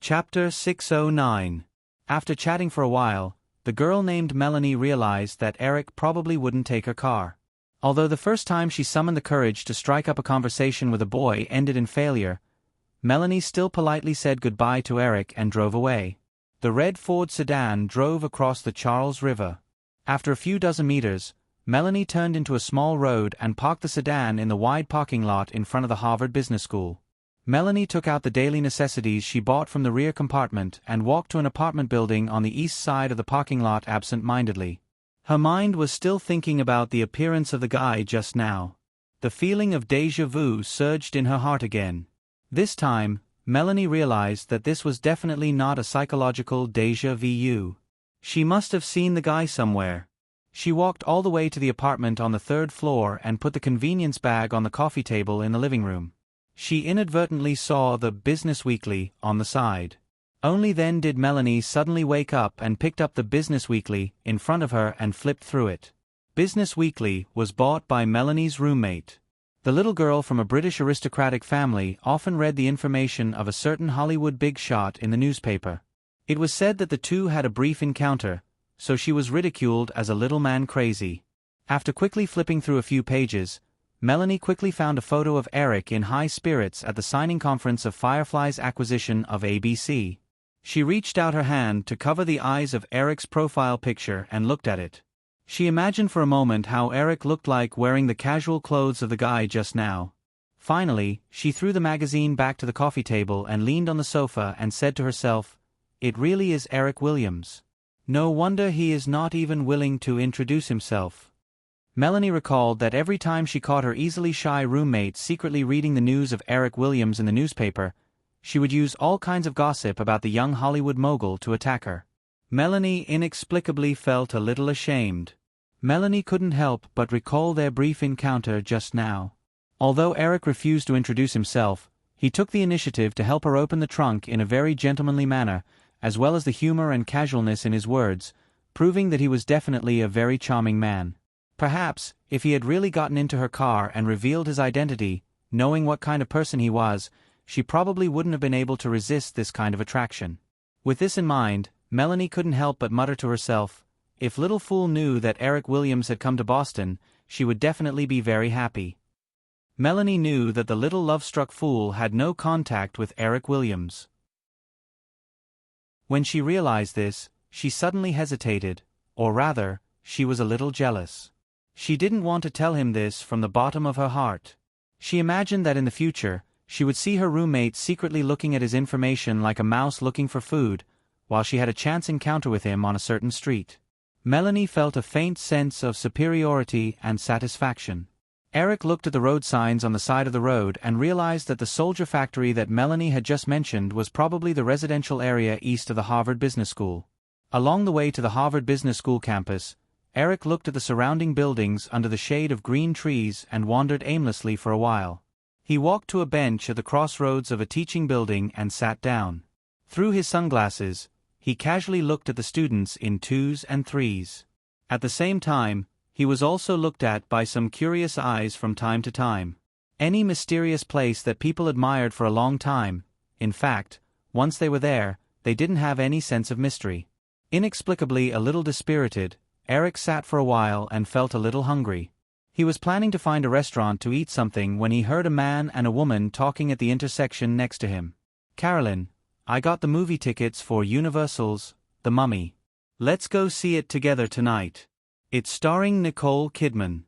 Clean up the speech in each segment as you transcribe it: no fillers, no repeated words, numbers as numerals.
Chapter 609. After chatting for a while, the girl named Melanie realized that Eric probably wouldn't take her car. Although the first time she summoned the courage to strike up a conversation with a boy ended in failure, Melanie still politely said goodbye to Eric and drove away. The red Ford sedan drove across the Charles River. After a few dozen meters, Melanie turned into a small road and parked the sedan in the wide parking lot in front of the Harvard Business School. Melanie took out the daily necessities she bought from the rear compartment and walked to an apartment building on the east side of the parking lot absent-mindedly. Her mind was still thinking about the appearance of the guy just now. The feeling of déjà vu surged in her heart again. This time, Melanie realized that this was definitely not a psychological déjà vu. She must have seen the guy somewhere. She walked all the way to the apartment on the third floor and put the convenience bag on the coffee table in the living room. She inadvertently saw the Business Weekly on the side. Only then did Melanie suddenly wake up and picked up the Business Weekly in front of her and flipped through it. Business Weekly was bought by Melanie's roommate. The little girl from a British aristocratic family often read the information of a certain Hollywood big shot in the newspaper. It was said that the two had a brief encounter, so she was ridiculed as a little man crazy. After quickly flipping through a few pages, Melanie quickly found a photo of Eric in high spirits at the signing conference of Firefly's acquisition of ABC. She reached out her hand to cover the eyes of Eric's profile picture and looked at it. She imagined for a moment how Eric looked like wearing the casual clothes of the guy just now. Finally, she threw the magazine back to the coffee table and leaned on the sofa and said to herself, "It really is Eric Williams. No wonder he is not even willing to introduce himself." Melanie recalled that every time she caught her easily shy roommate secretly reading the news of Eric Williams in the newspaper, she would use all kinds of gossip about the young Hollywood mogul to attack her. Melanie inexplicably felt a little ashamed. Melanie couldn't help but recall their brief encounter just now. Although Eric refused to introduce himself, he took the initiative to help her open the trunk in a very gentlemanly manner, as well as the humor and casualness in his words, proving that he was definitely a very charming man. Perhaps, if he had really gotten into her car and revealed his identity, knowing what kind of person he was, she probably wouldn't have been able to resist this kind of attraction. With this in mind, Melanie couldn't help but mutter to herself, if little fool knew that Eric Williams had come to Boston, she would definitely be very happy. Melanie knew that the little love-struck fool had no contact with Eric Williams. When she realized this, she suddenly hesitated, or rather, she was a little jealous. She didn't want to tell him this from the bottom of her heart. She imagined that in the future, she would see her roommate secretly looking at his information like a mouse looking for food, while she had a chance encounter with him on a certain street. Melanie felt a faint sense of superiority and satisfaction. Eric looked at the road signs on the side of the road and realized that the soldier factory that Melanie had just mentioned was probably the residential area east of the Harvard Business School. Along the way to the Harvard Business School campus, Eric looked at the surrounding buildings under the shade of green trees and wandered aimlessly for a while. He walked to a bench at the crossroads of a teaching building and sat down. Through his sunglasses, he casually looked at the students in 2s and 3s. At the same time, he was also looked at by some curious eyes from time to time. Any mysterious place that people admired for a long time, in fact, once they were there, they didn't have any sense of mystery. Inexplicably a little dispirited, Eric sat for a while and felt a little hungry. He was planning to find a restaurant to eat something when he heard a man and a woman talking at the intersection next to him. "Carolyn, I got the movie tickets for Universal's The Mummy. Let's go see it together tonight. It's starring Nicole Kidman."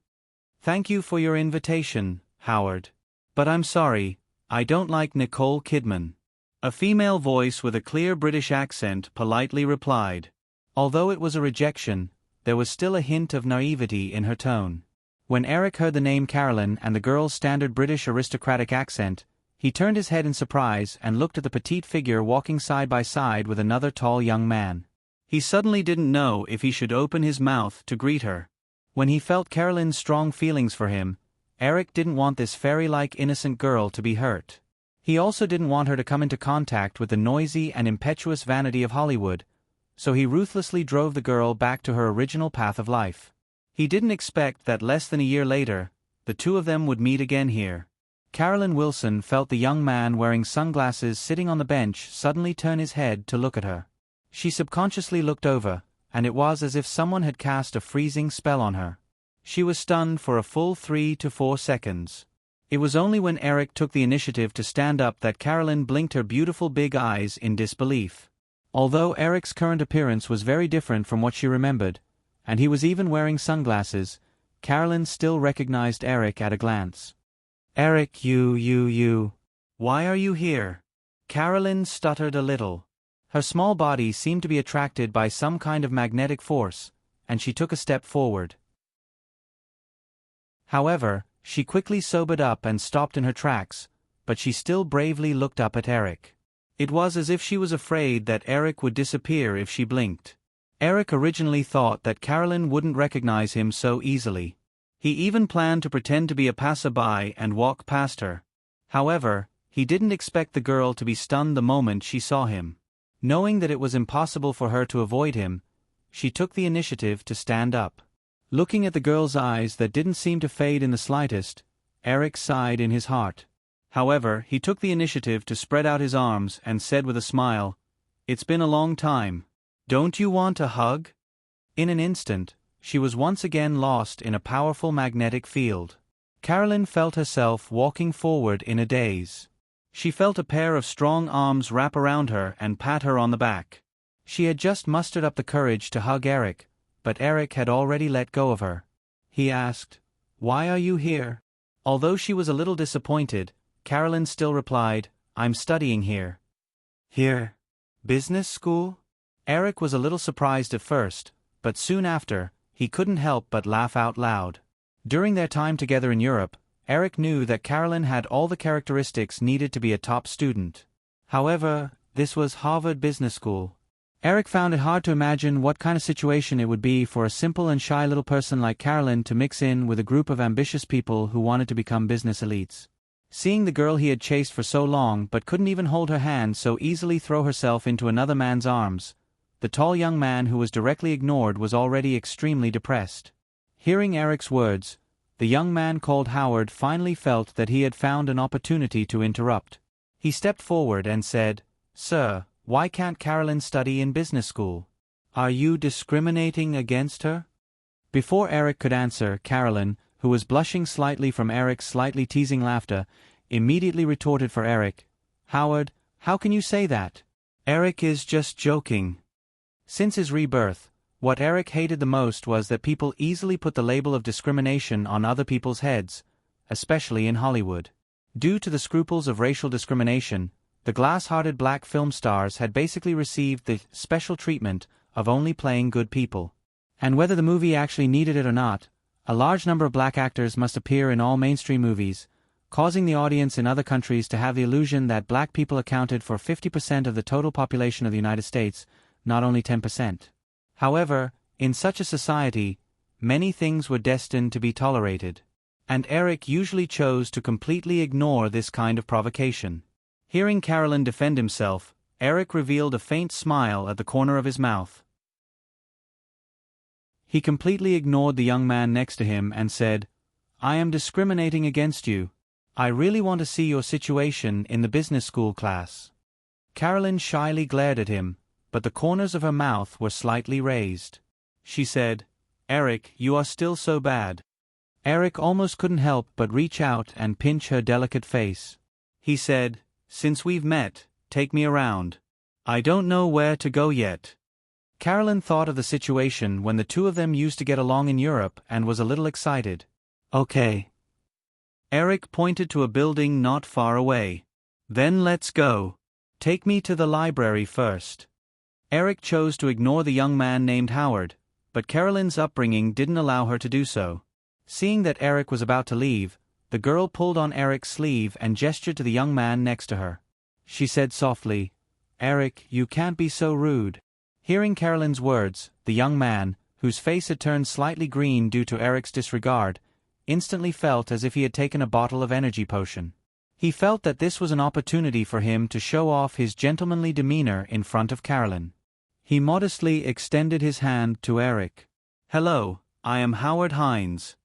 "Thank you for your invitation, Howard. But I'm sorry, I don't like Nicole Kidman." A female voice with a clear British accent politely replied. Although it was a rejection, there was still a hint of naivety in her tone. When Eric heard the name Carolyn and the girl's standard British aristocratic accent, he turned his head in surprise and looked at the petite figure walking side by side with another tall young man. He suddenly didn't know if he should open his mouth to greet her. When he felt Carolyn's strong feelings for him, Eric didn't want this fairy-like innocent girl to be hurt. He also didn't want her to come into contact with the noisy and impetuous vanity of Hollywood, so he ruthlessly drove the girl back to her original path of life. He didn't expect that less than a year later, the two of them would meet again here. Carolyn Wilson felt the young man wearing sunglasses sitting on the bench suddenly turn his head to look at her. She subconsciously looked over, and it was as if someone had cast a freezing spell on her. She was stunned for a full 3 to 4 seconds. It was only when Eric took the initiative to stand up that Carolyn blinked her beautiful big eyes in disbelief. Although Eric's current appearance was very different from what she remembered, and he was even wearing sunglasses, Carolyn still recognized Eric at a glance. "Eric, you. Why are you here?" Carolyn stuttered a little. Her small body seemed to be attracted by some kind of magnetic force, and she took a step forward. However, she quickly sobered up and stopped in her tracks, but she still bravely looked up at Eric. It was as if she was afraid that Eric would disappear if she blinked. Eric originally thought that Carolyn wouldn't recognize him so easily. He even planned to pretend to be a passerby and walk past her. However, he didn't expect the girl to be stunned the moment she saw him. Knowing that it was impossible for her to avoid him, she took the initiative to stand up. Looking at the girl's eyes that didn't seem to fade in the slightest, Eric sighed in his heart. However, he took the initiative to spread out his arms and said with a smile, "It's been a long time. Don't you want a hug?" In an instant, she was once again lost in a powerful magnetic field. Carolyn felt herself walking forward in a daze. She felt a pair of strong arms wrap around her and pat her on the back. She had just mustered up the courage to hug Eric, but Eric had already let go of her. He asked, "Why are you here?" Although she was a little disappointed, Carolyn still replied, "I'm studying here." "Here? Business school?" Eric was a little surprised at first, but soon after, he couldn't help but laugh out loud. During their time together in Europe, Eric knew that Carolyn had all the characteristics needed to be a top student. However, this was Harvard Business School. Eric found it hard to imagine what kind of situation it would be for a simple and shy little person like Carolyn to mix in with a group of ambitious people who wanted to become business elites. Seeing the girl he had chased for so long but couldn't even hold her hand so easily throw herself into another man's arms, the tall young man who was directly ignored was already extremely depressed. Hearing Eric's words, the young man called Howard finally felt that he had found an opportunity to interrupt. He stepped forward and said, "Sir, why can't Carolyn study in business school? Are you discriminating against her?" Before Eric could answer, Carolyn, who was blushing slightly from Eric's slightly teasing laughter, immediately retorted for Eric, "Howard, how can you say that? Eric is just joking." Since his rebirth, what Eric hated the most was that people easily put the label of discrimination on other people's heads, especially in Hollywood. Due to the scruples of racial discrimination, the glass-hearted black film stars had basically received the special treatment of only playing good people. And whether the movie actually needed it or not, a large number of black actors must appear in all mainstream movies, causing the audience in other countries to have the illusion that black people accounted for 50% of the total population of the United States, not only 10%. However, in such a society, many things were destined to be tolerated. And Eric usually chose to completely ignore this kind of provocation. Hearing Carolyn defend himself, Eric revealed a faint smile at the corner of his mouth. He completely ignored the young man next to him and said, "I am discriminating against you. I really want to see your situation in the business school class." Carolyn shyly glared at him, but the corners of her mouth were slightly raised. She said, "Eric, you are still so bad." Eric almost couldn't help but reach out and pinch her delicate face. He said, "Since we've met, take me around. I don't know where to go yet." Carolyn thought of the situation when the two of them used to get along in Europe and was a little excited. "Okay." Eric pointed to a building not far away. "Then let's go. Take me to the library first." Eric chose to ignore the young man named Howard, but Carolyn's upbringing didn't allow her to do so. Seeing that Eric was about to leave, the girl pulled on Eric's sleeve and gestured to the young man next to her. She said softly, "Eric, you can't be so rude." Hearing Carolyn's words, the young man, whose face had turned slightly green due to Eric's disregard, instantly felt as if he had taken a bottle of energy potion. He felt that this was an opportunity for him to show off his gentlemanly demeanor in front of Carolyn. He modestly extended his hand to Eric. "Hello, I am Howard Hines."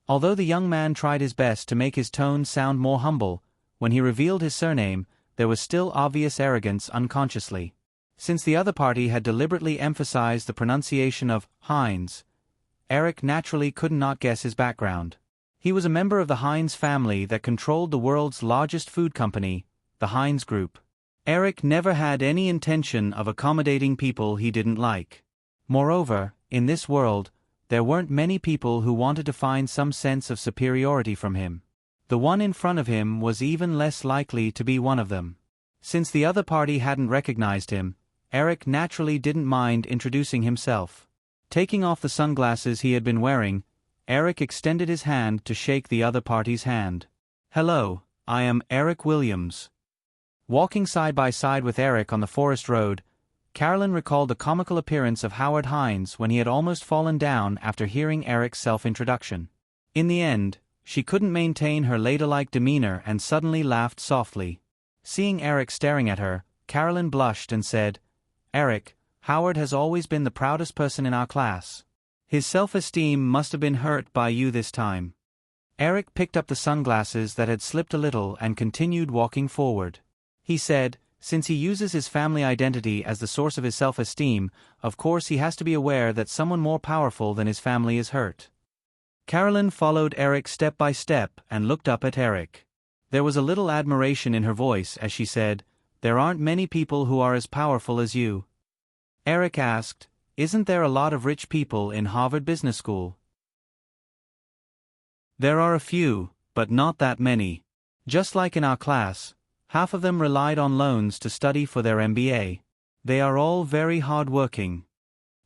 Although the young man tried his best to make his tone sound more humble, when he revealed his surname, there was still obvious arrogance unconsciously. Since the other party had deliberately emphasized the pronunciation of Heinz, Eric naturally could not guess his background. He was a member of the Heinz family that controlled the world's largest food company, the Heinz Group. Eric never had any intention of accommodating people he didn't like. Moreover, in this world, there weren't many people who wanted to find some sense of superiority from him. The one in front of him was even less likely to be one of them. Since the other party hadn't recognized him, Eric naturally didn't mind introducing himself. Taking off the sunglasses he had been wearing, Eric extended his hand to shake the other party's hand. "Hello, I am Eric Williams." Walking side by side with Eric on the forest road, Carolyn recalled the comical appearance of Howard Heinz when he had almost fallen down after hearing Eric's self-introduction. In the end, she couldn't maintain her ladylike demeanor and suddenly laughed softly. Seeing Eric staring at her, Carolyn blushed and said, "Eric, Howard has always been the proudest person in our class. His self-esteem must have been hurt by you this time." Eric picked up the sunglasses that had slipped a little and continued walking forward. He said, since he uses his family identity as the source of his self-esteem, of course he has to be aware that someone more powerful than his family is hurt. Carolyn followed Eric step by step and looked up at Eric. There was a little admiration in her voice as she said, "There aren't many people who are as powerful as you." Eric asked, "Isn't there a lot of rich people in Harvard Business School?" "There are a few, but not that many. Just like in our class, half of them relied on loans to study for their MBA. They are all very hard-working."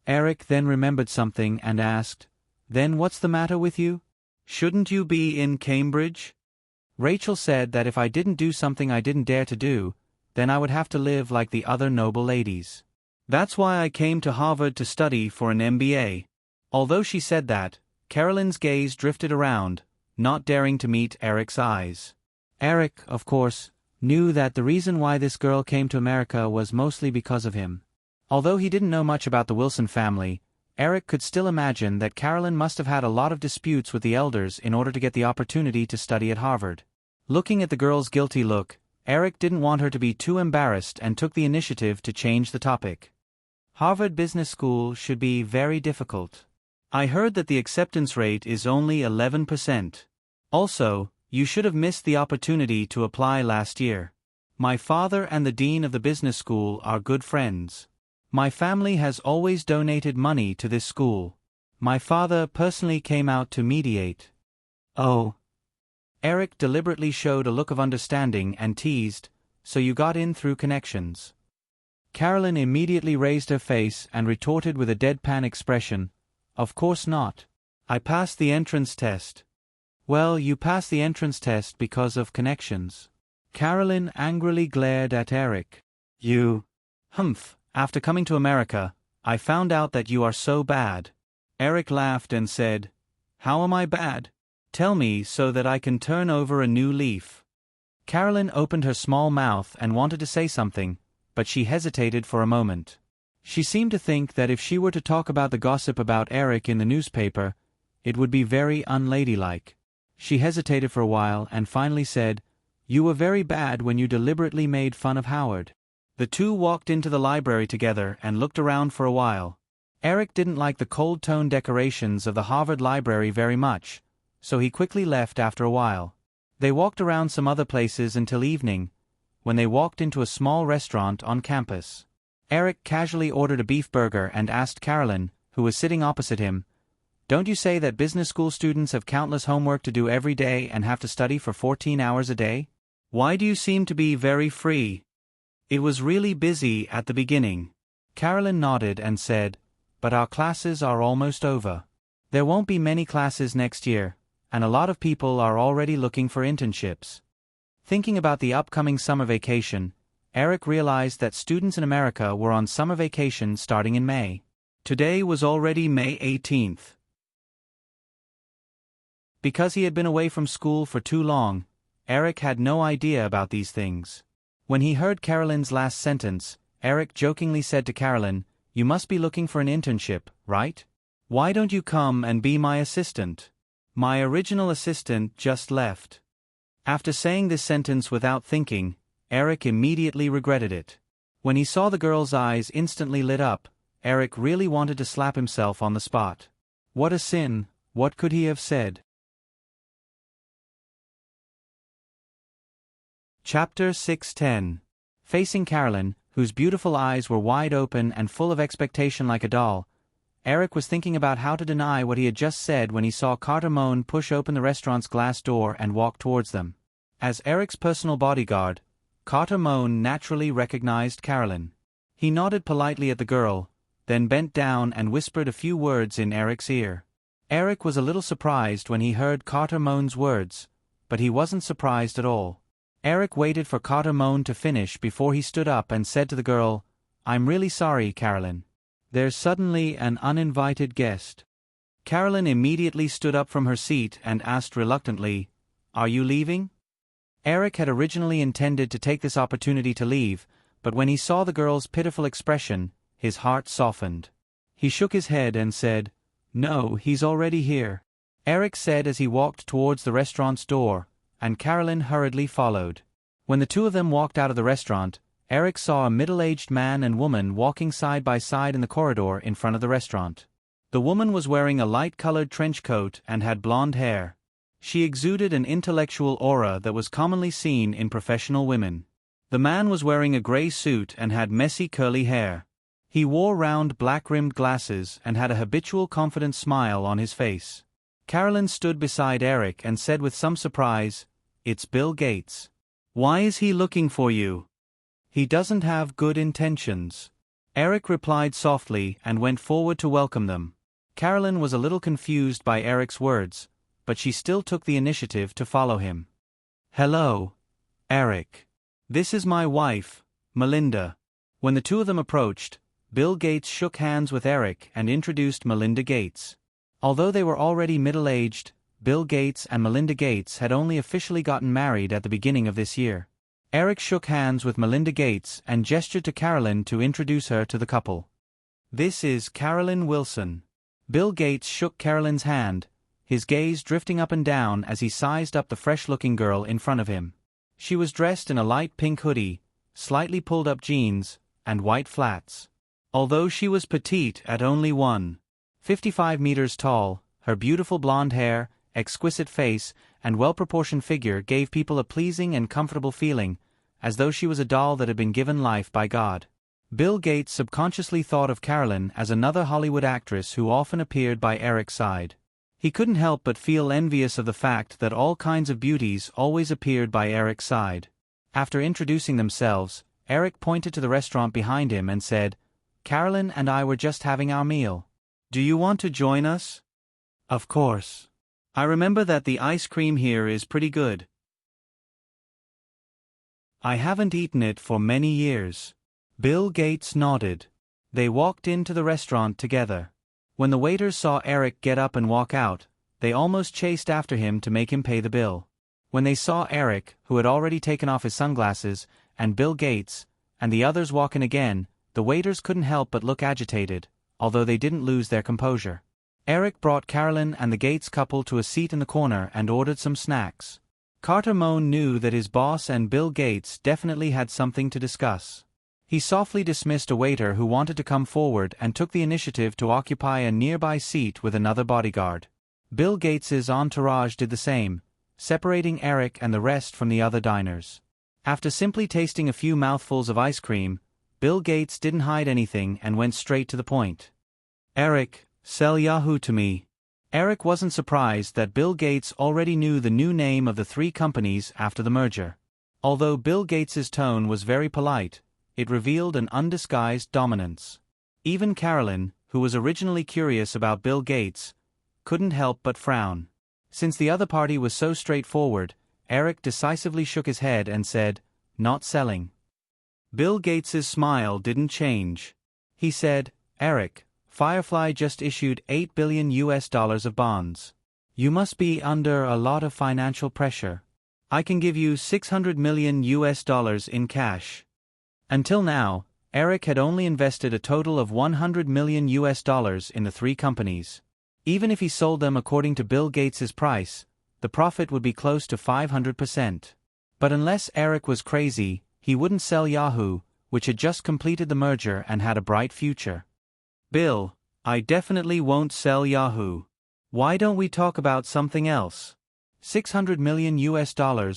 Eric then remembered something and asked, "Then what's the matter with you? Shouldn't you be in Cambridge?" Rachel said that if I didn't do something I didn't dare to do, then I would have to live like the other noble ladies. That's why I came to Harvard to study for an MBA. Although she said that, Carolyn's gaze drifted around, not daring to meet Eric's eyes. Eric, of course, knew that the reason why this girl came to America was mostly because of him. Although he didn't know much about the Wilson family, Eric could still imagine that Carolyn must have had a lot of disputes with the elders in order to get the opportunity to study at Harvard. Looking at the girl's guilty look, Eric didn't want her to be too embarrassed and took the initiative to change the topic. "Harvard Business School should be very difficult. I heard that the acceptance rate is only 11%. Also, you should have missed the opportunity to apply last year. My father and the dean of the business school are good friends. My family has always donated money to this school. My father personally came out to mediate." "Oh." Eric deliberately showed a look of understanding and teased, "So you got in through connections." Carolyn immediately raised her face and retorted with a deadpan expression, "Of course not. I passed the entrance test." "Well, you passed the entrance test because of connections." Carolyn angrily glared at Eric. "You..." "Humph, after coming to America, I found out that you are so bad." Eric laughed and said, "How am I bad? Tell me so that I can turn over a new leaf." Carolyn opened her small mouth and wanted to say something, but she hesitated for a moment. She seemed to think that if she were to talk about the gossip about Eric in the newspaper, it would be very unladylike. She hesitated for a while and finally said, "You were very bad when you deliberately made fun of Howard." The two walked into the library together and looked around for a while. Eric didn't like the cold-tone decorations of the Harvard Library very much, so he quickly left after a while. They walked around some other places until evening, when they walked into a small restaurant on campus. Eric casually ordered a beef burger and asked Carolyn, who was sitting opposite him, "Don't you say that business school students have countless homework to do every day and have to study for 14 hours a day? Why do you seem to be very free?" "It was really busy at the beginning." Carolyn nodded and said, "But our classes are almost over. There won't be many classes next year, and a lot of people are already looking for internships." Thinking about the upcoming summer vacation, Eric realized that students in America were on summer vacation starting in May. Today was already May 18th. Because he had been away from school for too long, Eric had no idea about these things. When he heard Carolyn's last sentence, Eric jokingly said to Carolyn, "You must be looking for an internship, right? Why don't you come and be my assistant?" My original assistant just left. After saying this sentence without thinking, Eric immediately regretted it. When he saw the girl's eyes instantly lit up, Eric really wanted to slap himself on the spot. What a sin, what could he have said? Chapter 6:10. Facing Carolyn, whose beautiful eyes were wide open and full of expectation like a doll, Eric was thinking about how to deny what he had just said when he saw Carter Moan push open the restaurant's glass door and walk towards them. As Eric's personal bodyguard, Carter Moan naturally recognized Carolyn. He nodded politely at the girl, then bent down and whispered a few words in Eric's ear. Eric was a little surprised when he heard Carter Moan's words, but he wasn't surprised at all. Eric waited for Carter Moan to finish before he stood up and said to the girl, "I'm really sorry, Carolyn. There's suddenly an uninvited guest." Carolyn immediately stood up from her seat and asked reluctantly, "Are you leaving?" Eric had originally intended to take this opportunity to leave, but when he saw the girl's pitiful expression, his heart softened. He shook his head and said, "No, he's already here," Eric said as he walked towards the restaurant's door, and Carolyn hurriedly followed. When the two of them walked out of the restaurant, Eric saw a middle-aged man and woman walking side by side in the corridor in front of the restaurant. The woman was wearing a light-colored trench coat and had blonde hair. She exuded an intellectual aura that was commonly seen in professional women. The man was wearing a gray suit and had messy curly hair. He wore round black-rimmed glasses and had a habitual confident smile on his face. Carolyn stood beside Eric and said with some surprise, "It's Bill Gates. Why is he looking for you? He doesn't have good intentions." Eric replied softly and went forward to welcome them. Carolyn was a little confused by Eric's words, but she still took the initiative to follow him. "Hello, Eric. This is my wife, Melinda." When the two of them approached, Bill Gates shook hands with Eric and introduced Melinda Gates. Although they were already middle-aged, Bill Gates and Melinda Gates had only officially gotten married at the beginning of this year. Eric shook hands with Melinda Gates and gestured to Carolyn to introduce her to the couple. "This is Carolyn Wilson." Bill Gates shook Carolyn's hand, his gaze drifting up and down as he sized up the fresh-looking girl in front of him. She was dressed in a light pink hoodie, slightly pulled-up jeans, and white flats. Although she was petite at only 1.55 meters tall, her beautiful blonde hair, exquisite face, and well-proportioned figure gave people a pleasing and comfortable feeling, as though she was a doll that had been given life by God. Bill Gates subconsciously thought of Carolyn as another Hollywood actress who often appeared by Eric's side. He couldn't help but feel envious of the fact that all kinds of beauties always appeared by Eric's side. After introducing themselves, Eric pointed to the restaurant behind him and said, "Carolyn and I were just having our meal. Do you want to join us?" "Of course. I remember that the ice cream here is pretty good. I haven't eaten it for many years." Bill Gates nodded. They walked into the restaurant together. When the waiters saw Eric get up and walk out, they almost chased after him to make him pay the bill. When they saw Eric, who had already taken off his sunglasses, and Bill Gates, and the others walk in again, the waiters couldn't help but look agitated, although they didn't lose their composure. Eric brought Carolyn and the Gates couple to a seat in the corner and ordered some snacks. Carter Moan knew that his boss and Bill Gates definitely had something to discuss. He softly dismissed a waiter who wanted to come forward and took the initiative to occupy a nearby seat with another bodyguard. Bill Gates's entourage did the same, separating Eric and the rest from the other diners. After simply tasting a few mouthfuls of ice cream, Bill Gates didn't hide anything and went straight to the point. "Eric, sell Yahoo to me." Eric wasn't surprised that Bill Gates already knew the new name of the three companies after the merger. Although Bill Gates's tone was very polite, it revealed an undisguised dominance. Even Carolyn, who was originally curious about Bill Gates, couldn't help but frown. Since the other party was so straightforward, Eric decisively shook his head and said, "Not selling." Bill Gates's smile didn't change. He said, "Eric, Firefly just issued $8 billion of bonds. You must be under a lot of financial pressure. I can give you $600 million in cash." Until now, Eric had only invested a total of $100 million in the three companies. Even if he sold them according to Bill Gates's price, the profit would be close to 500%. But unless Eric was crazy, he wouldn't sell Yahoo, which had just completed the merger and had a bright future. Bill, I definitely won't sell Yahoo. Why don't we talk about something else? $600 million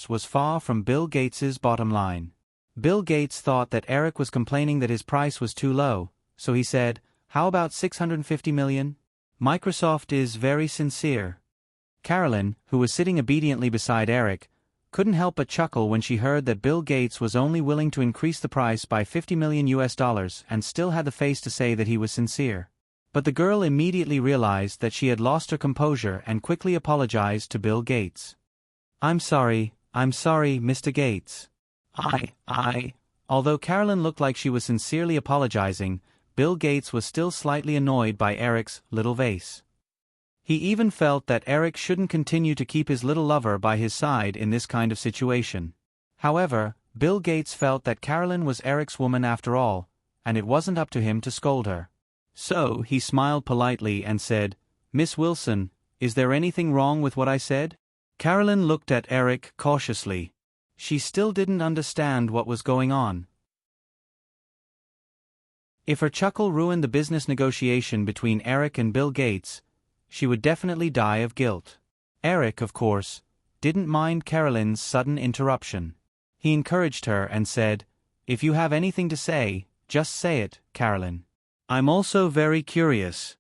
was far from Bill Gates's bottom line. Bill Gates thought that Eric was complaining that his price was too low, so he said, "How about $650 million? Microsoft is very sincere." Carolyn, who was sitting obediently beside Eric, couldn't help but chuckle when she heard that Bill Gates was only willing to increase the price by $50 million and still had the face to say that he was sincere. But the girl immediately realized that she had lost her composure and quickly apologized to Bill Gates. I'm sorry, Mr. Gates. Although Carolyn looked like she was sincerely apologizing, Bill Gates was still slightly annoyed by Eric's little vase. He even felt that Eric shouldn't continue to keep his little lover by his side in this kind of situation. However, Bill Gates felt that Carolyn was Eric's woman after all, and it wasn't up to him to scold her. So he smiled politely and said, "Miss Wilson, is there anything wrong with what I said?" Carolyn looked at Eric cautiously. She still didn't understand what was going on. If her chuckle ruined the business negotiation between Eric and Bill Gates, she would definitely die of guilt. Eric, of course, didn't mind Carolyn's sudden interruption. He encouraged her and said, "If you have anything to say, just say it, Carolyn. I'm also very curious."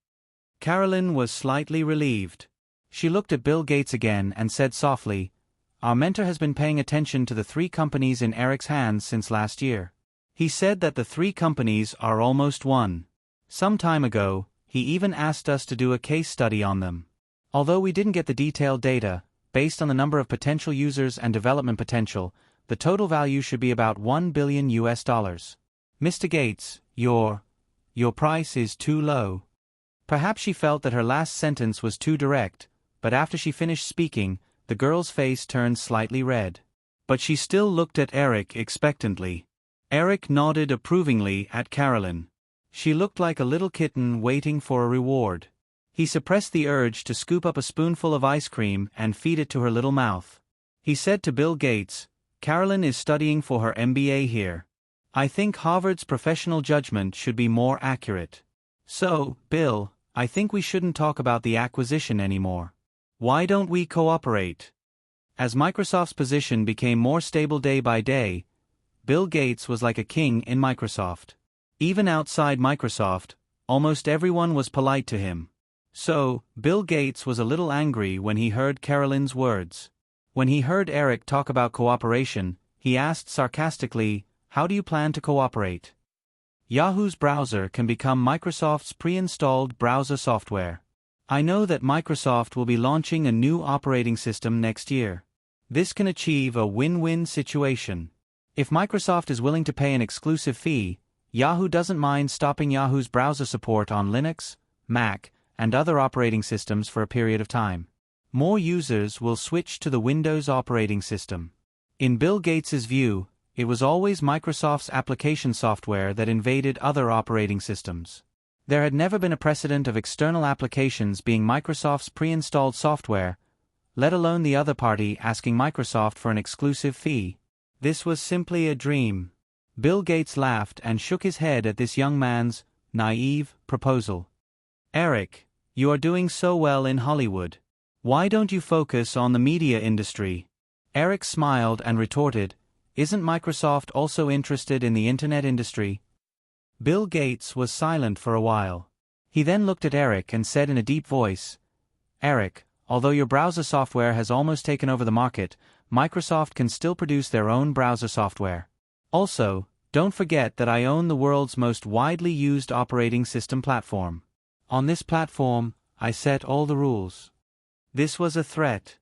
Carolyn was slightly relieved. She looked at Bill Gates again and said softly, "Our mentor has been paying attention to the 3 companies in Eric's hands since last year. He said that the 3 companies are almost one. Some time ago, he even asked us to do a case study on them. Although we didn't get the detailed data, based on the number of potential users and development potential, the total value should be about $1 billion. Mr. Gates, your price is too low." Perhaps she felt that her last sentence was too direct, but after she finished speaking, the girl's face turned slightly red. But she still looked at Eric expectantly. Eric nodded approvingly at Carolyn. She looked like a little kitten waiting for a reward. He suppressed the urge to scoop up a spoonful of ice cream and feed it to her little mouth. He said to Bill Gates, "Carolyn is studying for her MBA here. I think Harvard's professional judgment should be more accurate. So, Bill, I think we shouldn't talk about the acquisition anymore. Why don't we cooperate?" As Microsoft's position became more stable day by day, Bill Gates was like a king in Microsoft. Even outside Microsoft, almost everyone was polite to him. So, Bill Gates was a little angry when he heard Carolyn's words. When he heard Eric talk about cooperation, he asked sarcastically, "How do you plan to cooperate?" Yahoo's browser can become Microsoft's pre-installed browser software. I know that Microsoft will be launching a new operating system next year. This can achieve a win-win situation. If Microsoft is willing to pay an exclusive fee, Yahoo doesn't mind stopping Yahoo's browser support on Linux, Mac, and other operating systems for a period of time. More users will switch to the Windows operating system. In Bill Gates's view, it was always Microsoft's application software that invaded other operating systems. There had never been a precedent of external applications being Microsoft's pre-installed software, let alone the other party asking Microsoft for an exclusive fee. This was simply a dream. Bill Gates laughed and shook his head at this young man's naive proposal. "Eric, you are doing so well in Hollywood. Why don't you focus on the media industry?" Eric smiled and retorted, "Isn't Microsoft also interested in the internet industry?" Bill Gates was silent for a while. He then looked at Eric and said in a deep voice, "Eric, although your browser software has almost taken over the market, Microsoft can still produce their own browser software. Also, don't forget that I own the world's most widely used operating system platform. On this platform, I set all the rules." This was a threat.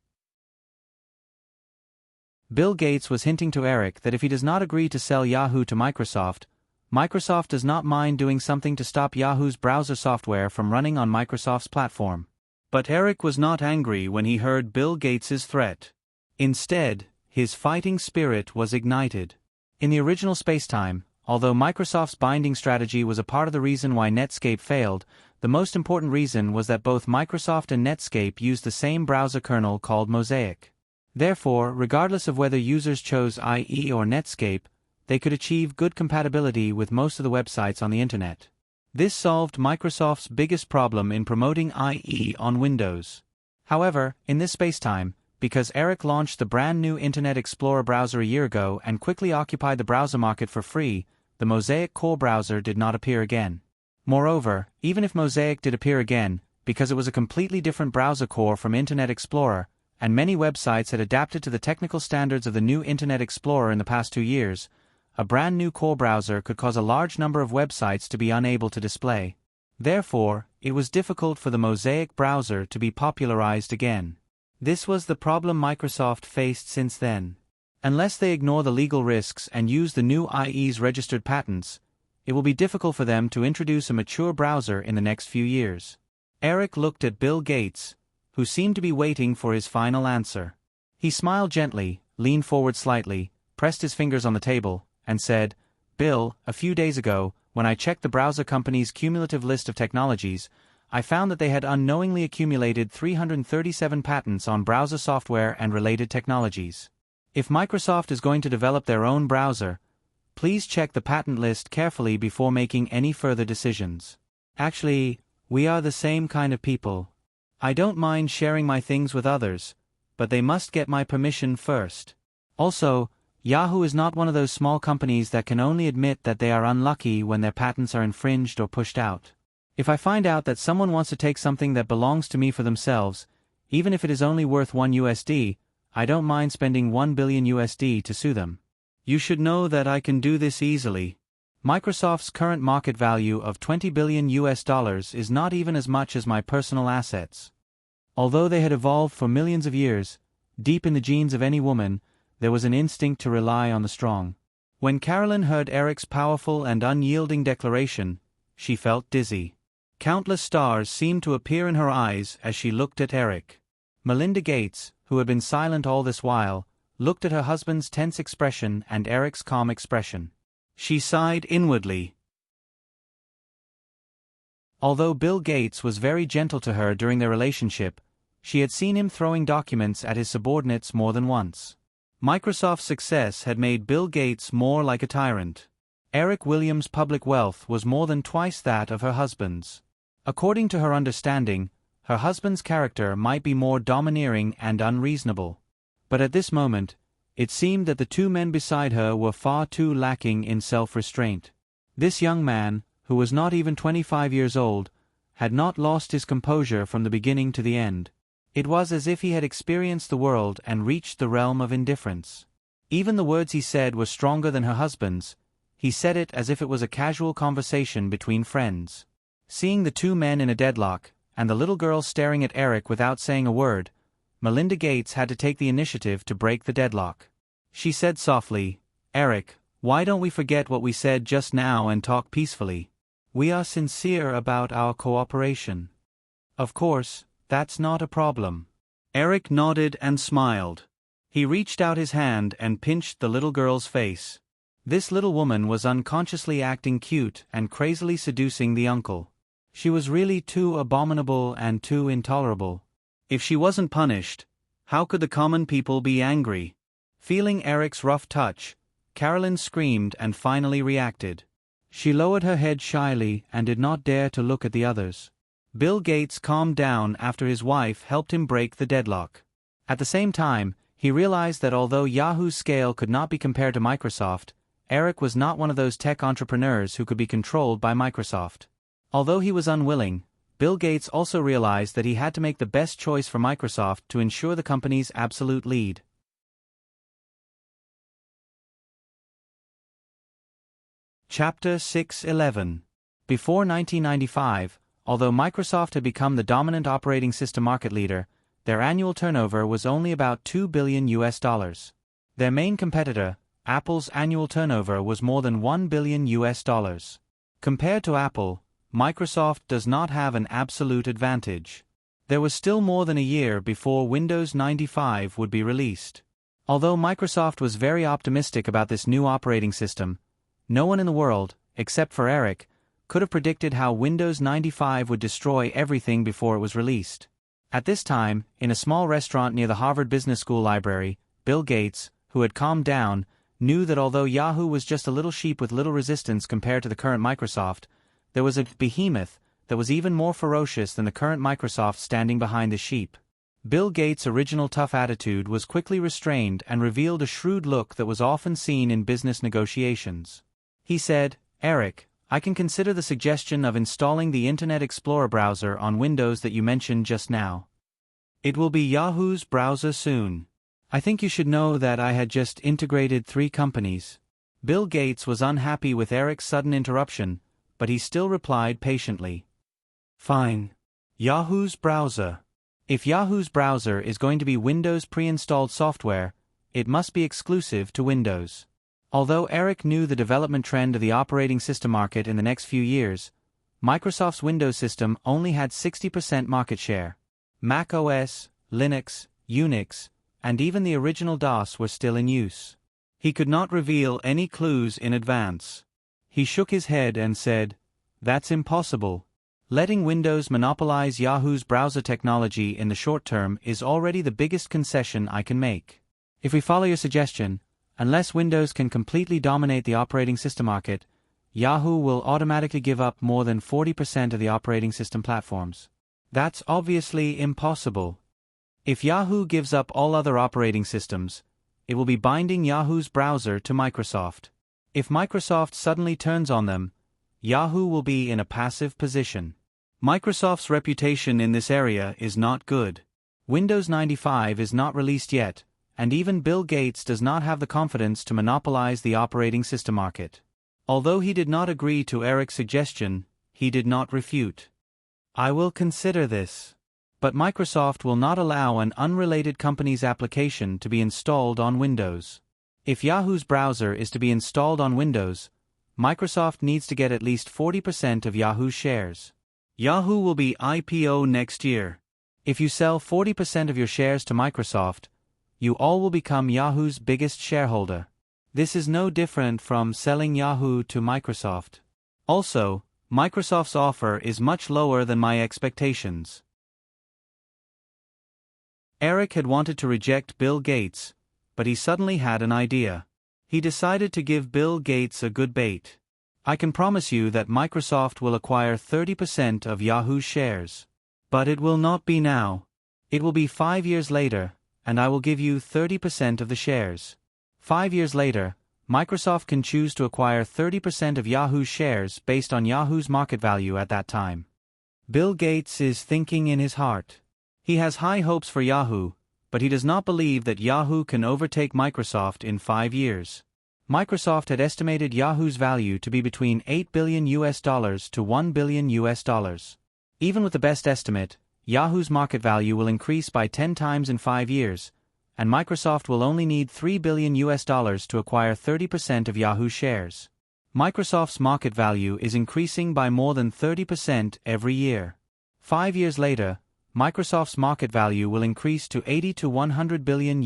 Bill Gates was hinting to Eric that if he does not agree to sell Yahoo to Microsoft, Microsoft does not mind doing something to stop Yahoo's browser software from running on Microsoft's platform. But Eric was not angry when he heard Bill Gates's threat. Instead, his fighting spirit was ignited. In the original spacetime, Although Microsoft's binding strategy was a part of the reason why Netscape failed, the most important reason was that both Microsoft and Netscape used the same browser kernel called Mosaic. Therefore, regardless of whether users chose IE or Netscape, they could achieve good compatibility with most of the websites on the Internet. This solved Microsoft's biggest problem in promoting IE on Windows. However, in this spacetime, because Eric launched the brand new Internet Explorer browser a year ago and quickly occupied the browser market for free, the Mosaic core browser did not appear again. Moreover, even if Mosaic did appear again, because it was a completely different browser core from Internet Explorer, and many websites had adapted to the technical standards of the new Internet Explorer in the past 2 years, a brand new core browser could cause a large number of websites to be unable to display. Therefore, it was difficult for the Mosaic browser to be popularized again. This was the problem Microsoft faced since then. Unless they ignore the legal risks and use the new IE's registered patents, it will be difficult for them to introduce a mature browser in the next few years. Eric looked at Bill Gates, who seemed to be waiting for his final answer. He smiled gently, leaned forward slightly, pressed his fingers on the table, and said, "Bill, a few days ago, when I checked the browser company's cumulative list of technologies, I found that they had unknowingly accumulated 337 patents on browser software and related technologies. If Microsoft is going to develop their own browser, please check the patent list carefully before making any further decisions. Actually, we are the same kind of people. I don't mind sharing my things with others, but they must get my permission first. Also, Yahoo is not one of those small companies that can only admit that they are unlucky when their patents are infringed or pushed out. If I find out that someone wants to take something that belongs to me for themselves, even if it is only worth $1, I don't mind spending $1 billion to sue them. You should know that I can do this easily. Microsoft's current market value of $20 billion is not even as much as my personal assets. Although they had evolved for millions of years, deep in the genes of any woman, there was an instinct to rely on the strong. When Carolyn heard Eric's powerful and unyielding declaration, she felt dizzy. Countless stars seemed to appear in her eyes as she looked at Eric. Melinda Gates, who had been silent all this while, looked at her husband's tense expression and Eric's calm expression. She sighed inwardly. Although Bill Gates was very gentle to her during their relationship, she had seen him throwing documents at his subordinates more than once. Microsoft's success had made Bill Gates more like a tyrant. Eric Williams' public wealth was more than twice that of her husband's. According to her understanding, her husband's character might be more domineering and unreasonable. But at this moment, it seemed that the two men beside her were far too lacking in self-restraint. This young man, who was not even 25 years old, had not lost his composure from the beginning to the end. It was as if he had experienced the world and reached the realm of indifference. Even the words he said were stronger than her husband's. He said it as if it was a casual conversation between friends. Seeing the two men in a deadlock, and the little girl staring at Eric without saying a word, Melinda Gates had to take the initiative to break the deadlock. She said softly, "Eric, why don't we forget what we said just now and talk peacefully? We are sincere about our cooperation. Of course, that's not a problem." Eric nodded and smiled. He reached out his hand and pinched the little girl's face. This little woman was unconsciously acting cute and crazily seducing the uncle. She was really too abominable and too intolerable. If she wasn't punished, how could the common people be angry? Feeling Eric's rough touch, Carolyn screamed and finally reacted. She lowered her head shyly and did not dare to look at the others. Bill Gates calmed down after his wife helped him break the deadlock. At the same time, he realized that although Yahoo's scale could not be compared to Microsoft, Eric was not one of those tech entrepreneurs who could be controlled by Microsoft. Although he was unwilling, Bill Gates also realized that he had to make the best choice for Microsoft to ensure the company's absolute lead. Chapter 6:11. Before 1995, although Microsoft had become the dominant operating system market leader, their annual turnover was only about $2 billion. Their main competitor, Apple's annual turnover was more than $1 billion. Compared to Apple, Microsoft does not have an absolute advantage. There was still more than a year before Windows 95 would be released. Although Microsoft was very optimistic about this new operating system, No one in the world, except for Eric, could have predicted how Windows 95 would destroy everything before it was released. At this time, in a small restaurant near the Harvard Business School library, Bill Gates, who had calmed down, knew that although Yahoo was just a little sheep with little resistance compared to the current Microsoft, there was a behemoth that was even more ferocious than the current Microsoft standing behind the sheep. Bill Gates' original tough attitude was quickly restrained and revealed a shrewd look that was often seen in business negotiations. He said, "Eric, I can consider the suggestion of installing the Internet Explorer browser on Windows that you mentioned just now. It will be Yahoo's browser soon. I think you should know that I had just integrated 3 companies." Bill Gates was unhappy with Eric's sudden interruption, but he still replied patiently. "Fine. Yahoo's browser. If Yahoo's browser is going to be Windows pre-installed software, it must be exclusive to Windows." Although Eric knew the development trend of the operating system market in the next few years, Microsoft's Windows system only had 60% market share. Mac OS, Linux, Unix, and even the original DOS were still in use. He could not reveal any clues in advance. He shook his head and said, "That's impossible. Letting Windows monopolize Yahoo's browser technology in the short term is already the biggest concession I can make. If we follow your suggestion, unless Windows can completely dominate the operating system market, Yahoo will automatically give up more than 40% of the operating system platforms. That's obviously impossible. If Yahoo gives up all other operating systems, it will be binding Yahoo's browser to Microsoft. If Microsoft suddenly turns on them, Yahoo will be in a passive position. Microsoft's reputation in this area is not good. Windows 95 is not released yet, and even Bill Gates does not have the confidence to monopolize the operating system market." Although he did not agree to Eric's suggestion, he did not refute. "I will consider this. But Microsoft will not allow an unrelated company's application to be installed on Windows. If Yahoo's browser is to be installed on Windows, Microsoft needs to get at least 40% of Yahoo's shares. Yahoo will be IPO next year. If you sell 40% of your shares to Microsoft, you all will become Yahoo's biggest shareholder. This is no different from selling Yahoo to Microsoft. Also, Microsoft's offer is much lower than my expectations." Eric had wanted to reject Bill Gates, but he suddenly had an idea. He decided to give Bill Gates a good bait. "I can promise you that Microsoft will acquire 30% of Yahoo's shares. But it will not be now. It will be 5 years later, and I will give you 30% of the shares. 5 years later, Microsoft can choose to acquire 30% of Yahoo's shares based on Yahoo's market value at that time." Bill Gates is thinking in his heart. He has high hopes for Yahoo, but he does not believe that Yahoo can overtake Microsoft in 5 years. Microsoft had estimated Yahoo's value to be between $8 billion to $1 billion. Even with the best estimate, Yahoo's market value will increase by 10 times in 5 years, and Microsoft will only need $3 billion to acquire 30% of Yahoo shares. Microsoft's market value is increasing by more than 30% every year. 5 years later, Microsoft's market value will increase to $80 to $100 billion.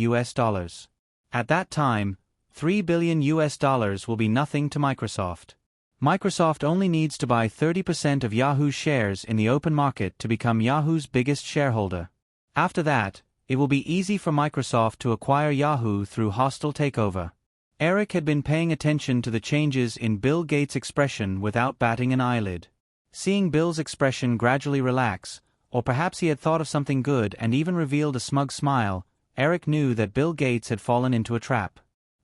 At that time, $3 billion will be nothing to Microsoft. Microsoft only needs to buy 30% of Yahoo's shares in the open market to become Yahoo's biggest shareholder. After that, it will be easy for Microsoft to acquire Yahoo through hostile takeover. Eric had been paying attention to the changes in Bill Gates' expression without batting an eyelid. Seeing Bill's expression gradually relax, or perhaps he had thought of something good and even revealed a smug smile, Eric knew that Bill Gates had fallen into a trap.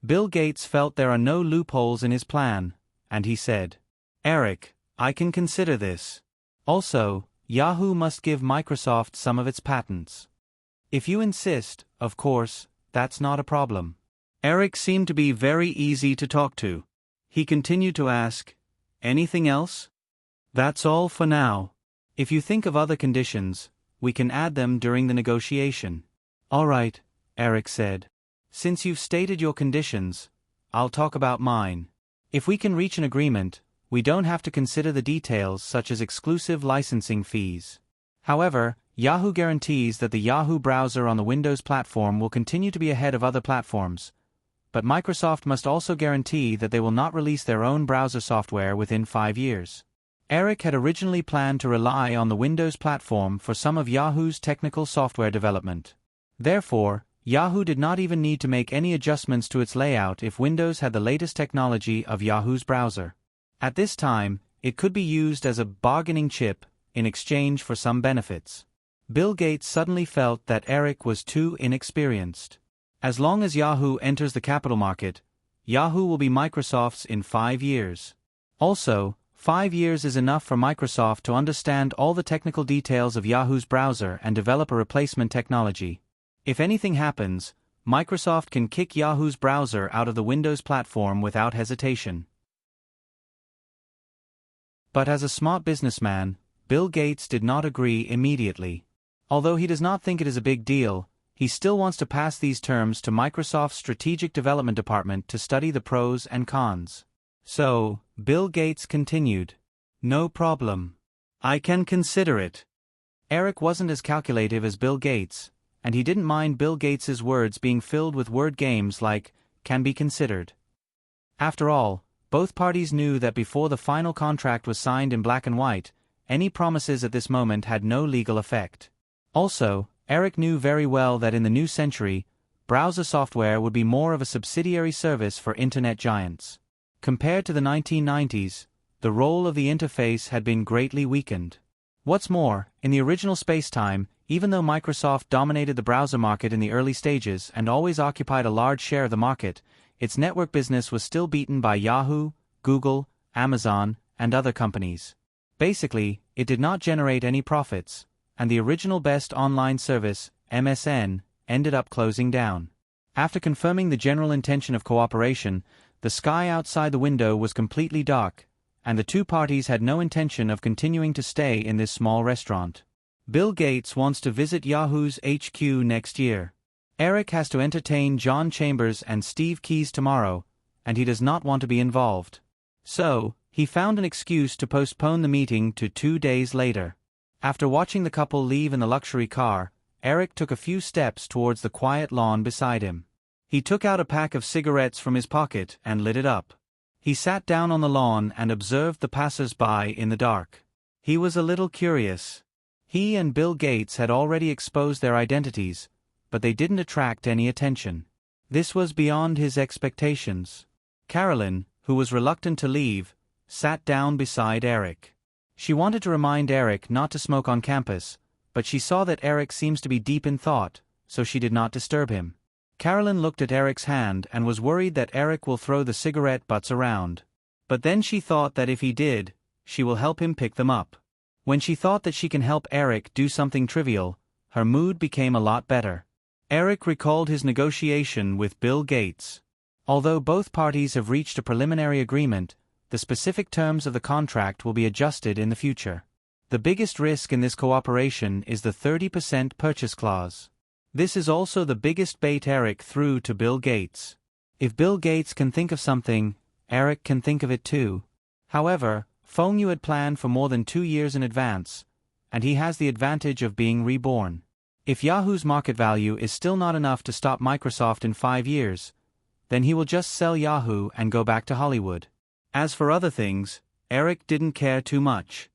Bill Gates felt there are no loopholes in his plan, and he said, "Eric, I can consider this. Also, Yahoo must give Microsoft some of its patents. If you insist, of course, that's not a problem." Eric seemed to be very easy to talk to. He continued to ask, "Anything else?" "That's all for now. If you think of other conditions, we can add them during the negotiation." "All right," Eric said. "Since you've stated your conditions, I'll talk about mine. If we can reach an agreement, we don't have to consider the details such as exclusive licensing fees. However, Yahoo guarantees that the Yahoo browser on the Windows platform will continue to be ahead of other platforms, but Microsoft must also guarantee that they will not release their own browser software within 5 years. Eric had originally planned to rely on the Windows platform for some of Yahoo's technical software development. Therefore, Yahoo did not even need to make any adjustments to its layout if Windows had the latest technology of Yahoo's browser. At this time, it could be used as a bargaining chip in exchange for some benefits. Bill Gates suddenly felt that Eric was too inexperienced. As long as Yahoo enters the capital market, Yahoo will be Microsoft's in 5 years. Also, 5 years is enough for Microsoft to understand all the technical details of Yahoo's browser and develop a replacement technology. If anything happens, Microsoft can kick Yahoo's browser out of the Windows platform without hesitation. But as a smart businessman, Bill Gates did not agree immediately. Although he does not think it is a big deal, he still wants to pass these terms to Microsoft's Strategic Development Department to study the pros and cons. So, Bill Gates continued, "No problem. I can consider it." Eric wasn't as calculative as Bill Gates, and he didn't mind Bill Gates's words being filled with word games like, "can be considered." After all, both parties knew that before the final contract was signed in black and white, any promises at this moment had no legal effect. Also, Eric knew very well that in the new century, browser software would be more of a subsidiary service for internet giants. Compared to the 1990s, the role of the interface had been greatly weakened. What's more, in the original space-time, even though Microsoft dominated the browser market in the early stages and always occupied a large share of the market, its network business was still beaten by Yahoo, Google, Amazon, and other companies. Basically, it did not generate any profits, and the original best online service, MSN, ended up closing down. After confirming the general intention of cooperation, the sky outside the window was completely dark, and the two parties had no intention of continuing to stay in this small restaurant. Bill Gates wants to visit Yahoo's HQ next year. Eric has to entertain John Chambers and Steve Keyes tomorrow, and he does not want to be involved. So, he found an excuse to postpone the meeting to 2 days later. After watching the couple leave in the luxury car, Eric took a few steps towards the quiet lawn beside him. He took out a pack of cigarettes from his pocket and lit it up. He sat down on the lawn and observed the passers-by in the dark. He was a little curious. He and Bill Gates had already exposed their identities, but they didn't attract any attention. This was beyond his expectations. Carolyn, who was reluctant to leave, sat down beside Eric. She wanted to remind Eric not to smoke on campus, but she saw that Eric seems to be deep in thought, so she did not disturb him. Carolyn looked at Eric's hand and was worried that Eric will throw the cigarette butts around. But then she thought that if he did, she will help him pick them up. When she thought that she can help Eric do something trivial, her mood became a lot better. Eric recalled his negotiation with Bill Gates. Although both parties have reached a preliminary agreement, the specific terms of the contract will be adjusted in the future. The biggest risk in this cooperation is the 30% purchase clause. This is also the biggest bait Eric threw to Bill Gates. If Bill Gates can think of something, Eric can think of it too. However, Feng Yu had planned for more than 2 years in advance, and he has the advantage of being reborn. If Yahoo's market value is still not enough to stop Microsoft in 5 years, then he will just sell Yahoo and go back to Hollywood. As for other things, Eric didn't care too much.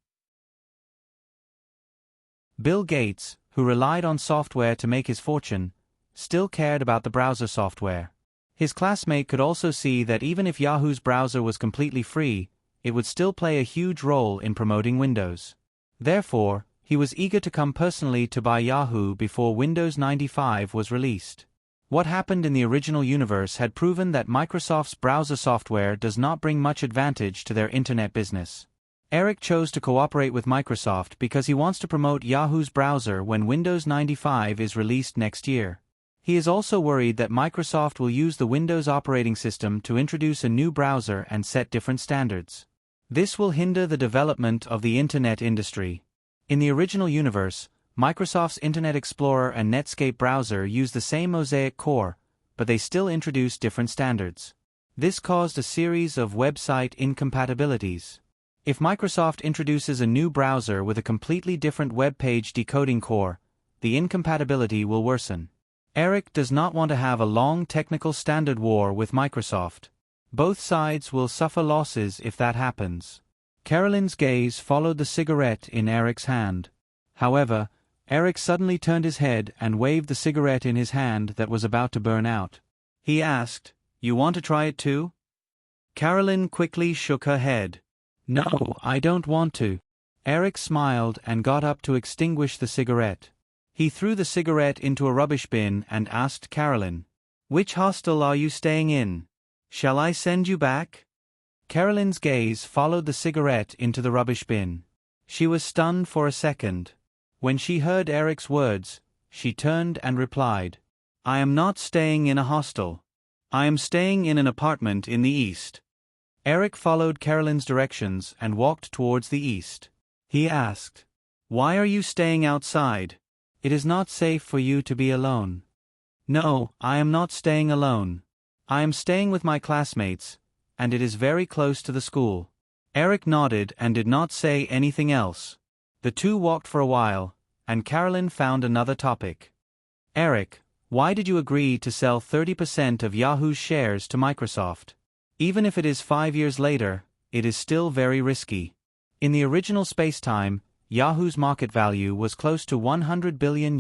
Bill Gates, who relied on software to make his fortune, still cared about the browser software. His classmate could also see that even if Yahoo's browser was completely free, it would still play a huge role in promoting Windows. Therefore, he was eager to come personally to buy Yahoo before Windows 95 was released. What happened in the original universe had proven that Microsoft's browser software does not bring much advantage to their internet business. Eric chose to cooperate with Microsoft because he wants to promote Yahoo's browser when Windows 95 is released next year. He is also worried that Microsoft will use the Windows operating system to introduce a new browser and set different standards. This will hinder the development of the internet industry. In the original universe, Microsoft's Internet Explorer and Netscape browser use the same Mosaic core, but they still introduce different standards. This caused a series of website incompatibilities. If Microsoft introduces a new browser with a completely different web page decoding core, the incompatibility will worsen. Eric does not want to have a long technical standard war with Microsoft. Both sides will suffer losses if that happens. Carolyn's gaze followed the cigarette in Eric's hand. However, Eric suddenly turned his head and waved the cigarette in his hand that was about to burn out. He asked, "You want to try it too?" Carolyn quickly shook her head. "No, I don't want to." Eric smiled and got up to extinguish the cigarette. He threw the cigarette into a rubbish bin and asked Carolyn, "Which hostel are you staying in? Shall I send you back?" Carolyn's gaze followed the cigarette into the rubbish bin. She was stunned for a second. When she heard Eric's words, she turned and replied, "I am not staying in a hostel. I am staying in an apartment in the east." Eric followed Carolyn's directions and walked towards the east. He asked, "Why are you staying outside? It is not safe for you to be alone." "No, I am not staying alone. I am staying with my classmates, and it is very close to the school." Eric nodded and did not say anything else. The two walked for a while, and Carolyn found another topic. "Eric, why did you agree to sell 30% of Yahoo's shares to Microsoft? Even if it is 5 years later, it is still very risky." In the original spacetime, Yahoo's market value was close to $100 billion.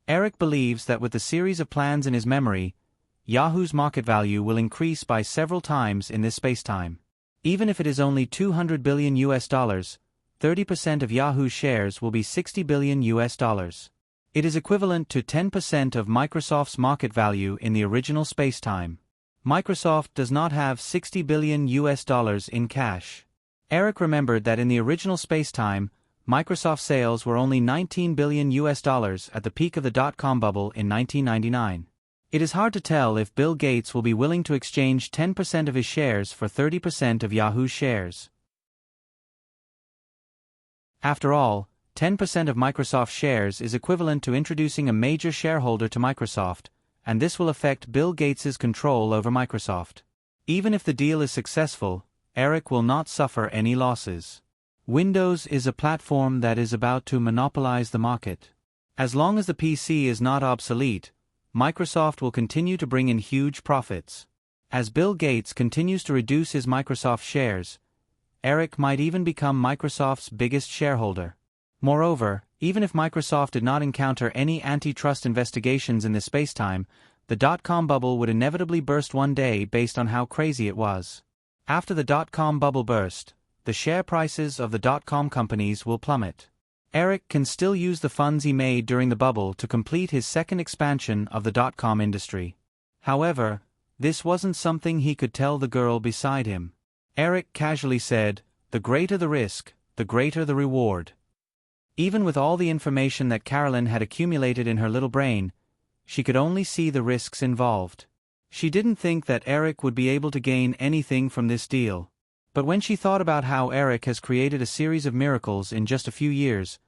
Eric believes that with the series of plans in his memory, Yahoo's market value will increase by several times in this spacetime. Even if it is only $200 billion, 30% of Yahoo's shares will be $60 billion. It is equivalent to 10% of Microsoft's market value in the original spacetime. Microsoft does not have $60 billion in cash. Eric remembered that in the original spacetime, Microsoft sales were only $19 billion at the peak of the dot-com bubble in 1999. It is hard to tell if Bill Gates will be willing to exchange 10% of his shares for 30% of Yahoo's shares. After all, 10% of Microsoft shares is equivalent to introducing a major shareholder to Microsoft, and this will affect Bill Gates's control over Microsoft. Even if the deal is successful, Eric will not suffer any losses. Windows is a platform that is about to monopolize the market. As long as the PC is not obsolete, Microsoft will continue to bring in huge profits. As Bill Gates continues to reduce his Microsoft shares, Eric might even become Microsoft's biggest shareholder. Moreover, even if Microsoft did not encounter any antitrust investigations in this spacetime, the dot-com bubble would inevitably burst one day based on how crazy it was. After the dot-com bubble burst, the share prices of the dot-com companies will plummet. Eric can still use the funds he made during the bubble to complete his second expansion of the dot-com industry. However, this wasn't something he could tell the girl beside him. Eric casually said, "The greater the risk, the greater the reward." Even with all the information that Carolyn had accumulated in her little brain, she could only see the risks involved. She didn't think that Eric would be able to gain anything from this deal. But when she thought about how Eric has created a series of miracles in just a few years,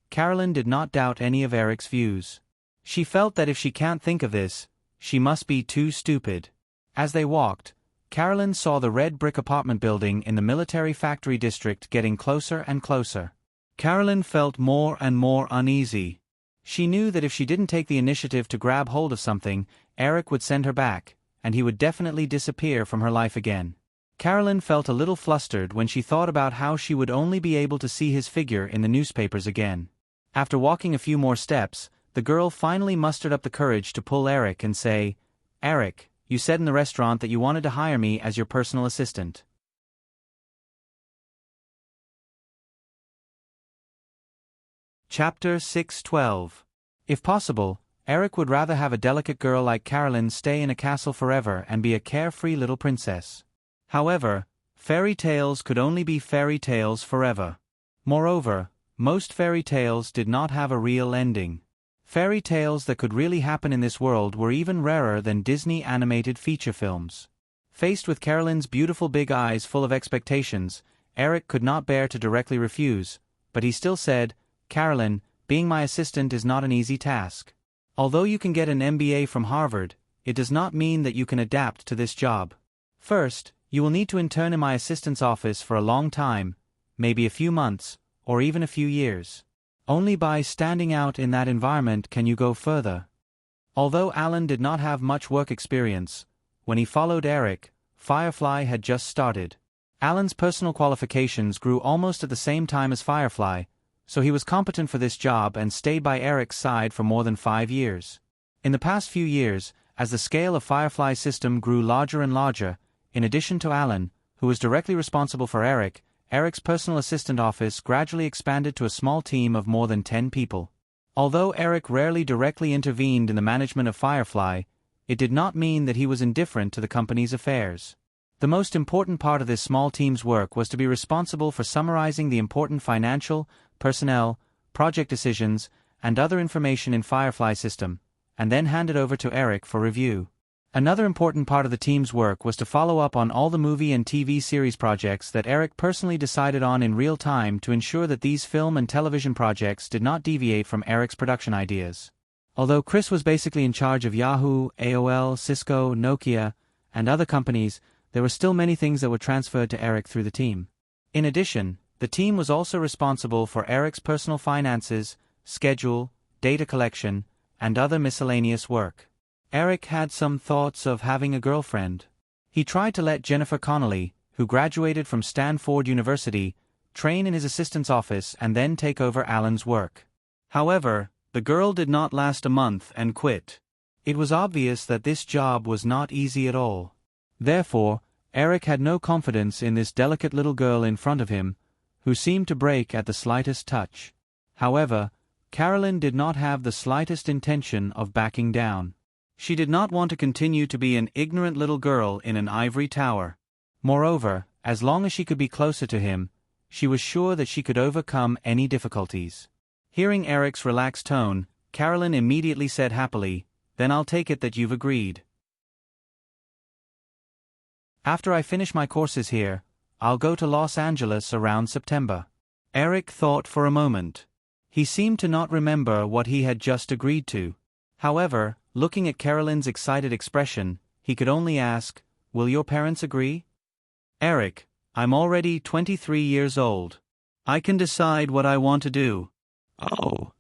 Carolyn did not doubt any of Eric's views. She felt that if she can't think of this, she must be too stupid. As they walked, Carolyn saw the red brick apartment building in the military factory district getting closer and closer. Carolyn felt more and more uneasy. She knew that if she didn't take the initiative to grab hold of something, Eric would send her back, and he would definitely disappear from her life again. Carolyn felt a little flustered when she thought about how she would only be able to see his figure in the newspapers again. After walking a few more steps, the girl finally mustered up the courage to pull Eric and say, "Eric, you said in the restaurant that you wanted to hire me as your personal assistant." Chapter 6:12. If possible, Eric would rather have a delicate girl like Carolyn stay in a castle forever and be a carefree little princess. However, fairy tales could only be fairy tales forever. Moreover, most fairy tales did not have a real ending. Fairy tales that could really happen in this world were even rarer than Disney animated feature films. Faced with Carolyn's beautiful big eyes full of expectations, Eric could not bear to directly refuse, but he still said, "Carolyn, being my assistant is not an easy task. Although you can get an MBA from Harvard, it does not mean that you can adapt to this job. First, you will need to intern in my assistant's office for a long time, maybe a few months, or even a few years. Only by standing out in that environment can you go further. Although Alan did not have much work experience, when he followed Eric, Firefly had just started. Alan's personal qualifications grew almost at the same time as Firefly, so he was competent for this job and stayed by Eric's side for more than 5 years. In the past few years, as the scale of Firefly's system grew larger and larger, in addition to Alan, who was directly responsible for Eric, Eric's personal assistant office gradually expanded to a small team of more than 10 people. Although Eric rarely directly intervened in the management of Firefly, it did not mean that he was indifferent to the company's affairs. The most important part of this small team's work was to be responsible for summarizing the important financial, personnel, project decisions, and other information in Firefly's system, and then hand it over to Eric for review. Another important part of the team's work was to follow up on all the movie and TV series projects that Eric personally decided on in real time to ensure that these film and television projects did not deviate from Eric's production ideas. Although Chris was basically in charge of Yahoo, AOL, Cisco, Nokia, and other companies, there were still many things that were transferred to Eric through the team. In addition, the team was also responsible for Eric's personal finances, schedule, data collection, and other miscellaneous work. Eric had some thoughts of having a girlfriend. He tried to let Jennifer Connelly, who graduated from Stanford University, train in his assistant's office and then take over Alan's work. However, the girl did not last a month and quit. It was obvious that this job was not easy at all. Therefore, Eric had no confidence in this delicate little girl in front of him, who seemed to break at the slightest touch. However, Carolyn did not have the slightest intention of backing down. She did not want to continue to be an ignorant little girl in an ivory tower. Moreover, as long as she could be closer to him, she was sure that she could overcome any difficulties. Hearing Eric's relaxed tone, Carolyn immediately said happily, "Then I'll take it that you've agreed. After I finish my courses here, I'll go to Los Angeles around September." Eric thought for a moment. He seemed to not remember what he had just agreed to. However, looking at Carolyn's excited expression, he could only ask, "Will your parents agree?" "Eric, I'm already 23 years old. I can decide what I want to do." "Oh."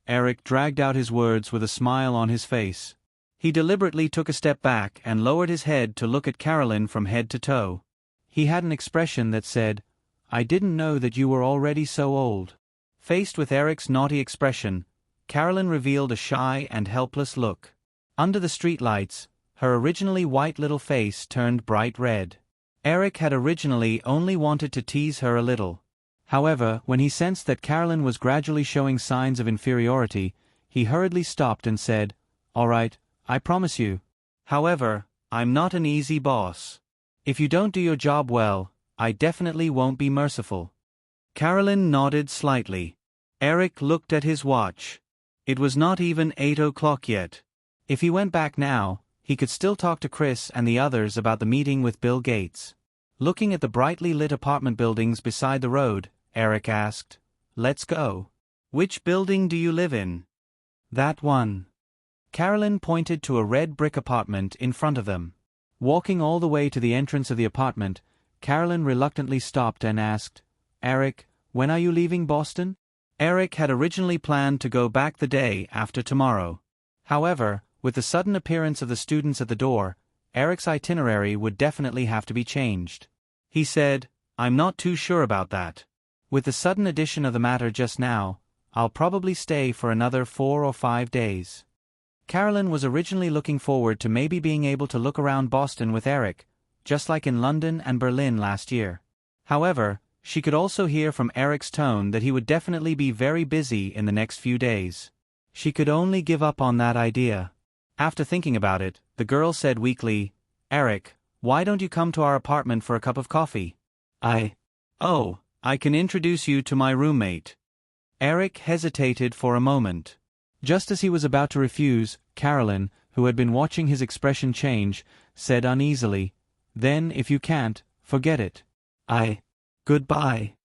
Eric dragged out his words with a smile on his face. He deliberately took a step back and lowered his head to look at Carolyn from head to toe. He had an expression that said, "I didn't know that you were already so old." Faced with Eric's naughty expression, Carolyn revealed a shy and helpless look. Under the streetlights, her originally white little face turned bright red. Eric had originally only wanted to tease her a little. However, when he sensed that Carolyn was gradually showing signs of inferiority, he hurriedly stopped and said, "All right, I promise you. However, I'm not an easy boss. If you don't do your job well, I definitely won't be merciful." Carolyn nodded slightly. Eric looked at his watch. It was not even 8 o'clock yet. If he went back now, he could still talk to Chris and the others about the meeting with Bill Gates. Looking at the brightly lit apartment buildings beside the road, Eric asked, "Let's go." "Which building do you live in?" "That one." Carolyn pointed to a red brick apartment in front of them. Walking all the way to the entrance of the apartment, Carolyn reluctantly stopped and asked, "Eric, when are you leaving Boston?" Eric had originally planned to go back the day after tomorrow. However, with the sudden appearance of the students at the door, Eric's itinerary would definitely have to be changed. He said, "I'm not too sure about that. With the sudden addition of the matter just now, I'll probably stay for another 4 or 5 days." Carolyn was originally looking forward to maybe being able to look around Boston with Eric, just like in London and Berlin last year. However, she could also hear from Eric's tone that he would definitely be very busy in the next few days. She could only give up on that idea. After thinking about it, the girl said weakly, "Eric, why don't you come to our apartment for a cup of coffee?" "Oh, I can introduce you to my roommate." Eric hesitated for a moment. Just as he was about to refuse, Carolyn, who had been watching his expression change, said uneasily, "Then if you can't, forget it." Goodbye."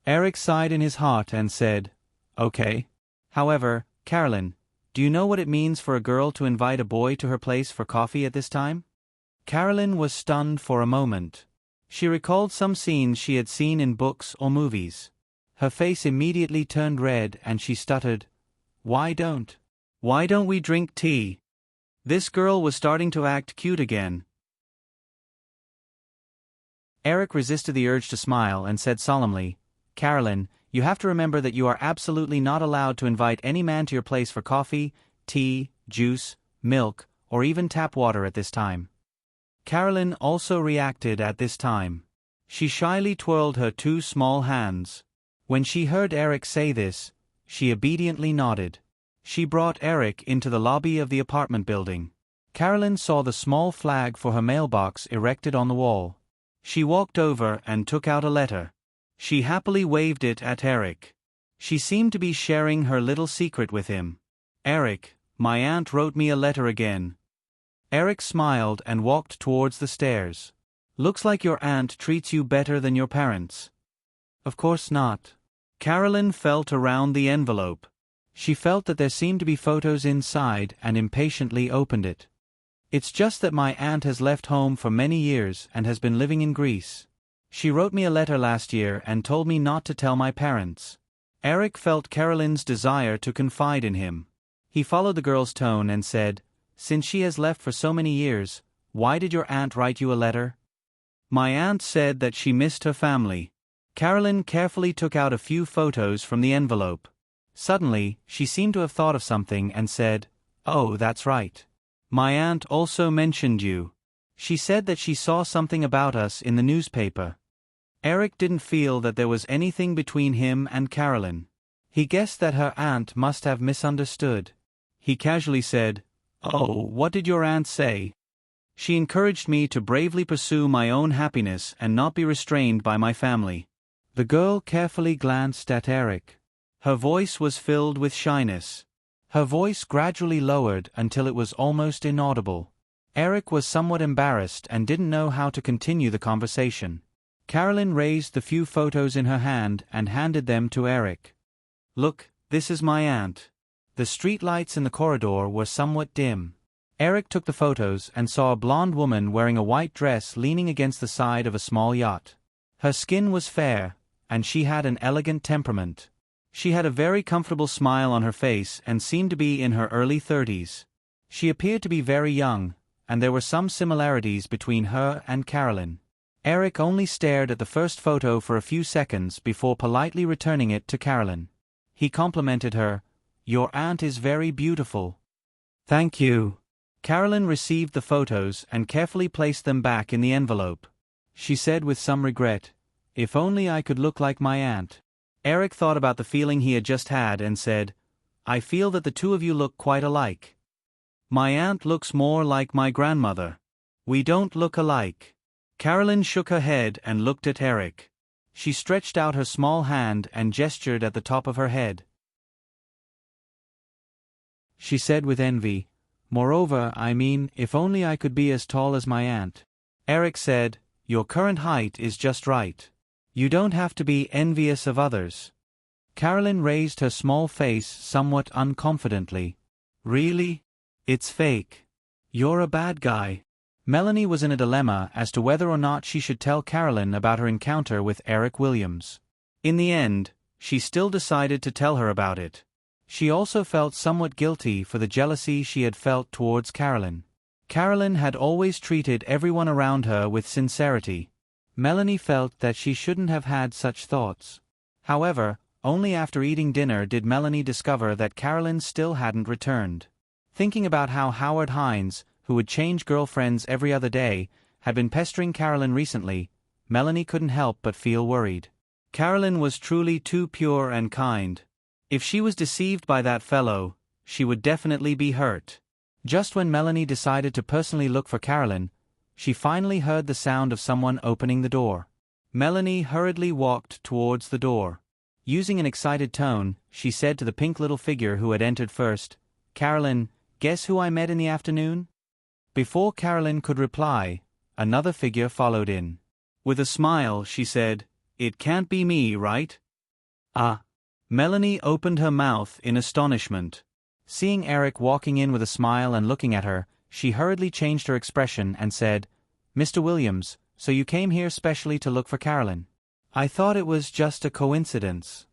Eric sighed in his heart and said, "Okay." However, Carolyn, do you know what it means for a girl to invite a boy to her place for coffee at this time? Carolyn was stunned for a moment. She recalled some scenes she had seen in books or movies. Her face immediately turned red and she stuttered, Why don't we drink tea?" This girl was starting to act cute again. Eric resisted the urge to smile and said solemnly, "Carolyn, you have to remember that you are absolutely not allowed to invite any man to your place for coffee, tea, juice, milk, or even tap water at this time." Carolyn also reacted at this time. She shyly twirled her two small hands. When she heard Eric say this, she obediently nodded. She brought Eric into the lobby of the apartment building. Carolyn saw the small flag for her mailbox erected on the wall. She walked over and took out a letter. She happily waved it at Eric. She seemed to be sharing her little secret with him. "Eric, my aunt wrote me a letter again." Eric smiled and walked towards the stairs. "Looks like your aunt treats you better than your parents." "Of course not." Carolyn felt around the envelope. She felt that there seemed to be photos inside and impatiently opened it. "It's just that my aunt has left home for many years and has been living in Greece. She wrote me a letter last year and told me not to tell my parents." Eric felt Carolyn's desire to confide in him. He followed the girl's tone and said, "Since she has left for so many years, why did your aunt write you a letter?" "My aunt said that she missed her family." Carolyn carefully took out a few photos from the envelope. Suddenly, she seemed to have thought of something and said, "Oh, that's right. My aunt also mentioned you. She said that she saw something about us in the newspaper." Eric didn't feel that there was anything between him and Carolyn. He guessed that her aunt must have misunderstood. He casually said, "Oh, what did your aunt say?" "She encouraged me to bravely pursue my own happiness and not be restrained by my family." The girl carefully glanced at Eric. Her voice was filled with shyness. Her voice gradually lowered until it was almost inaudible. Eric was somewhat embarrassed and didn't know how to continue the conversation. Carolyn raised the few photos in her hand and handed them to Eric. "Look, this is my aunt." The streetlights in the corridor were somewhat dim. Eric took the photos and saw a blonde woman wearing a white dress leaning against the side of a small yacht. Her skin was fair, and she had an elegant temperament. She had a very comfortable smile on her face and seemed to be in her early 30s. She appeared to be very young, and there were some similarities between her and Carolyn. Eric only stared at the first photo for a few seconds before politely returning it to Carolyn. He complimented her, "Your aunt is very beautiful." "Thank you." Carolyn received the photos and carefully placed them back in the envelope. She said with some regret, "If only I could look like my aunt." Eric thought about the feeling he had just had and said, "I feel that the two of you look quite alike." "My aunt looks more like my grandmother. We don't look alike." Carolyn shook her head and looked at Eric. She stretched out her small hand and gestured at the top of her head. She said with envy, "Moreover, I mean, if only I could be as tall as my aunt." Eric said, "Your current height is just right. You don't have to be envious of others." Carolyn raised her small face somewhat unconfidently. "Really? It's fake. You're a bad guy." Melanie was in a dilemma as to whether or not she should tell Carolyn about her encounter with Eric Williams. In the end, she still decided to tell her about it. She also felt somewhat guilty for the jealousy she had felt towards Carolyn. Carolyn had always treated everyone around her with sincerity. Melanie felt that she shouldn't have had such thoughts. However, only after eating dinner did Melanie discover that Carolyn still hadn't returned. Thinking about how Howard Hines, who would change girlfriends every other day, had been pestering Carolyn recently, Melanie couldn't help but feel worried. Carolyn was truly too pure and kind. If she was deceived by that fellow, she would definitely be hurt. Just when Melanie decided to personally look for Carolyn, she finally heard the sound of someone opening the door. Melanie hurriedly walked towards the door. Using an excited tone, she said to the pink little figure who had entered first, "Carolyn, guess who I met in the afternoon?" Before Carolyn could reply, another figure followed in. With a smile, she said, "It can't be me, right?" "Ah." Melanie opened her mouth in astonishment. Seeing Eric walking in with a smile and looking at her, she hurriedly changed her expression and said, "Mr. Williams, so you came here specially to look for Carolyn?" "I thought it was just a coincidence."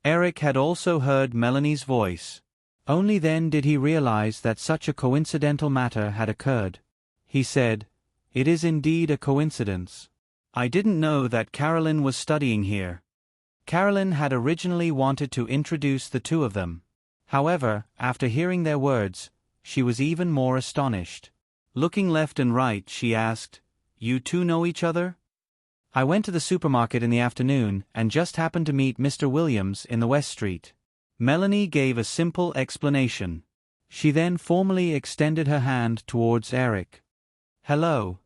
Eric had also heard Melanie's voice. Only then did he realize that such a coincidental matter had occurred. He said, "It is indeed a coincidence. I didn't know that Carolyn was studying here." Carolyn had originally wanted to introduce the two of them. However, after hearing their words, she was even more astonished. Looking left and right, she asked, "You two know each other?" "I went to the supermarket in the afternoon and just happened to meet Mr. Williams in the West Street." Melanie gave a simple explanation. She then formally extended her hand towards Eric. "Hello,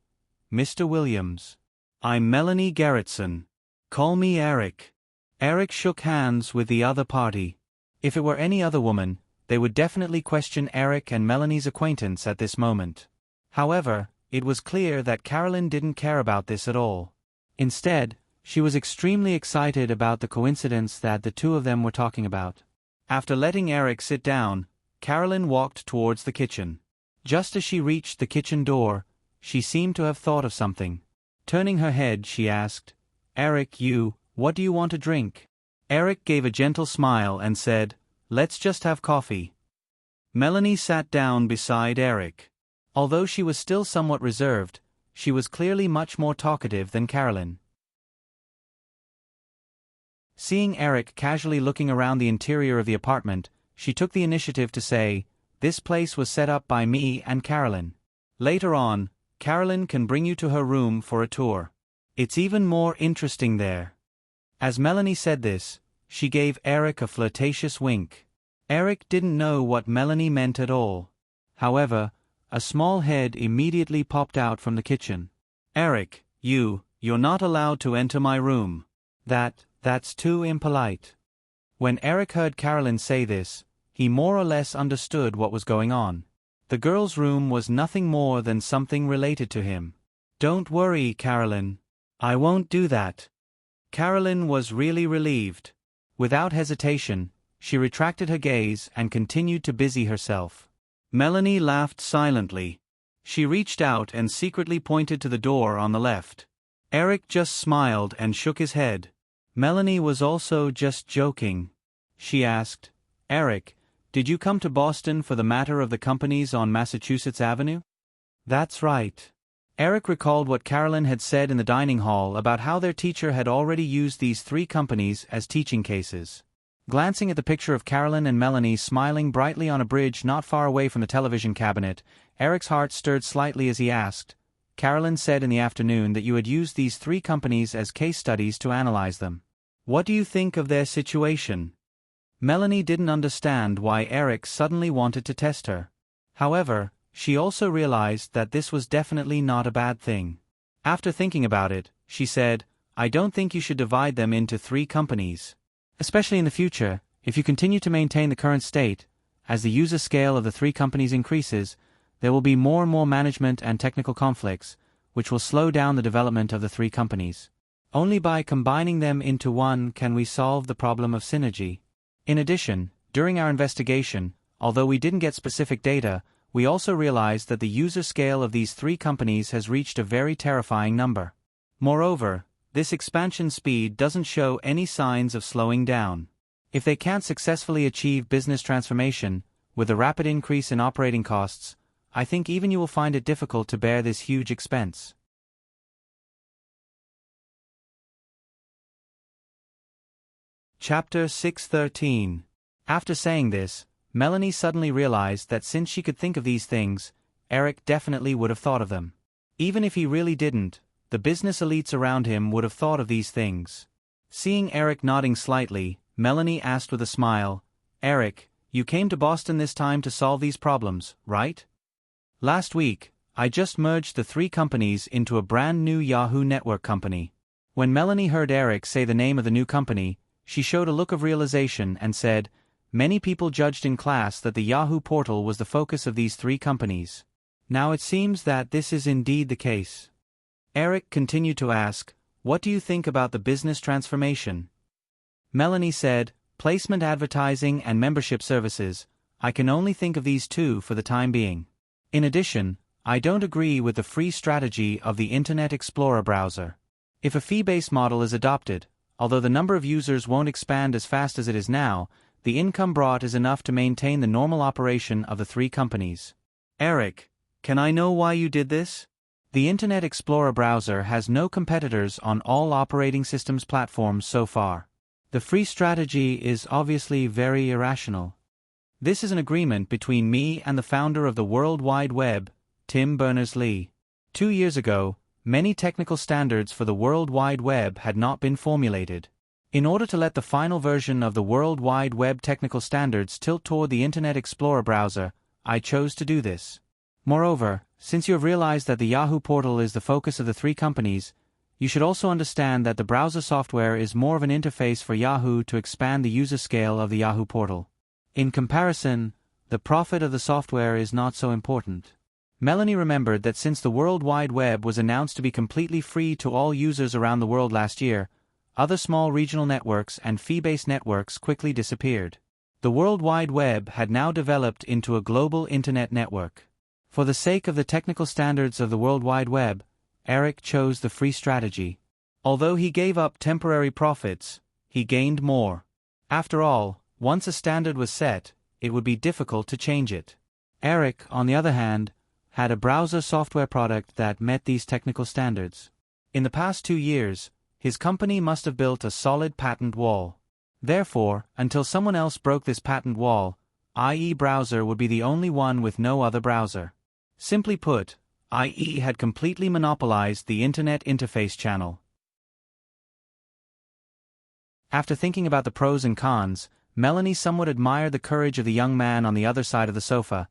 Mr. Williams. I'm Melanie Gerritsen. Call me Eric." Eric shook hands with the other party. If it were any other woman, they would definitely question Eric and Melanie's acquaintance at this moment. However, it was clear that Carolyn didn't care about this at all. Instead, she was extremely excited about the coincidence that the two of them were talking about. After letting Eric sit down, Carolyn walked towards the kitchen. Just as she reached the kitchen door, she seemed to have thought of something. Turning her head, she asked, "Eric, what do you want to drink?" Eric gave a gentle smile and said, "Let's just have coffee." Melanie sat down beside Eric. Although she was still somewhat reserved, she was clearly much more talkative than Carolyn. Seeing Eric casually looking around the interior of the apartment, she took the initiative to say, "This place was set up by me and Carolyn. Later on, Carolyn can bring you to her room for a tour. It's even more interesting there." As Melanie said this, she gave Eric a flirtatious wink. Eric didn't know what Melanie meant at all. However, a small head immediately popped out from the kitchen. "Eric, you're not allowed to enter my room. That's too impolite." When Eric heard Carolyn say this, he more or less understood what was going on. The girl's room was nothing more than something related to him. "Don't worry, Carolyn. I won't do that." Carolyn was really relieved. Without hesitation, she retracted her gaze and continued to busy herself. Melanie laughed silently. She reached out and secretly pointed to the door on the left. Eric just smiled and shook his head. Melanie was also just joking. She asked, "Eric, did you come to Boston for the matter of the companies on Massachusetts Avenue?" "That's right." Eric recalled what Carolyn had said in the dining hall about how their teacher had already used these three companies as teaching cases. Glancing at the picture of Carolyn and Melanie smiling brightly on a bridge not far away from the television cabinet, Eric's heart stirred slightly as he asked, "Carolyn said in the afternoon that you had used these three companies as case studies to analyze them. What do you think of their situation?" Melanie didn't understand why Eric suddenly wanted to test her. However, she also realized that this was definitely not a bad thing. After thinking about it, she said, "I don't think you should divide them into three companies. Especially in the future, if you continue to maintain the current state, as the user scale of the three companies increases, there will be more and more management and technical conflicts, which will slow down the development of the three companies. Only by combining them into one can we solve the problem of synergy." In addition, during our investigation, although we didn't get specific data, we also realized that the user scale of these three companies has reached a very terrifying number. Moreover, this expansion speed doesn't show any signs of slowing down. If they can't successfully achieve business transformation, with a rapid increase in operating costs, I think even you will find it difficult to bear this huge expense. Chapter 613. After saying this, Melanie suddenly realized that since she could think of these things, Eric definitely would have thought of them. Even if he really didn't, the business elites around him would have thought of these things. Seeing Eric nodding slightly, Melanie asked with a smile, "Eric, you came to Boston this time to solve these problems, right?" "Last week, I just merged the three companies into a brand new Yahoo network company." When Melanie heard Eric say the name of the new company, she showed a look of realization and said, "Many people judged in class that the Yahoo portal was the focus of these three companies. Now it seems that this is indeed the case." Eric continued to ask, "What do you think about the business transformation?" Melanie said, "Placement advertising and membership services. I can only think of these two for the time being. In addition, I don't agree with the free strategy of the Internet Explorer browser. If a fee-based model is adopted, although the number of users won't expand as fast as it is now, the income brought is enough to maintain the normal operation of the three companies. Eric, can I know why you did this? The Internet Explorer browser has no competitors on all operating systems platforms so far. The free strategy is obviously very irrational. This is an agreement between me and the founder of the World Wide Web, Tim Berners-Lee. 2 years ago, many technical standards for the World Wide Web had not been formulated. In order to let the final version of the World Wide Web technical standards tilt toward the Internet Explorer browser, I chose to do this. Moreover, since you have realized that the Yahoo portal is the focus of the three companies, you should also understand that the browser software is more of an interface for Yahoo to expand the user scale of the Yahoo portal. In comparison, the profit of the software is not so important. Melanie remembered that since the World Wide Web was announced to be completely free to all users around the world last year, other small regional networks and fee-based networks quickly disappeared. The World Wide Web had now developed into a global internet network. For the sake of the technical standards of the World Wide Web, Eric chose the free strategy. Although he gave up temporary profits, he gained more. After all, once a standard was set, it would be difficult to change it. Eric, on the other hand, had a browser software product that met these technical standards. In the past 2 years, his company must have built a solid patent wall. Therefore, until someone else broke this patent wall, IE Browser would be the only one with no other browser. Simply put, IE had completely monopolized the Internet Interface channel. After thinking about the pros and cons, Melanie somewhat admired the courage of the young man on the other side of the sofa.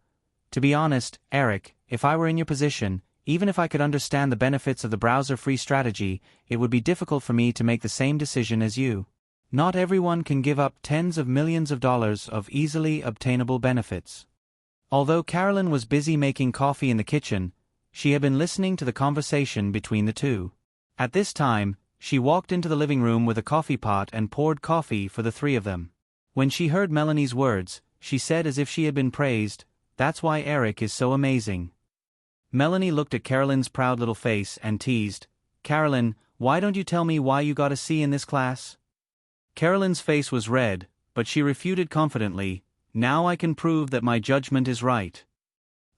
To be honest, Eric, if I were in your position, even if I could understand the benefits of the browser-free strategy, it would be difficult for me to make the same decision as you. Not everyone can give up tens of millions of dollars of easily obtainable benefits. Although Carolyn was busy making coffee in the kitchen, she had been listening to the conversation between the two. At this time, she walked into the living room with a coffee pot and poured coffee for the three of them. When she heard Melanie's words, she said as if she had been praised, "That's why Eric is so amazing." Melanie looked at Carolyn's proud little face and teased, "Carolyn, why don't you tell me why you got a C in this class?" Carolyn's face was red, but she refuted confidently, "Now I can prove that my judgment is right."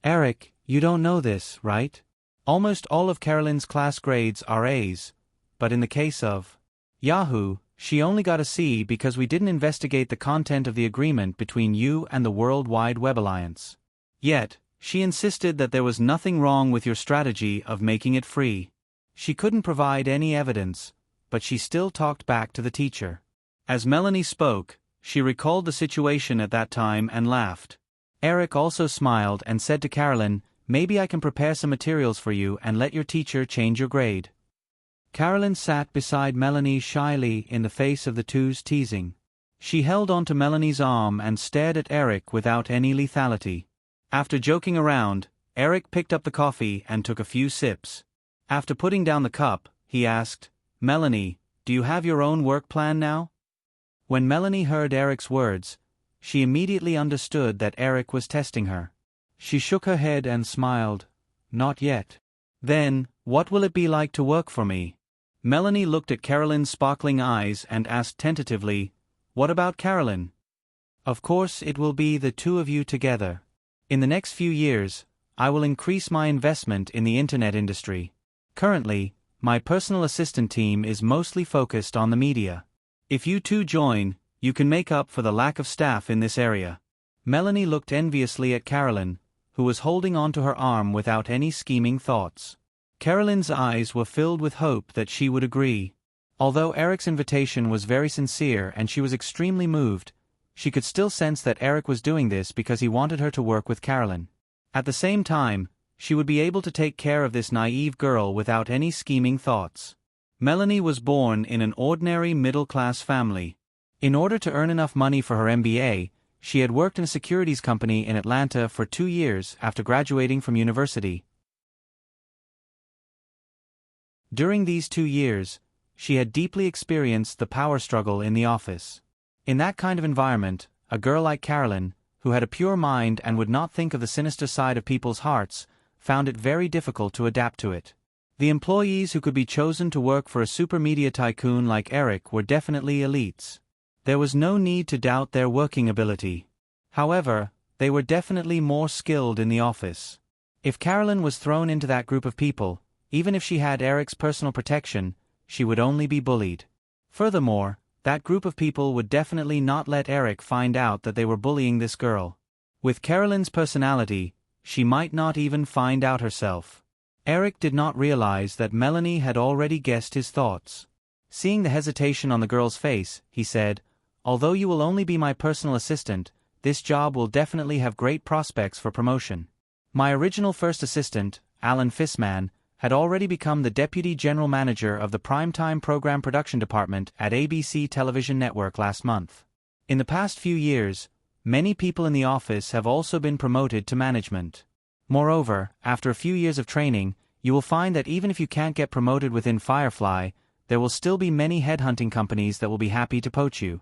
Eric, you don't know this, right? Almost all of Carolyn's class grades are A's, but in the case of Yahoo, she only got a C because we didn't investigate the content of the agreement between you and the World Wide Web Alliance. Yet, she insisted that there was nothing wrong with your strategy of making it free. She couldn't provide any evidence, but she still talked back to the teacher. As Melanie spoke, she recalled the situation at that time and laughed. Eric also smiled and said to Carolyn, "Maybe I can prepare some materials for you and let your teacher change your grade." Carolyn sat beside Melanie shyly in the face of the two's teasing. She held onto Melanie's arm and stared at Eric without any lethality. After joking around, Eric picked up the coffee and took a few sips. After putting down the cup, he asked, "Melanie, do you have your own work plan now?" When Melanie heard Eric's words, she immediately understood that Eric was testing her. She shook her head and smiled, "Not yet." "Then, what will it be like to work for me?" Melanie looked at Carolyn's sparkling eyes and asked tentatively, "What about Carolyn?" "Of course it will be the two of you together. In the next few years, I will increase my investment in the internet industry. Currently, my personal assistant team is mostly focused on the media. If you two join, you can make up for the lack of staff in this area." Melanie looked enviously at Carolyn, who was holding onto her arm without any scheming thoughts. Carolyn's eyes were filled with hope that she would agree. Although Eric's invitation was very sincere and she was extremely moved, she could still sense that Eric was doing this because he wanted her to work with Carolyn. At the same time, she would be able to take care of this naive girl without any scheming thoughts. Melanie was born in an ordinary middle-class family. In order to earn enough money for her MBA, she had worked in a securities company in Atlanta for 2 years after graduating from university. During these 2 years, she had deeply experienced the power struggle in the office. In that kind of environment, a girl like Carolyn, who had a pure mind and would not think of the sinister side of people's hearts, found it very difficult to adapt to it. The employees who could be chosen to work for a super media tycoon like Eric were definitely elites. There was no need to doubt their working ability. However, they were definitely more skilled in the office. If Carolyn was thrown into that group of people, even if she had Eric's personal protection, she would only be bullied. Furthermore, that group of people would definitely not let Eric find out that they were bullying this girl. With Carolyn's personality, she might not even find out herself. Eric did not realize that Melanie had already guessed his thoughts. Seeing the hesitation on the girl's face, he said, "Although you will only be my personal assistant, this job will definitely have great prospects for promotion. My original first assistant, Alan Fissman, had already become the Deputy General Manager of the Primetime Program Production Department at ABC Television Network last month. In the past few years, many people in the office have also been promoted to management. Moreover, after a few years of training, you will find that even if you can't get promoted within Firefly, there will still be many headhunting companies that will be happy to poach you."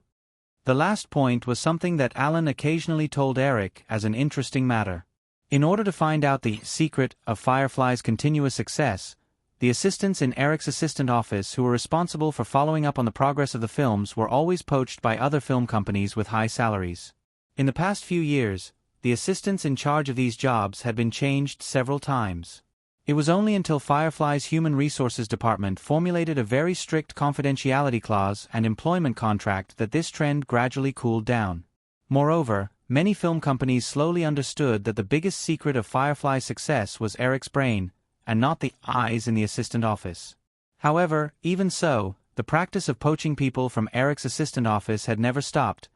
The last point was something that Alan occasionally told Eric as an interesting matter. In order to find out the secret of Firefly's continuous success, the assistants in Eric's assistant office who were responsible for following up on the progress of the films were always poached by other film companies with high salaries. In the past few years, the assistants in charge of these jobs had been changed several times. It was only until Firefly's Human Resources Department formulated a very strict confidentiality clause and employment contract that this trend gradually cooled down. Moreover, many film companies slowly understood that the biggest secret of Firefly's success was Eric's brain, and not the eyes in the assistant office. However, even so, the practice of poaching people from Eric's assistant office had never stopped,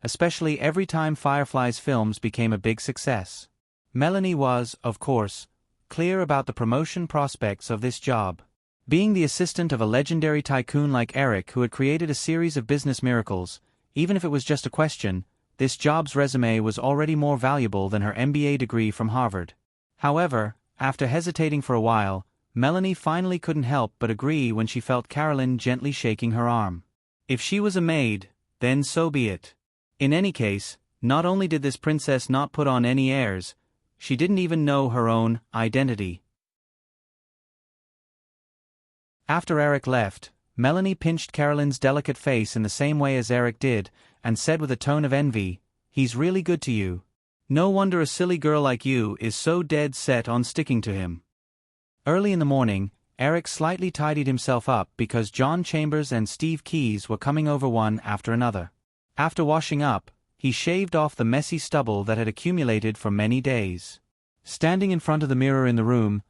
especially every time Firefly's films became a big success. Melanie was, of course, clear about the promotion prospects of this job. Being the assistant of a legendary tycoon like Eric who had created a series of business miracles, even if it was just a question, this job's resume was already more valuable than her MBA degree from Harvard. However, after hesitating for a while, Melanie finally couldn't help but agree when she felt Carolyn gently shaking her arm. If she was a maid, then so be it. In any case, not only did this princess not put on any airs, she didn't even know her own identity. After Eric left, Melanie pinched Carolyn's delicate face in the same way as Eric did, and said with a tone of envy, "He's really good to you. No wonder a silly girl like you is so dead set on sticking to him." Early in the morning, Eric slightly tidied himself up because John Chambers and Steve Keys were coming over one after another. After washing up, he shaved off the messy stubble that had accumulated for many days. Standing in front of the mirror in the room,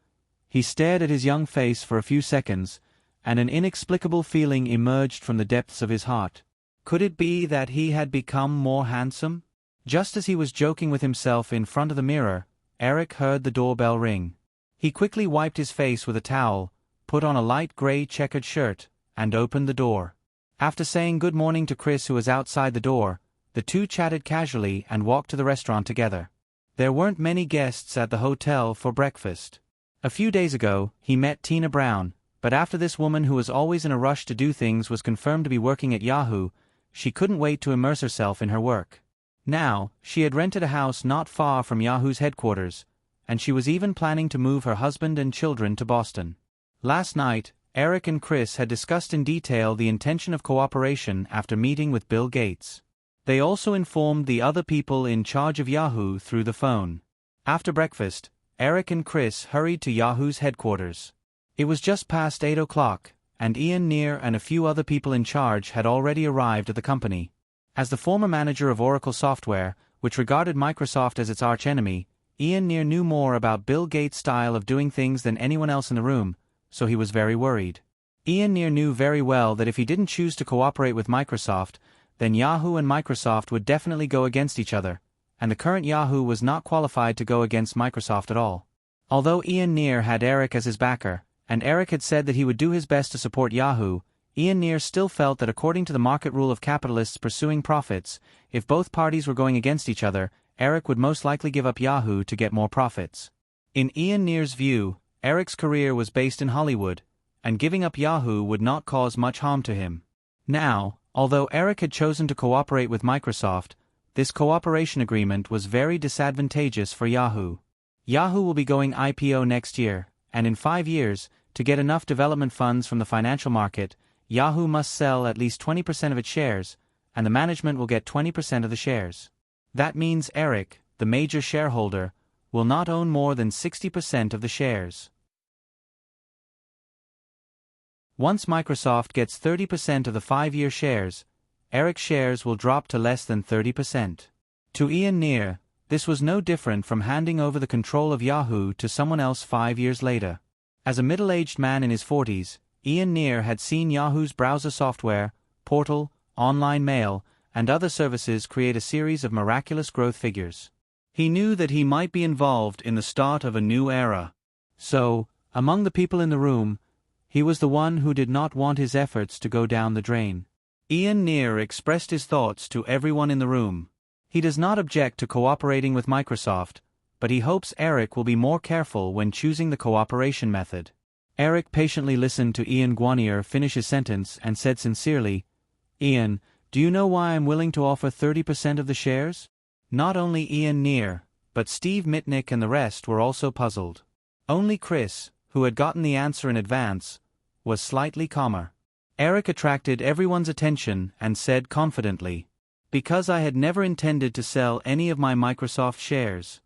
he stared at his young face for a few seconds, and an inexplicable feeling emerged from the depths of his heart. Could it be that he had become more handsome? Just as he was joking with himself in front of the mirror, Eric heard the doorbell ring. He quickly wiped his face with a towel, put on a light gray checkered shirt, and opened the door. After saying good morning to Chris who was outside the door, the two chatted casually and walked to the restaurant together. There weren't many guests at the hotel for breakfast. A few days ago, he met Tina Brown, but after this woman who was always in a rush to do things was confirmed to be working at Yahoo, she couldn't wait to immerse herself in her work. Now, she had rented a house not far from Yahoo's headquarters, and she was even planning to move her husband and children to Boston. Last night, Eric and Chris had discussed in detail the intention of cooperation after meeting with Bill Gates. They also informed the other people in charge of Yahoo through the phone. After breakfast, Eric and Chris hurried to Yahoo's headquarters. It was just past 8 o'clock, and Ian Neer and a few other people in charge had already arrived at the company. As the former manager of Oracle Software, which regarded Microsoft as its archenemy, Ian Neer knew more about Bill Gates' style of doing things than anyone else in the room, so he was very worried. Ian Neer knew very well that if he didn't choose to cooperate with Microsoft, then Yahoo and Microsoft would definitely go against each other, and the current Yahoo was not qualified to go against Microsoft at all. Although Ian Neer had Eric as his backer, and Eric had said that he would do his best to support Yahoo, Ian Neer still felt that according to the market rule of capitalists pursuing profits, if both parties were going against each other, Eric would most likely give up Yahoo to get more profits. In Ian Neer's view, Eric's career was based in Hollywood, and giving up Yahoo would not cause much harm to him. Now, although Eric had chosen to cooperate with Microsoft, this cooperation agreement was very disadvantageous for Yahoo. Yahoo will be going IPO next year, and in 5 years, to get enough development funds from the financial market, Yahoo must sell at least 20% of its shares, and the management will get 20% of the shares. That means Eric, the major shareholder, will not own more than 60% of the shares. Once Microsoft gets 30% of the 5-year shares, Eric's shares will drop to less than 30%. To Ian Neer, this was no different from handing over the control of Yahoo to someone else 5 years later. As a middle-aged man in his 40s, Ian Neer had seen Yahoo's browser software, portal, online mail, and other services create a series of miraculous growth figures. He knew that he might be involved in the start of a new era. So, among the people in the room, he was the one who did not want his efforts to go down the drain. Ian Neer expressed his thoughts to everyone in the room. He does not object to cooperating with Microsoft, but he hopes Eric will be more careful when choosing the cooperation method. Eric patiently listened to Ian Guarnier finish his sentence and said sincerely, "Ian, do you know why I'm willing to offer 30% of the shares?" Not only Ian Neer, but Steve Mitnick and the rest were also puzzled. Only Chris, who had gotten the answer in advance, was slightly calmer. Eric attracted everyone's attention and said confidently, "Because I had never intended to sell any of my Microsoft shares."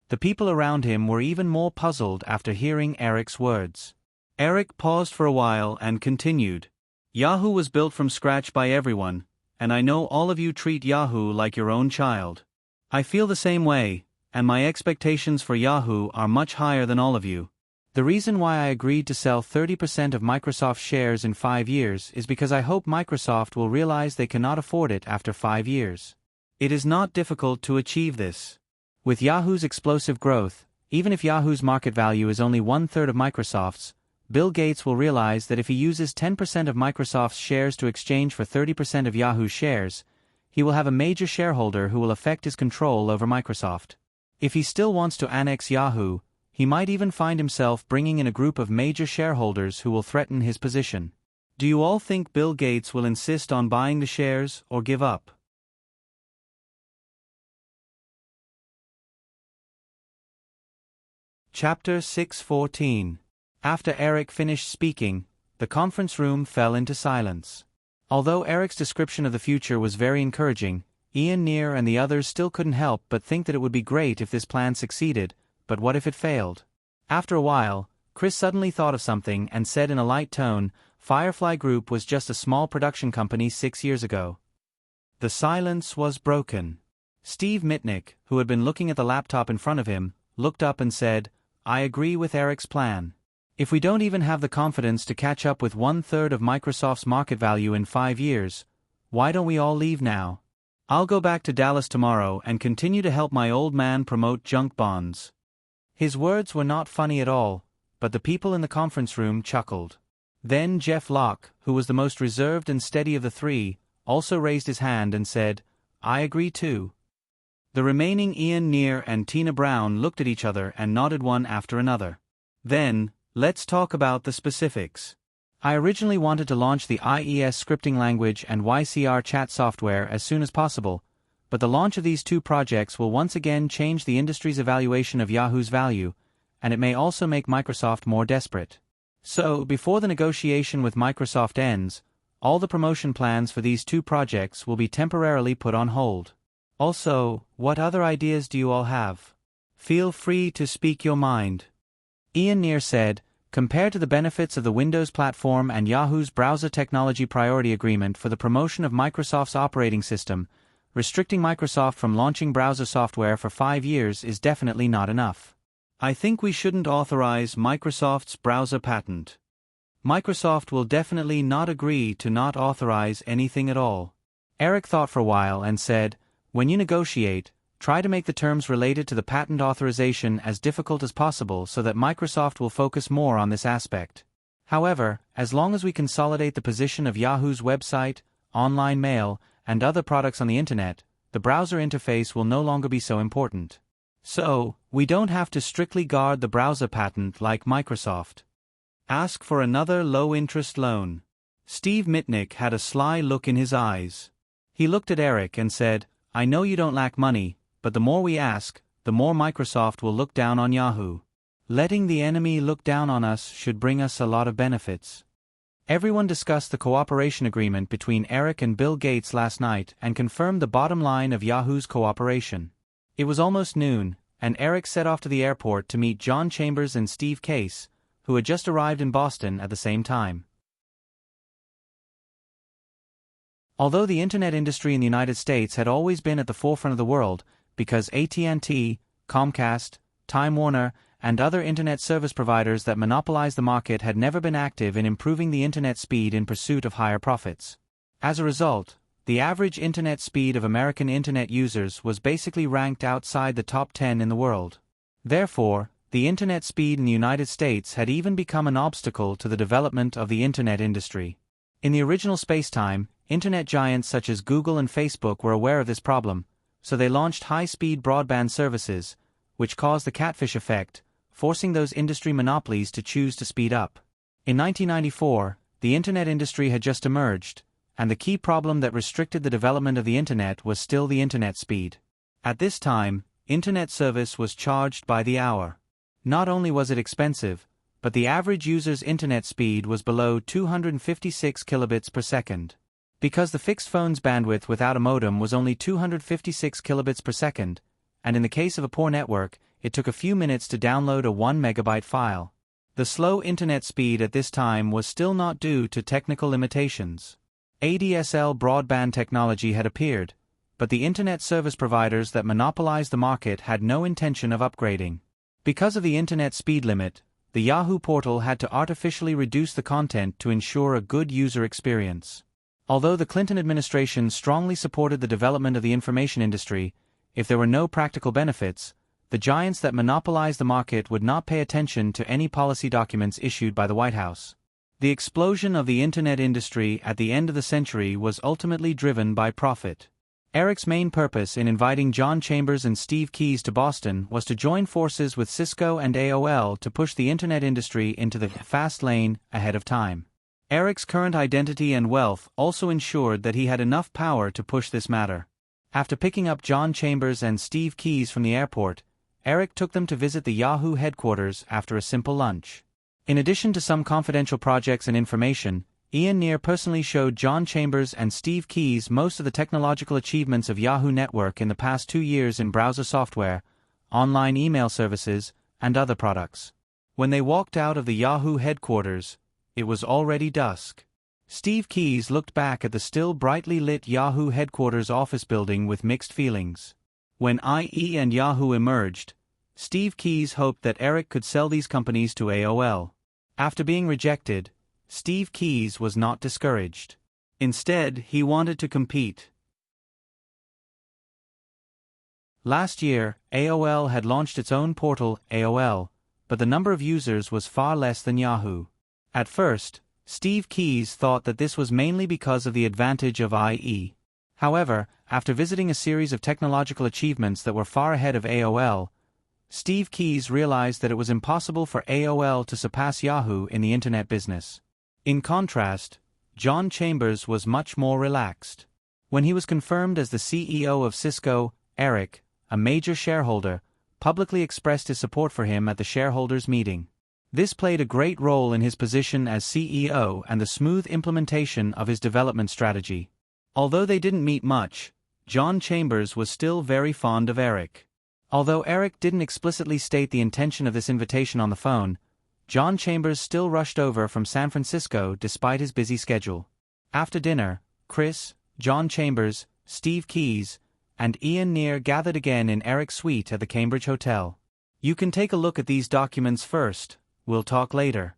The people around him were even more puzzled after hearing Eric's words. Eric paused for a while and continued, "Yahoo was built from scratch by everyone, and I know all of you treat Yahoo like your own child. I feel the same way, and my expectations for Yahoo are much higher than all of you. The reason why I agreed to sell 30% of Microsoft shares in 5 years is because I hope Microsoft will realize they cannot afford it after 5 years. It is not difficult to achieve this. With Yahoo's explosive growth, even if Yahoo's market value is only 1/3 of Microsoft's, Bill Gates will realize that if he uses 10% of Microsoft's shares to exchange for 30% of Yahoo's shares, he will have a major shareholder who will affect his control over Microsoft. If he still wants to annex Yahoo, he might even find himself bringing in a group of major shareholders who will threaten his position. Do you all think Bill Gates will insist on buying the shares or give up?" Chapter 6:14. After Eric finished speaking, the conference room fell into silence. Although Eric's description of the future was very encouraging, Ian Neer and the others still couldn't help but think that it would be great if this plan succeeded, but what if it failed? After a while, Chris suddenly thought of something and said in a light tone, "Firefly Group was just a small production company 6 years ago." The silence was broken. Steve Mitnick, who had been looking at the laptop in front of him, looked up and said, "I agree with Eric's plan. If we don't even have the confidence to catch up with 1/3 of Microsoft's market value in 5 years, why don't we all leave now? I'll go back to Dallas tomorrow and continue to help my old man promote junk bonds." His words were not funny at all, but the people in the conference room chuckled. Then Jeff Locke, who was the most reserved and steady of the three, also raised his hand and said, "I agree too." The remaining Ian Neer and Tina Brown looked at each other and nodded one after another. "Then, let's talk about the specifics. I originally wanted to launch the IES scripting language and YCR chat software as soon as possible, but the launch of these two projects will once again change the industry's evaluation of Yahoo's value, and it may also make Microsoft more desperate. So, before the negotiation with Microsoft ends, all the promotion plans for these two projects will be temporarily put on hold. Also, what other ideas do you all have? Feel free to speak your mind." Ian Neer said, "Compared to the benefits of the Windows platform and Yahoo's browser technology priority agreement for the promotion of Microsoft's operating system, restricting Microsoft from launching browser software for 5 years is definitely not enough. I think we shouldn't authorize Microsoft's browser patent. Microsoft will definitely not agree to not authorize anything at all." Eric thought for a while and said, "When you negotiate, try to make the terms related to the patent authorization as difficult as possible so that Microsoft will focus more on this aspect. However, as long as we consolidate the position of Yahoo's website, online mail, and other products on the internet, the browser interface will no longer be so important. So, we don't have to strictly guard the browser patent like Microsoft. Ask for another low-interest loan." Steve Mitnick had a sly look in his eyes. He looked at Eric and said, "I know you don't lack money, but the more we ask, the more Microsoft will look down on Yahoo. Letting the enemy look down on us should bring us a lot of benefits." Everyone discussed the cooperation agreement between Eric and Bill Gates last night and confirmed the bottom line of Yahoo's cooperation. It was almost noon, and Eric set off to the airport to meet John Chambers and Steve Case, who had just arrived in Boston at the same time. Although the internet industry in the United States had always been at the forefront of the world, because AT&T, Comcast, Time Warner, and other internet service providers that monopolized the market had never been active in improving the internet speed in pursuit of higher profits. As a result, the average internet speed of American internet users was basically ranked outside the top 10 in the world. Therefore, the internet speed in the United States had even become an obstacle to the development of the internet industry. In the original spacetime, internet giants such as Google and Facebook were aware of this problem, so they launched high-speed broadband services, which caused the catfish effect, forcing those industry monopolies to choose to speed up. In 1994, the internet industry had just emerged, and the key problem that restricted the development of the internet was still the internet speed. At this time, internet service was charged by the hour. Not only was it expensive, but the average user's internet speed was below 256 kilobits per second. Because the fixed phone's bandwidth without a modem was only 256 kilobits per second, and in the case of a poor network, it took a few minutes to download a 1 megabyte file. The slow internet speed at this time was still not due to technical limitations. ADSL broadband technology had appeared, but the internet service providers that monopolized the market had no intention of upgrading. Because of the internet speed limit, the Yahoo portal had to artificially reduce the content to ensure a good user experience. Although the Clinton administration strongly supported the development of the information industry, if there were no practical benefits, the giants that monopolized the market would not pay attention to any policy documents issued by the White House. The explosion of the internet industry at the end of the century was ultimately driven by profit. Eric's main purpose in inviting John Chambers and Steve Case to Boston was to join forces with Cisco and AOL to push the internet industry into the fast lane ahead of time. Eric's current identity and wealth also ensured that he had enough power to push this matter. After picking up John Chambers and Steve Case from the airport, Eric took them to visit the Yahoo headquarters after a simple lunch. In addition to some confidential projects and information, Ian Neer personally showed John Chambers and Steve Case most of the technological achievements of Yahoo Network in the past 2 years in browser software, online email services, and other products. When they walked out of the Yahoo headquarters, it was already dusk. Steve Case looked back at the still brightly lit Yahoo headquarters office building with mixed feelings. When IE and Yahoo emerged, Steve Case hoped that Eric could sell these companies to AOL. After being rejected, Steve Case was not discouraged. Instead, he wanted to compete. Last year, AOL had launched its own portal, AOL, but the number of users was far less than Yahoo. At first, Steve Case thought that this was mainly because of the advantage of IE. However, after visiting a series of technological achievements that were far ahead of AOL, Steve Case realized that it was impossible for AOL to surpass Yahoo in the internet business. In contrast, John Chambers was much more relaxed. When he was confirmed as the CEO of Cisco, Eric, a major shareholder, publicly expressed his support for him at the shareholders' meeting. This played a great role in his position as CEO and the smooth implementation of his development strategy. Although they didn't meet much, John Chambers was still very fond of Eric. Although Eric didn't explicitly state the intention of this invitation on the phone, John Chambers still rushed over from San Francisco despite his busy schedule. After dinner, Chris, John Chambers, Steve Case, and Ian Neer gathered again in Eric's suite at the Cambridge Hotel. "You can take a look at these documents first, we'll talk later."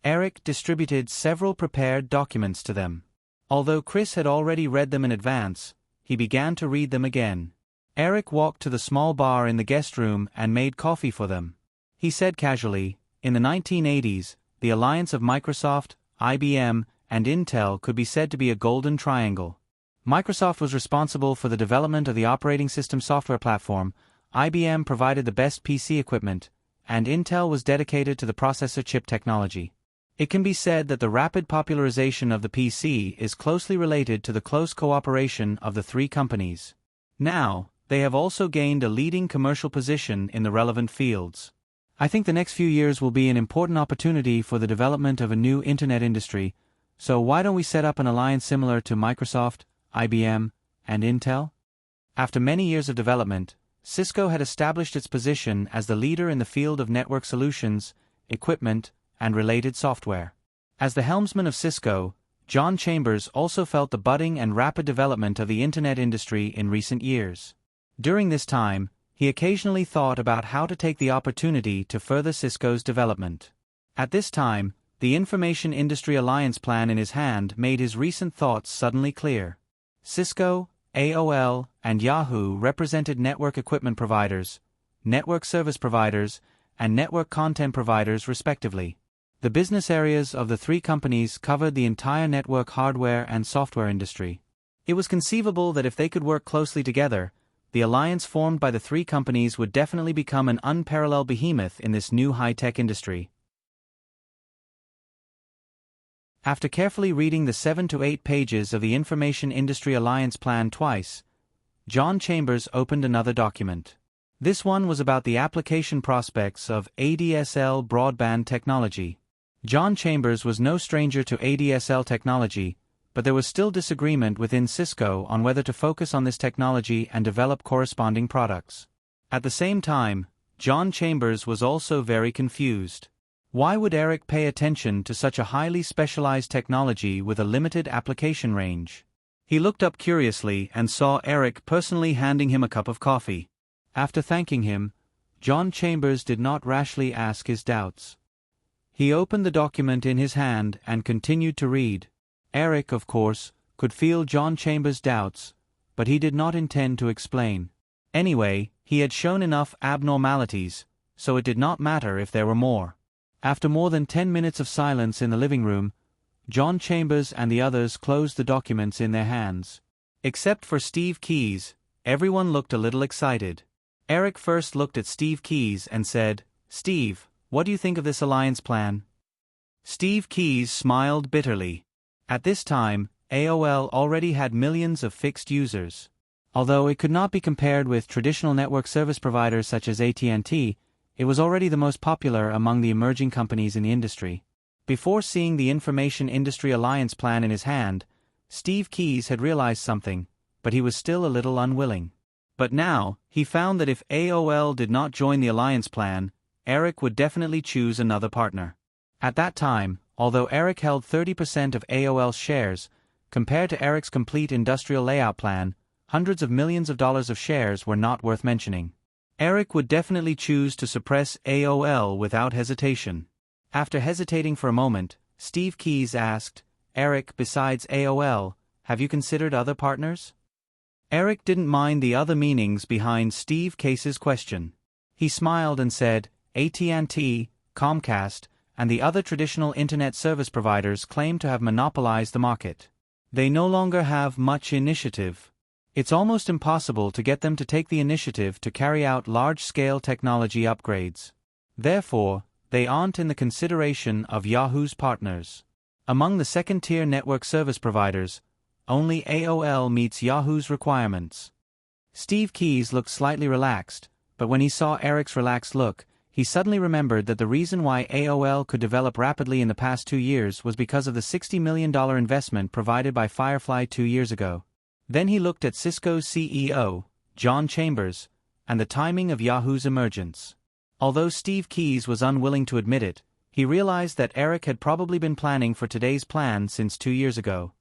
Eric distributed several prepared documents to them. Although Chris had already read them in advance, he began to read them again. Eric walked to the small bar in the guest room and made coffee for them. He said casually, in the 1980s, the alliance of Microsoft, IBM, and Intel could be said to be a golden triangle. Microsoft was responsible for the development of the operating system software platform, IBM provided the best PC equipment, and Intel was dedicated to the processor chip technology. It can be said that the rapid popularization of the PC is closely related to the close cooperation of the three companies. Now, they have also gained a leading commercial position in the relevant fields. I think the next few years will be an important opportunity for the development of a new internet industry, So why don't we set up an alliance similar to Microsoft, IBM, and Intel? After many years of development, Cisco had established its position as the leader in the field of network solutions, equipment, and related software. As the helmsman of Cisco, John Chambers also felt the budding and rapid development of the Internet industry in recent years. During this time, he occasionally thought about how to take the opportunity to further Cisco's development. At this time, the Information Industry Alliance plan in his hand made his recent thoughts suddenly clear. Cisco, AOL, and Yahoo represented network equipment providers, network service providers, and network content providers respectively. The business areas of the three companies covered the entire network hardware and software industry. It was conceivable that if they could work closely together, the alliance formed by the three companies would definitely become an unparalleled behemoth in this new high-tech industry. After carefully reading the 7 to 8 pages of the Information Industry Alliance plan twice, John Chambers opened another document. This one was about the application prospects of ADSL broadband technology. John Chambers was no stranger to ADSL technology, but there was still disagreement within Cisco on whether to focus on this technology and develop corresponding products. At the same time, John Chambers was also very confused. Why would Eric pay attention to such a highly specialized technology with a limited application range? He looked up curiously and saw Eric personally handing him a cup of coffee. After thanking him, John Chambers did not rashly ask his doubts. He opened the document in his hand and continued to read. Eric, of course, could feel John Chambers' doubts, but he did not intend to explain. Anyway, he had shown enough abnormalities, so it did not matter if there were more. After more than 10 minutes of silence in the living room, John Chambers and the others closed the documents in their hands. Except for Steve Keys, everyone looked a little excited. Eric first looked at Steve Keys and said, "Steve, what do you think of this alliance plan?" Steve Keys smiled bitterly. At this time, AOL already had millions of fixed users. Although it could not be compared with traditional network service providers such as AT&T, it was already the most popular among the emerging companies in the industry. Before seeing the Information Industry Alliance plan in his hand, Steve Keys had realized something, but he was still a little unwilling. But now, he found that if AOL did not join the alliance plan, Eric would definitely choose another partner. At that time, although Eric held 30% of AOL's shares, compared to Eric's complete industrial layout plan, hundreds of millions of dollars of shares were not worth mentioning. Eric would definitely choose to suppress AOL without hesitation. After hesitating for a moment, Steve Keys asked, "Eric, besides AOL, have you considered other partners?" Eric didn't mind the other meanings behind Steve Keys's question. He smiled and said, "AT&T, Comcast, and the other traditional internet service providers claim to have monopolized the market. They no longer have much initiative. It's almost impossible to get them to take the initiative to carry out large-scale technology upgrades. Therefore, they aren't in the consideration of Yahoo's partners. Among the second-tier network service providers, only AOL meets Yahoo's requirements." Steve Keys looked slightly relaxed, but when he saw Eric's relaxed look, he suddenly remembered that the reason why AOL could develop rapidly in the past 2 years was because of the $60 million investment provided by Firefly 2 years ago. Then he looked at Cisco's CEO, John Chambers, and the timing of Yahoo's emergence. Although Steve Keys was unwilling to admit it, he realized that Eric had probably been planning for today's plan since 2 years ago.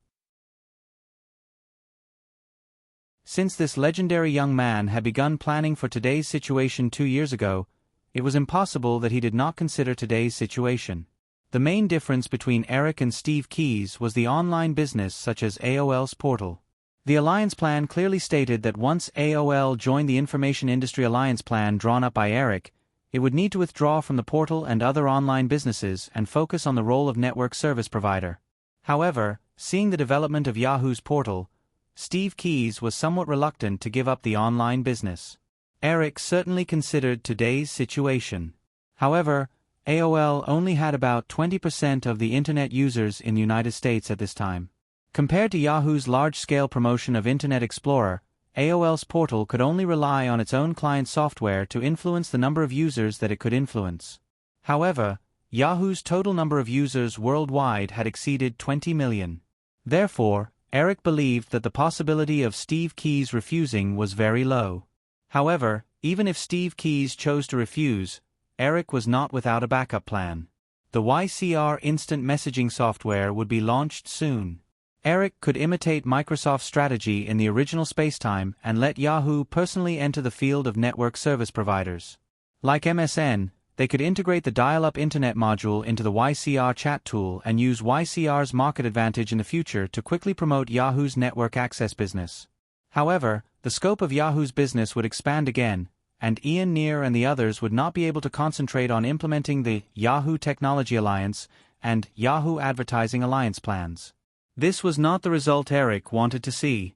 Since this legendary young man had begun planning for today's situation 2 years ago, it was impossible that he did not consider today's situation. The main difference between Eric and Steve Keys was the online business such as AOL's portal. The alliance plan clearly stated that once AOL joined the Information Industry Alliance plan drawn up by Eric, it would need to withdraw from the portal and other online businesses and focus on the role of network service provider. However, seeing the development of Yahoo's portal, Steve Keys was somewhat reluctant to give up the online business. Eric certainly considered today's situation. However, AOL only had about 20% of the Internet users in the United States at this time. Compared to Yahoo's large-scale promotion of Internet Explorer, AOL's portal could only rely on its own client software to influence the number of users that it could influence. However, Yahoo's total number of users worldwide had exceeded 20 million. Therefore, Eric believed that the possibility of Steve Keyes refusing was very low. However, even if Steve Keyes chose to refuse, Eric was not without a backup plan. The YCR instant messaging software would be launched soon. Eric could imitate Microsoft's strategy in the original Spacetime and let Yahoo personally enter the field of network service providers. Like MSN, they could integrate the dial-up internet module into the YCR chat tool and use YCR's market advantage in the future to quickly promote Yahoo's network access business. However, the scope of Yahoo's business would expand again, and Ian Neer and the others would not be able to concentrate on implementing the Yahoo Technology Alliance and Yahoo Advertising Alliance plans. This was not the result Eric wanted to see.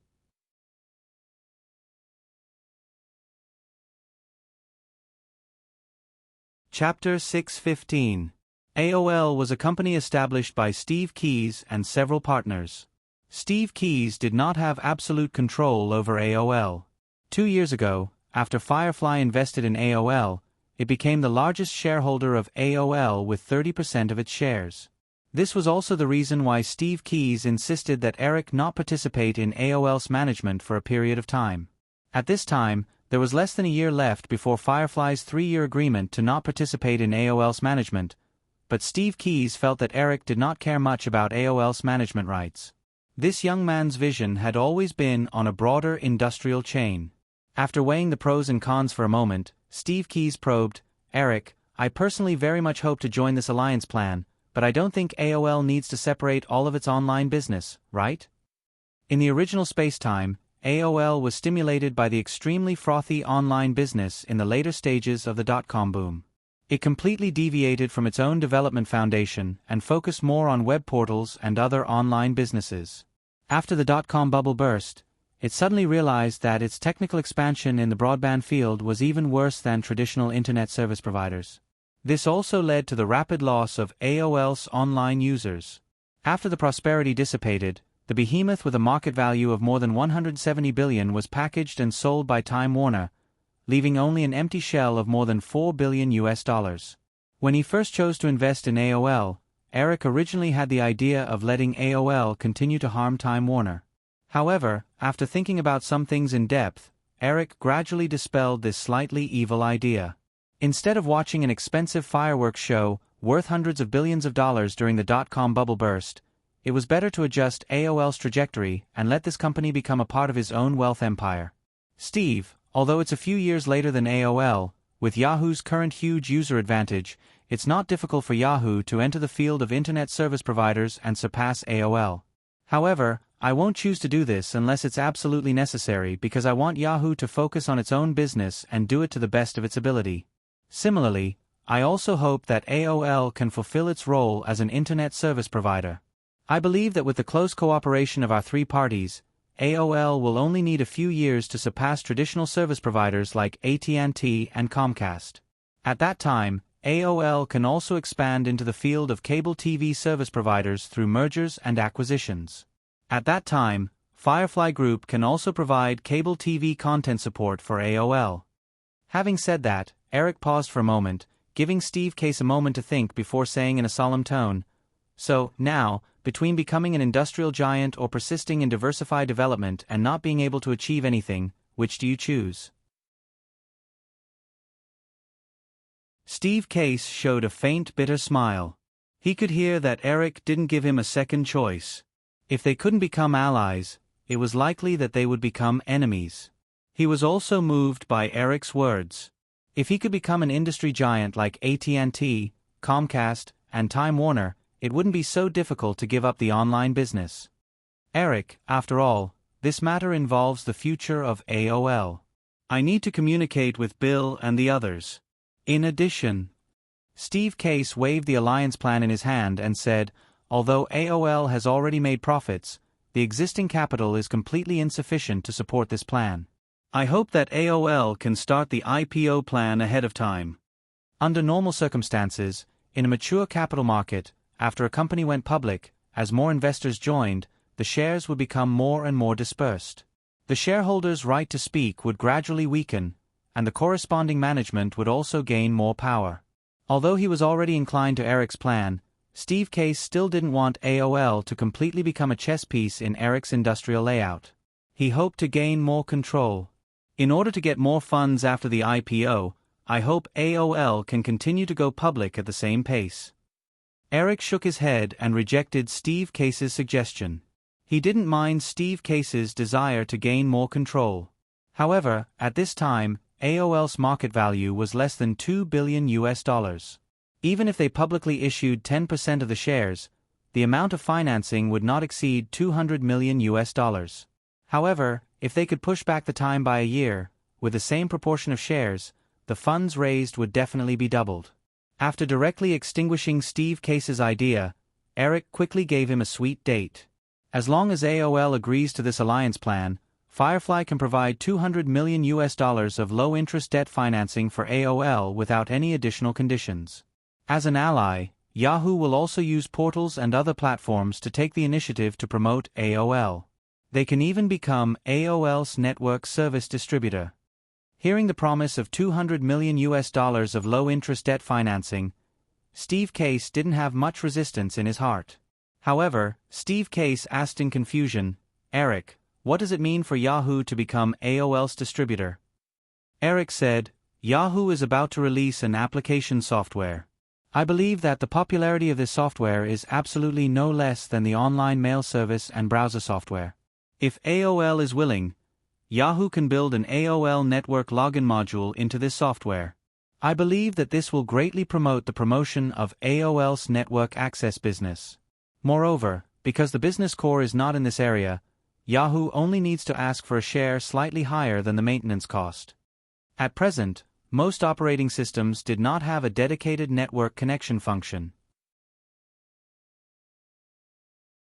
Chapter 615. AOL was a company established by Steve Keyes and several partners. Steve Keyes did not have absolute control over AOL. 2 years ago, after Firefly invested in AOL, it became the largest shareholder of AOL with 30% of its shares. This was also the reason why Steve Keyes insisted that Eric not participate in AOL's management for a period of time. At this time, there was less than a year left before Firefly's 3-year agreement to not participate in AOL's management, but Steve Keyes felt that Eric did not care much about AOL's management rights. This young man's vision had always been on a broader industrial chain. After weighing the pros and cons for a moment, Steve Keyes probed, "Eric, I personally very much hope to join this alliance plan, but I don't think AOL needs to separate all of its online business, right?" In the original Spacetime, AOL was stimulated by the extremely frothy online business in the later stages of the dot-com boom. It completely deviated from its own development foundation and focused more on web portals and other online businesses. After the dot-com bubble burst, it suddenly realized that its technical expansion in the broadband field was even worse than traditional internet service providers. This also led to the rapid loss of AOL's online users. After the prosperity dissipated, the behemoth with a market value of more than $170 billion was packaged and sold by Time Warner, leaving only an empty shell of more than $4 billion. When he first chose to invest in AOL, Eric originally had the idea of letting AOL continue to harm Time Warner. However, after thinking about some things in depth, Eric gradually dispelled this slightly evil idea. Instead of watching an expensive fireworks show worth hundreds of billions of dollars during the dot-com bubble burst, it was better to adjust AOL's trajectory and let this company become a part of his own wealth empire. Steve, although it's a few years later than AOL, with Yahoo's current huge user advantage, it's not difficult for Yahoo to enter the field of internet service providers and surpass AOL. However, I won't choose to do this unless it's absolutely necessary because I want Yahoo to focus on its own business and do it to the best of its ability. Similarly, I also hope that AOL can fulfill its role as an internet service provider. I believe that with the close cooperation of our 3 parties, AOL will only need a few years to surpass traditional service providers like AT&T and Comcast. At that time, AOL can also expand into the field of cable TV service providers through mergers and acquisitions. At that time, Firefly Group can also provide cable TV content support for AOL. Having said that, Eric paused for a moment, giving Steve Keyes a moment to think before saying in a solemn tone, "So, now, between becoming an industrial giant or persisting in diversified development and not being able to achieve anything, which do you choose?" Steve Keyes showed a faint bitter smile. He could hear that Eric didn't give him a second choice. If they couldn't become allies, it was likely that they would become enemies. He was also moved by Eric's words. If he could become an industry giant like AT&T, Comcast, and Time Warner, it wouldn't be so difficult to give up the online business. "Eric, after all, this matter involves the future of AOL. I need to communicate with Bill and the others. In addition..." Steve Keyes waved the alliance plan in his hand and said, "Although AOL has already made profits, the existing capital is completely insufficient to support this plan. I hope that AOL can start the IPO plan ahead of time." Under normal circumstances, in a mature capital market, after a company went public, as more investors joined, the shares would become more and more dispersed. The shareholders' right to speak would gradually weaken, and the corresponding management would also gain more power. Although he was already inclined to Eric's plan, Steve Case still didn't want AOL to completely become a chess piece in Eric's industrial layout. He hoped to gain more control. In order to get more funds after the IPO, I hope AOL can continue to go public at the same pace. Eric shook his head and rejected Steve Case's suggestion. He didn't mind Steve Case's desire to gain more control. However, at this time, AOL's market value was less than $2 billion. Even if they publicly issued 10% of the shares, the amount of financing would not exceed $200 million. However, if they could push back the time by a year, with the same proportion of shares, the funds raised would definitely be doubled. After directly extinguishing Steve Case's idea, Eric quickly gave him a sweet date. As long as AOL agrees to this alliance plan, Firefly can provide $200 million of low-interest debt financing for AOL without any additional conditions. As an ally, Yahoo will also use portals and other platforms to take the initiative to promote AOL. They can even become AOL's network service distributor. Hearing the promise of $200 million of low-interest debt financing, Steve Case didn't have much resistance in his heart. However, Steve Case asked in confusion, "Eric, what does it mean for Yahoo to become AOL's distributor?" Eric said, "Yahoo is about to release an application software. I believe that the popularity of this software is absolutely no less than the online mail service and browser software. If AOL is willing, Yahoo can build an AOL network login module into this software. I believe that this will greatly promote the promotion of AOL's network access business. Moreover, because the business core is not in this area, Yahoo only needs to ask for a share slightly higher than the maintenance cost. At present, most operating systems did not have a dedicated network connection function.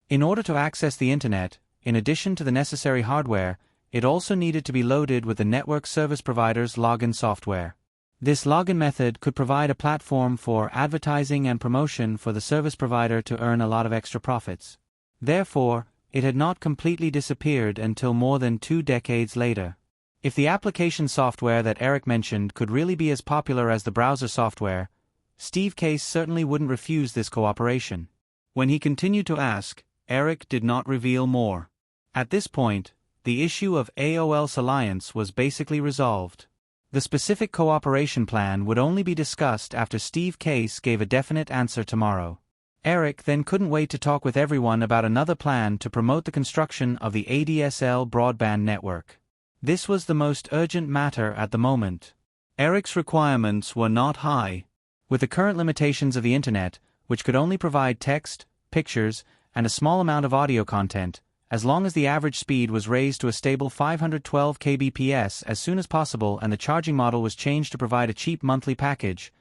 In order to access the Internet, in addition to the necessary hardware, it also needed to be loaded with the network service provider's login software. This login method could provide a platform for advertising and promotion for the service provider to earn a lot of extra profits. Therefore, it had not completely disappeared until more than 2 decades later. If the application software that Eric mentioned could really be as popular as the browser software, Steve Case certainly wouldn't refuse this cooperation. When he continued to ask, Eric did not reveal more. At this point, the issue of AOL's alliance was basically resolved. The specific cooperation plan would only be discussed after Steve Case gave a definite answer tomorrow. Eric then couldn't wait to talk with everyone about another plan to promote the construction of the ADSL broadband network. This was the most urgent matter at the moment. Eric's requirements were not high. With the current limitations of the Internet, which could only provide text, pictures, and a small amount of audio content, as long as the average speed was raised to a stable 512 kbps as soon as possible and the charging model was changed to provide a cheap monthly package,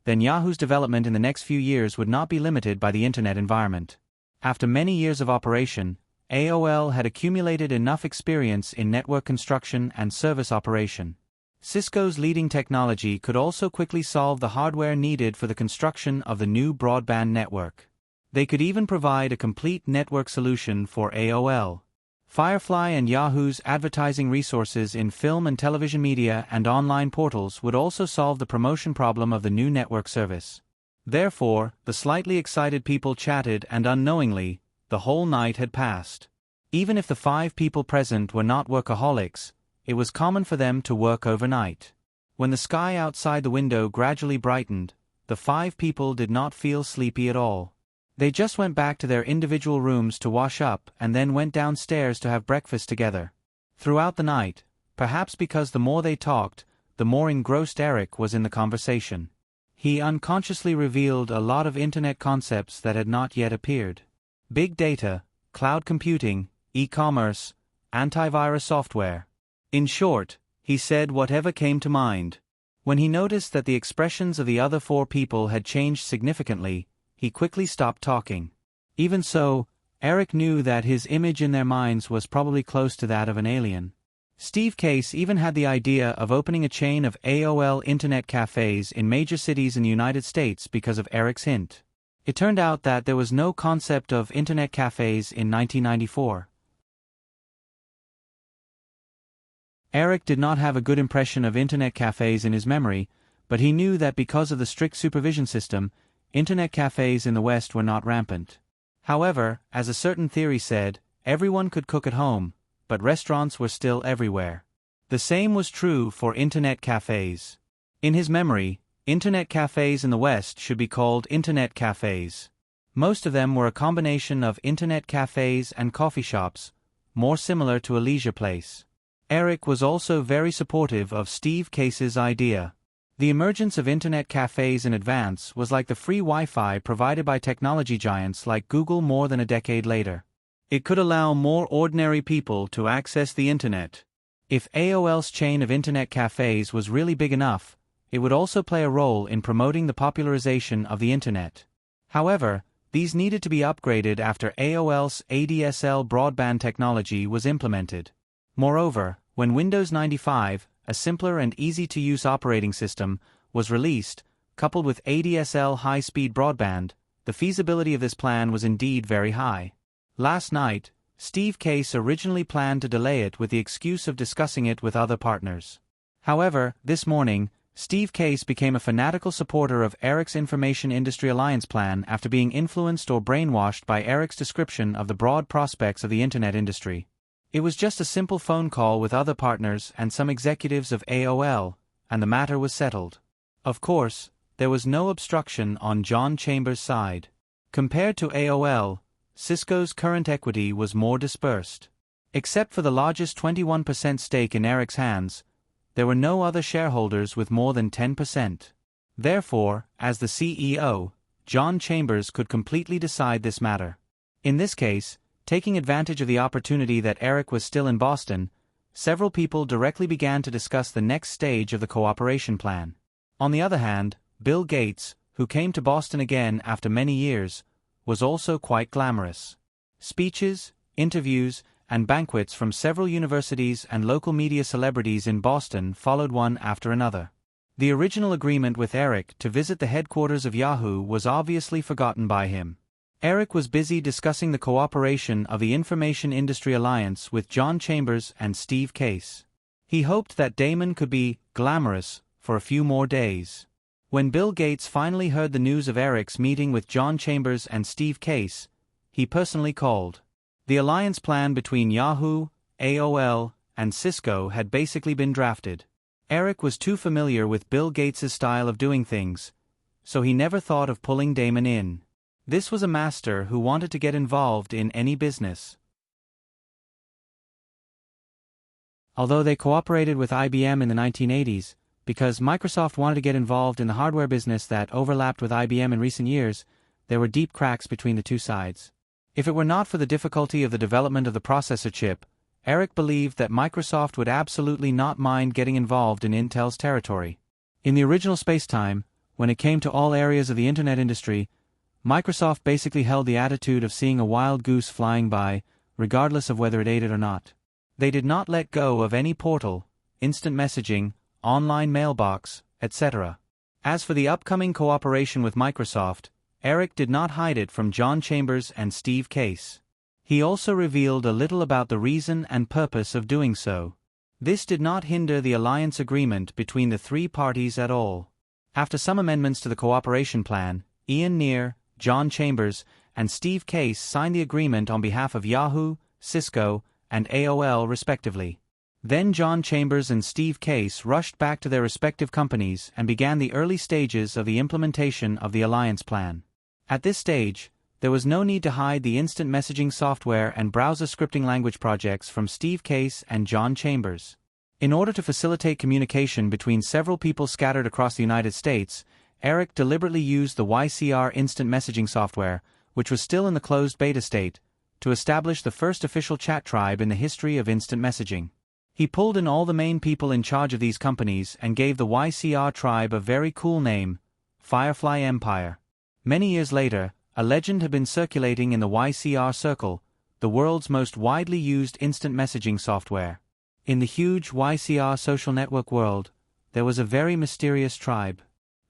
then Yahoo's development in the next few years would not be limited by the Internet environment. After many years of operation, AOL had accumulated enough experience in network construction and service operation. Cisco's leading technology could also quickly solve the hardware needed for the construction of the new broadband network. They could even provide a complete network solution for AOL. Firefly and Yahoo's advertising resources in film and television media and online portals would also solve the promotion problem of the new network service. Therefore, the slightly excited people chatted and unknowingly, the whole night had passed. Even if the 5 people present were not workaholics, it was common for them to work overnight. When the sky outside the window gradually brightened, the 5 people did not feel sleepy at all. They just went back to their individual rooms to wash up and then went downstairs to have breakfast together. Throughout the night, perhaps because the more they talked, the more engrossed Eric was in the conversation. He unconsciously revealed a lot of Internet concepts that had not yet appeared. Big data, cloud computing, e-commerce, antivirus software. In short, he said whatever came to mind. When he noticed that the expressions of the other 4 people had changed significantly, he quickly stopped talking. Even so, Eric knew that his image in their minds was probably close to that of an alien. Steve Case even had the idea of opening a chain of AOL Internet cafes in major cities in the United States because of Eric's hint. It turned out that there was no concept of Internet cafes in 1994. Eric did not have a good impression of Internet cafes in his memory, But he knew that because of the strict supervision system, internet cafes in the West were not rampant. However, as a certain theory said, everyone could cook at home, but restaurants were still everywhere. The same was true for internet cafes. In his memory, internet cafes in the West should be called internet cafes. Most of them were a combination of internet cafes and coffee shops, more similar to a leisure place. Eric was also very supportive of Steve Case's idea. The emergence of internet cafes in advance was like the free Wi-Fi provided by technology giants like Google more than a decade later. It could allow more ordinary people to access the internet. If AOL's chain of internet cafes was really big enough, it would also play a role in promoting the popularization of the internet. However, these needed to be upgraded after AOL's ADSL broadband technology was implemented. Moreover, when Windows 95, a simpler and easy-to-use operating system, was released, coupled with ADSL high-speed broadband, the feasibility of this plan was indeed very high. Last night, Steve Case originally planned to delay it with the excuse of discussing it with other partners. However, this morning, Steve Case became a fanatical supporter of Eric's Information Industry Alliance plan after being influenced or brainwashed by Eric's description of the broad prospects of the internet industry. It was just a simple phone call with other partners and some executives of AOL, and the matter was settled. Of course, there was no obstruction on John Chambers' side. Compared to AOL, Cisco's current equity was more dispersed. Except for the largest 21% stake in Eric's hands, there were no other shareholders with more than 10%. Therefore, as the CEO, John Chambers could completely decide this matter. In this case, taking advantage of the opportunity that Eric was still in Boston, several people directly began to discuss the next stage of the cooperation plan. On the other hand, Bill Gates, who came to Boston again after many years, was also quite glamorous. Speeches, interviews, and banquets from several universities and local media celebrities in Boston followed one after another. The original agreement with Eric to visit the headquarters of Yahoo was obviously forgotten by him. Eric was busy discussing the cooperation of the Information Industry Alliance with John Chambers and Steve Case. He hoped that Damon could be glamorous for a few more days. When Bill Gates finally heard the news of Eric's meeting with John Chambers and Steve Case, he personally called. The alliance plan between Yahoo, AOL, and Cisco had basically been drafted. Eric was too familiar with Bill Gates' style of doing things, so he never thought of pulling Damon in. This was a master who wanted to get involved in any business. Although they cooperated with IBM in the 1980s, because Microsoft wanted to get involved in the hardware business that overlapped with IBM in recent years, there were deep cracks between the two sides. If it were not for the difficulty of the development of the processor chip, Eric believed that Microsoft would absolutely not mind getting involved in Intel's territory. In the original space-time, when it came to all areas of the internet industry, Microsoft basically held the attitude of seeing a wild goose flying by, regardless of whether it ate it or not. They did not let go of any portal, instant messaging, online mailbox, etc. As for the upcoming cooperation with Microsoft, Eric did not hide it from John Chambers and Steve Case. He also revealed a little about the reason and purpose of doing so. This did not hinder the alliance agreement between the three parties at all. After some amendments to the cooperation plan, Ian Neer, John Chambers, and Steve Case signed the agreement on behalf of Yahoo, Cisco, and AOL respectively. Then John Chambers and Steve Case rushed back to their respective companies and began the early stages of the implementation of the alliance plan. At this stage, there was no need to hide the instant messaging software and browser scripting language projects from Steve Case and John Chambers. In order to facilitate communication between several people scattered across the United States, Eric deliberately used the YCR instant messaging software, which was still in the closed beta state, to establish the first official chat tribe in the history of instant messaging. He pulled in all the main people in charge of these companies and gave the YCR tribe a very cool name, Firefly Empire. Many years later, a legend had been circulating in the YCR circle, the world's most widely used instant messaging software. In the huge YCR social network world, there was a very mysterious tribe.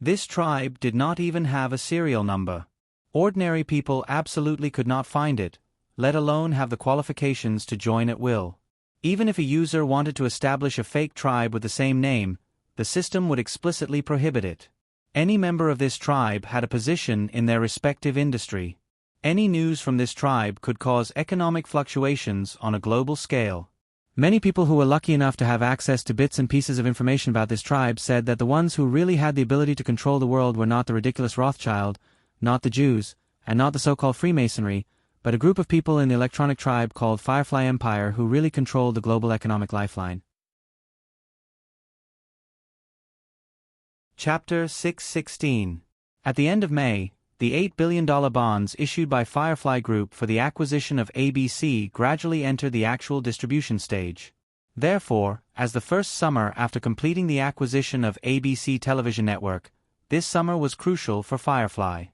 This tribe did not even have a serial number. Ordinary people absolutely could not find it, let alone have the qualifications to join at will. Even if a user wanted to establish a fake tribe with the same name, the system would explicitly prohibit it. Any member of this tribe had a position in their respective industry. Any news from this tribe could cause economic fluctuations on a global scale. Many people who were lucky enough to have access to bits and pieces of information about this tribe said that the ones who really had the ability to control the world were not the ridiculous Rothschild, not the Jews, and not the so-called Freemasonry, but a group of people in the electronic tribe called Firefly Empire who really controlled the global economic lifeline. Chapter 616. At the end of May, the $8 billion bonds issued by Firefly Group for the acquisition of ABC gradually entered the actual distribution stage. Therefore, as the first summer after completing the acquisition of ABC television network, this summer was crucial for Firefly.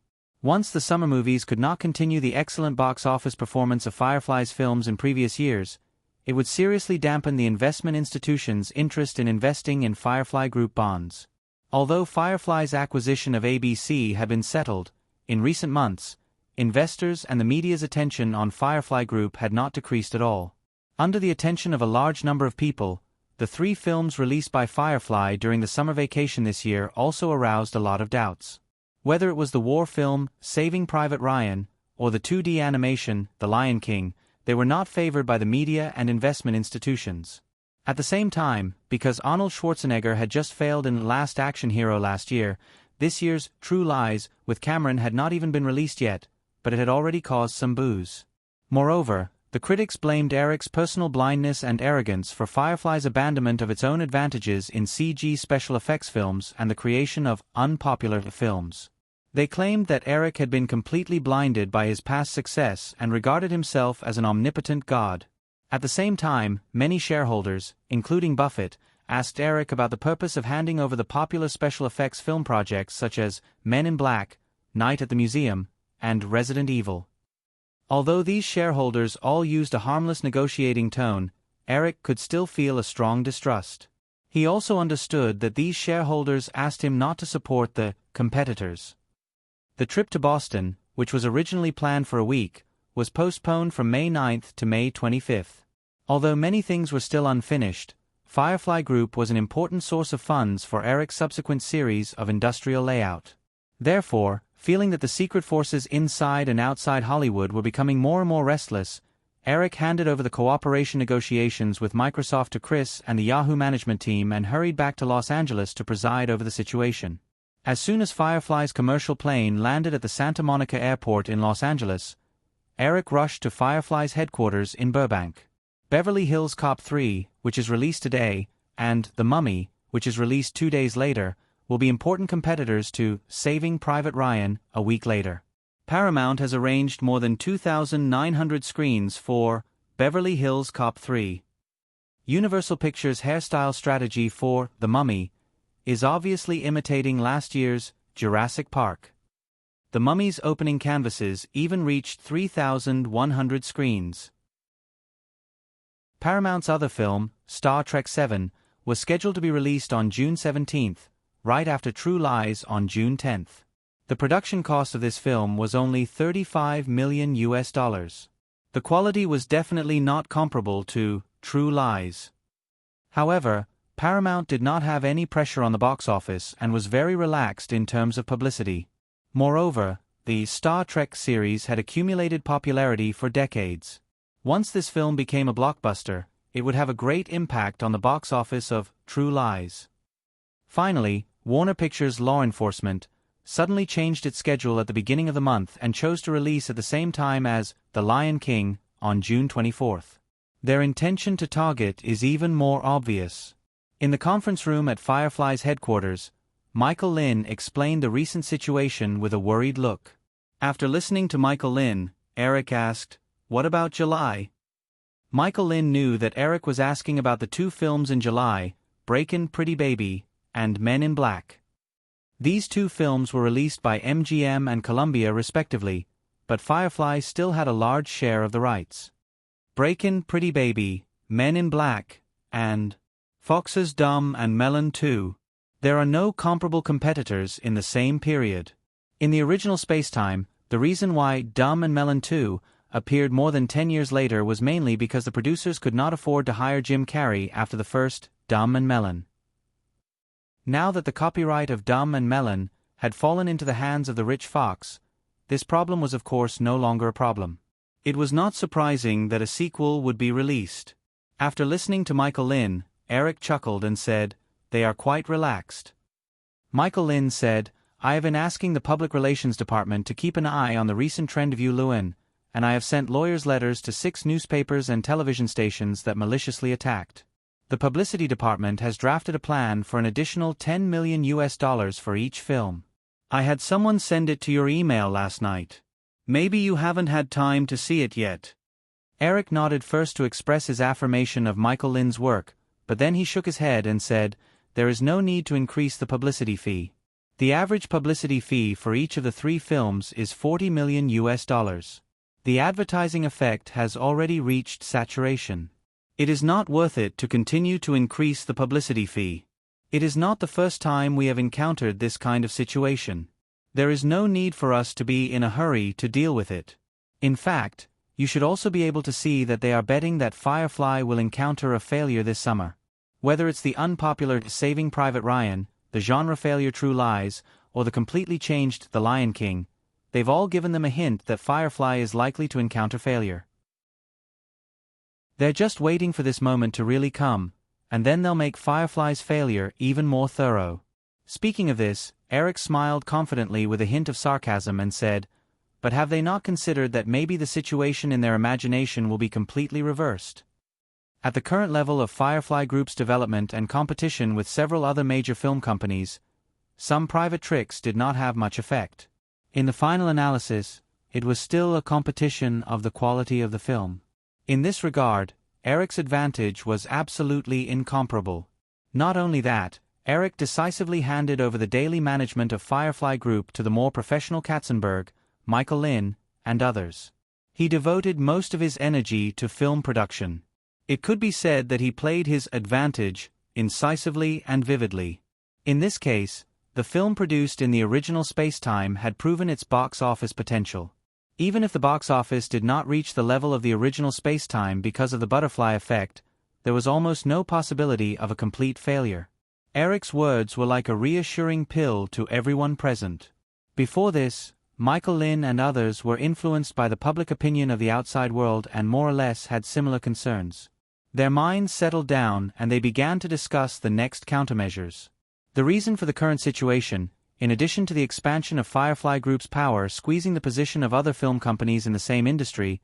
Once the summer movies could not continue the excellent box office performance of Firefly's films in previous years, it would seriously dampen the investment institutions' interest in investing in Firefly Group bonds. Although Firefly's acquisition of ABC had been settled, in recent months, investors and the media's attention on Firefly Group had not decreased at all. Under the attention of a large number of people, the 3 films released by Firefly during the summer vacation this year also aroused a lot of doubts. Whether it was the war film, Saving Private Ryan, or the 2D animation, The Lion King, they were not favored by the media and investment institutions. At the same time, because Arnold Schwarzenegger had just failed in Last Action Hero last year, this year's True Lies with Cameron had not even been released yet, but it had already caused some boos. Moreover, the critics blamed Eric's personal blindness and arrogance for Firefly's abandonment of its own advantages in CG special effects films and the creation of unpopular films. They claimed that Eric had been completely blinded by his past success and regarded himself as an omnipotent god. At the same time, many shareholders, including Buffett, asked Eric about the purpose of handing over the popular special effects film projects such as Men in Black, Night at the Museum, and Resident Evil. Although these shareholders all used a harmless negotiating tone, Eric could still feel a strong distrust. He also understood that these shareholders asked him not to support the competitors. The trip to Boston, which was originally planned for a week, was postponed from May 9th to May 25th. Although many things were still unfinished, Firefly Group was an important source of funds for Eric's subsequent series of industrial layout. Therefore, feeling that the secret forces inside and outside Hollywood were becoming more and more restless, Eric handed over the cooperation negotiations with Microsoft to Chris and the Yahoo management team and hurried back to Los Angeles to preside over the situation. As soon as Firefly's commercial plane landed at the Santa Monica Airport in Los Angeles, Eric rushed to Firefly's headquarters in Burbank. Beverly Hills Cop 3, which is released today, and The Mummy, which is released 2 days later, will be important competitors to Saving Private Ryan a week later. Paramount has arranged more than 2,900 screens for Beverly Hills Cop 3. Universal Pictures' hairstyle strategy for The Mummy is obviously imitating last year's Jurassic Park. The Mummy's opening canvases even reached 3,100 screens. Paramount's other film, Star Trek VII, was scheduled to be released on June 17th, right after True Lies on June 10th. The production cost of this film was only $35 million. The quality was definitely not comparable to True Lies. However, Paramount did not have any pressure on the box office and was very relaxed in terms of publicity. Moreover, the Star Trek series had accumulated popularity for decades. Once this film became a blockbuster, it would have a great impact on the box office of True Lies. Finally, Warner Pictures Law Enforcement suddenly changed its schedule at the beginning of the month and chose to release at the same time as The Lion King on June 24th. Their intention to target is even more obvious. In the conference room at Firefly's headquarters, Michael Lynn explained the recent situation with a worried look. After listening to Michael Lynn, Eric asked, "What about July?" Michael Lynn knew that Eric was asking about the 2 films in July, Breakin' Pretty Baby and Men in Black. These 2 films were released by MGM and Columbia respectively, but Firefly still had a large share of the rights. Breakin' Pretty Baby, Men in Black, and Fox's Dumb and Melon 2. There are no comparable competitors in the same period. In the original spacetime, the reason why Dumb and Melon 2 appeared more than 10 years later was mainly because the producers could not afford to hire Jim Carrey after the first Dumb and Melon. Now that the copyright of Dumb and Melon had fallen into the hands of the rich fox, this problem was of course no longer a problem. It was not surprising that a sequel would be released. After listening to Michael Lynn, Eric chuckled and said, "They are quite relaxed." Michael Lynn said, "I have been asking the Public Relations Department to keep an eye on the recent trend of Lewin, and I have sent lawyers' letters to 6 newspapers and television stations that maliciously attacked. The Publicity Department has drafted a plan for an additional $10 million for each film. I had someone send it to your email last night. Maybe you haven't had time to see it yet." Eric nodded first to express his affirmation of Michael Lynn's work, but then he shook his head and said, "There is no need to increase the publicity fee. The average publicity fee for each of the 3 films is $40 million. The advertising effect has already reached saturation. It is not worth it to continue to increase the publicity fee. It is not the first time we have encountered this kind of situation. There is no need for us to be in a hurry to deal with it. In fact, you should also be able to see that they are betting that Firefly will encounter a failure this summer. Whether it's the unpopular Saving Private Ryan, the genre failure True Lies, or the completely changed The Lion King, they've all given them a hint that Firefly is likely to encounter failure. They're just waiting for this moment to really come, and then they'll make Firefly's failure even more thorough." Speaking of this, Eric smiled confidently with a hint of sarcasm and said, "But have they not considered that maybe the situation in their imagination will be completely reversed? At the current level of Firefly Group's development and competition with several other major film companies, some private tricks did not have much effect. In the final analysis, it was still a competition of the quality of the film. In this regard, Eric's advantage was absolutely incomparable. Not only that, Eric decisively handed over the daily management of Firefly Group to the more professional Katzenberg, Michael Lynn, and others. He devoted most of his energy to film production. It could be said that he played his advantage incisively and vividly. In this case, the film produced in the original space-time had proven its box office potential. Even if the box office did not reach the level of the original space-time because of the butterfly effect, there was almost no possibility of a complete failure. Eric's words were like a reassuring pill to everyone present. Before this, Michael Lynn and others were influenced by the public opinion of the outside world and more or less had similar concerns. Their minds settled down and they began to discuss the next countermeasures. The reason for the current situation, in addition to the expansion of Firefly Group's power squeezing the position of other film companies in the same industry,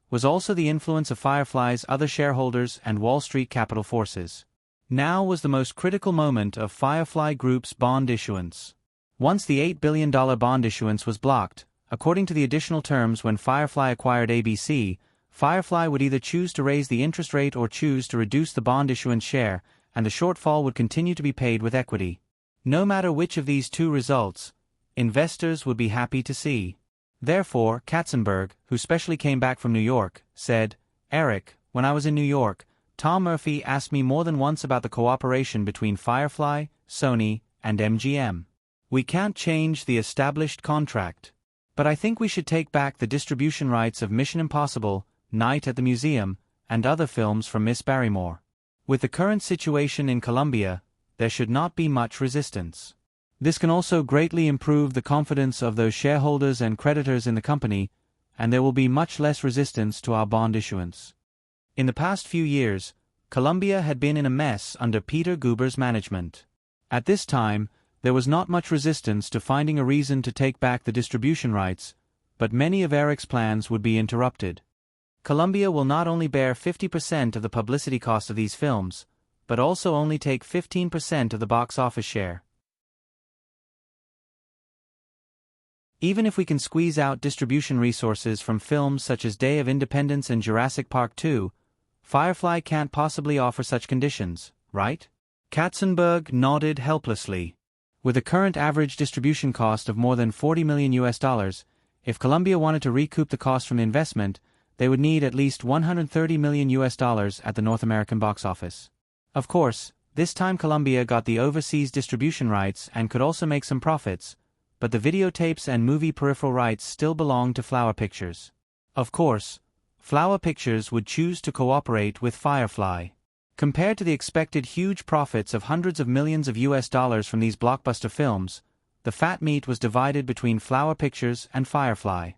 was also the influence of Firefly's other shareholders and Wall Street capital forces. Now was the most critical moment of Firefly Group's bond issuance. Once the $8 billion bond issuance was blocked, according to the additional terms when Firefly acquired ABC, Firefly would either choose to raise the interest rate or choose to reduce the bond issuance share, and the shortfall would continue to be paid with equity. No matter which of these two results, investors would be happy to see. Therefore, Katzenberg, who specially came back from New York, said, "Eric, when I was in New York, Tom Murphy asked me more than once about the cooperation between Firefly, Sony, and MGM. We can't change the established contract. But I think we should take back the distribution rights of Mission Impossible, Night at the Museum, and other films from Miss Barrymore. With the current situation in Colombia, there should not be much resistance. This can also greatly improve the confidence of those shareholders and creditors in the company, and there will be much less resistance to our bond issuance." In the past few years, Colombia had been in a mess under Peter Guber's management. At this time, there was not much resistance to finding a reason to take back the distribution rights, but many of Eric's plans would be interrupted. Colombia will not only bear 50% of the publicity cost of these films, but also only take 15% of the box office share. Even if we can squeeze out distribution resources from films such as Day of Independence and Jurassic Park 2, Firefly can't possibly offer such conditions, right? Katzenberg nodded helplessly. With a current average distribution cost of more than $40 million, if Colombia wanted to recoup the cost from the investment, they would need at least $130 million at the North American box office. Of course, this time Colombia got the overseas distribution rights and could also make some profits, but the videotapes and movie peripheral rights still belong to Flower Pictures. Of course, Flower Pictures would choose to cooperate with Firefly. Compared to the expected huge profits of hundreds of millions of US dollars from these blockbuster films, the fat meat was divided between Flower Pictures and Firefly.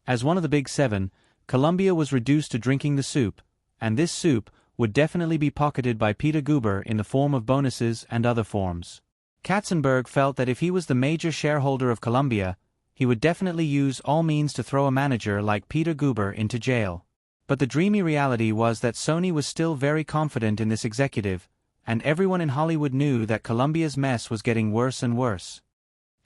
As one of the big seven, Columbia was reduced to drinking the soup, and this soup would definitely be pocketed by Peter Guber in the form of bonuses and other forms. Katzenberg felt that if he was the major shareholder of Columbia, he would definitely use all means to throw a manager like Peter Guber into jail. But the dreamy reality was that Sony was still very confident in this executive, and everyone in Hollywood knew that Columbia's mess was getting worse and worse.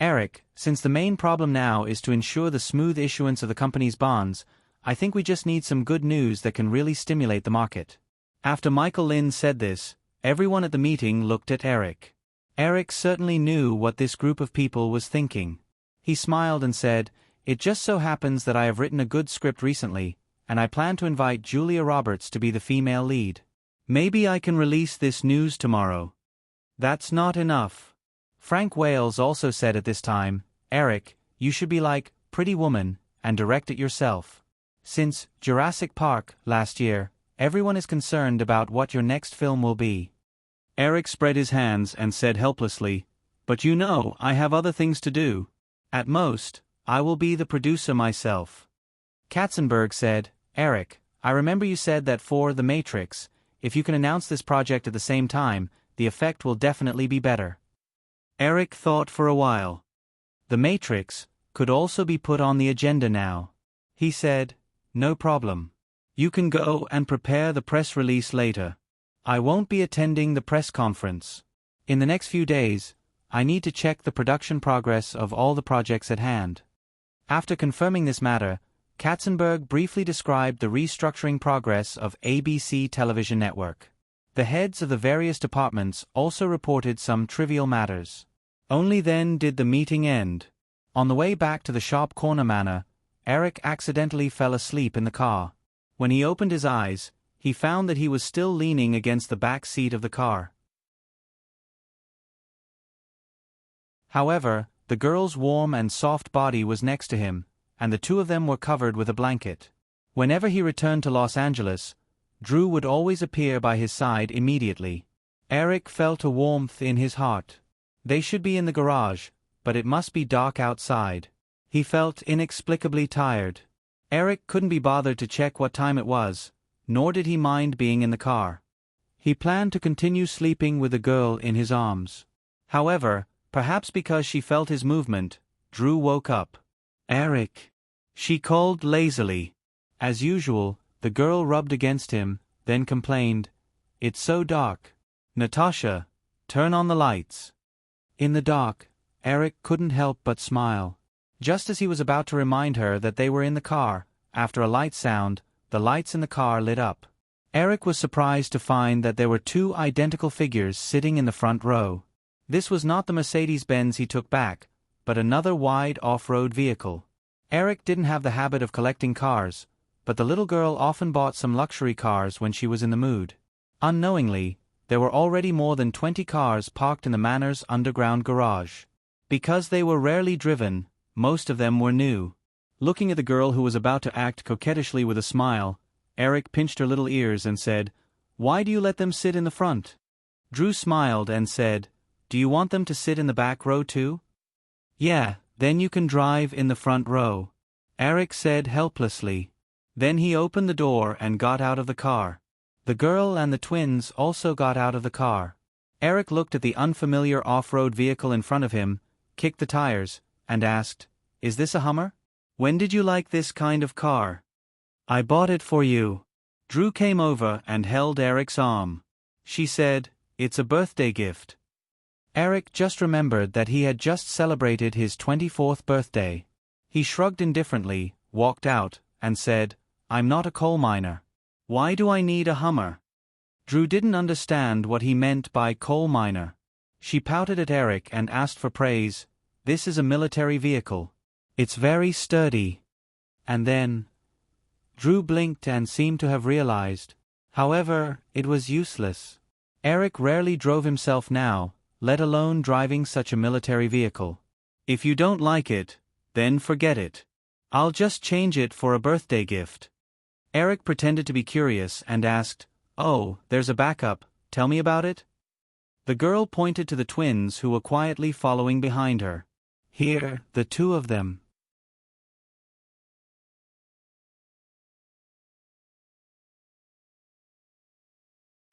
Eric, since the main problem now is to ensure the smooth issuance of the company's bonds, I think we just need some good news that can really stimulate the market. After Michael Lind said this, everyone at the meeting looked at Eric. Eric certainly knew what this group of people was thinking. He smiled and said, "It just so happens that I have written a good script recently, and I plan to invite Julia Roberts to be the female lead. Maybe I can release this news tomorrow." "That's not enough." Frank Wales also said at this time, "Eric, you should be like Pretty Woman and direct it yourself. Since Jurassic Park last year, everyone is concerned about what your next film will be." Eric spread his hands and said helplessly, "But you know, I have other things to do. At most, I will be the producer myself." Katzenberg said, "Eric, I remember you said that for The Matrix, if you can announce this project at the same time, the effect will definitely be better." Eric thought for a while. The Matrix could also be put on the agenda now. He said, "No problem. You can go and prepare the press release later. I won't be attending the press conference. In the next few days, I need to check the production progress of all the projects at hand." After confirming this matter, Katzenberg briefly described the restructuring progress of ABC television network. The heads of the various departments also reported some trivial matters. Only then did the meeting end. On the way back to the Sharp Corner Manor, Eric accidentally fell asleep in the car. When he opened his eyes, he found that he was still leaning against the back seat of the car. However, the girl's warm and soft body was next to him, and the two of them were covered with a blanket. Whenever he returned to Los Angeles, Drew would always appear by his side immediately. Eric felt a warmth in his heart. They should be in the garage, but it must be dark outside. He felt inexplicably tired. Eric couldn't be bothered to check what time it was, nor did he mind being in the car. He planned to continue sleeping with the girl in his arms. However, perhaps because she felt his movement, Drew woke up. "Eric," she called lazily. As usual, the girl rubbed against him, then complained, "It's so dark. Natasha, turn on the lights." In the dark, Eric couldn't help but smile. Just as he was about to remind her that they were in the car, after a light sound, the lights in the car lit up. Eric was surprised to find that there were two identical figures sitting in the front row. This was not the Mercedes-Benz he took back, but another wide off-road vehicle. Eric didn't have the habit of collecting cars, but the little girl often bought some luxury cars when she was in the mood. Unknowingly, there were already more than 20 cars parked in the Manor's underground garage. Because they were rarely driven, most of them were new. Looking at the girl who was about to act coquettishly with a smile, Eric pinched her little ears and said, "Why do you let them sit in the front?" Drew smiled and said, "Do you want them to sit in the back row too?" "Yeah, then you can drive in the front row," Eric said helplessly. Then he opened the door and got out of the car. The girl and the twins also got out of the car. Eric looked at the unfamiliar off-road vehicle in front of him, kicked the tires, and asked, "Is this a Hummer? When did you like this kind of car?" "I bought it for you." Drew came over and held Eric's arm. She said, "It's a birthday gift." Eric just remembered that he had just celebrated his 24th birthday. He shrugged indifferently, walked out, and said, "I'm not a coal miner. Why do I need a Hummer?" Drew didn't understand what he meant by coal miner. She pouted at Eric and asked for praise. "This is a military vehicle. It's very sturdy." And then Drew blinked and seemed to have realized. However, it was useless. Eric rarely drove himself now, let alone driving such a military vehicle. "If you don't like it, then forget it. I'll just change it for a birthday gift." Eric pretended to be curious and asked, "Oh, there's a backup, tell me about it." The girl pointed to the twins who were quietly following behind her. "Here, the two of them."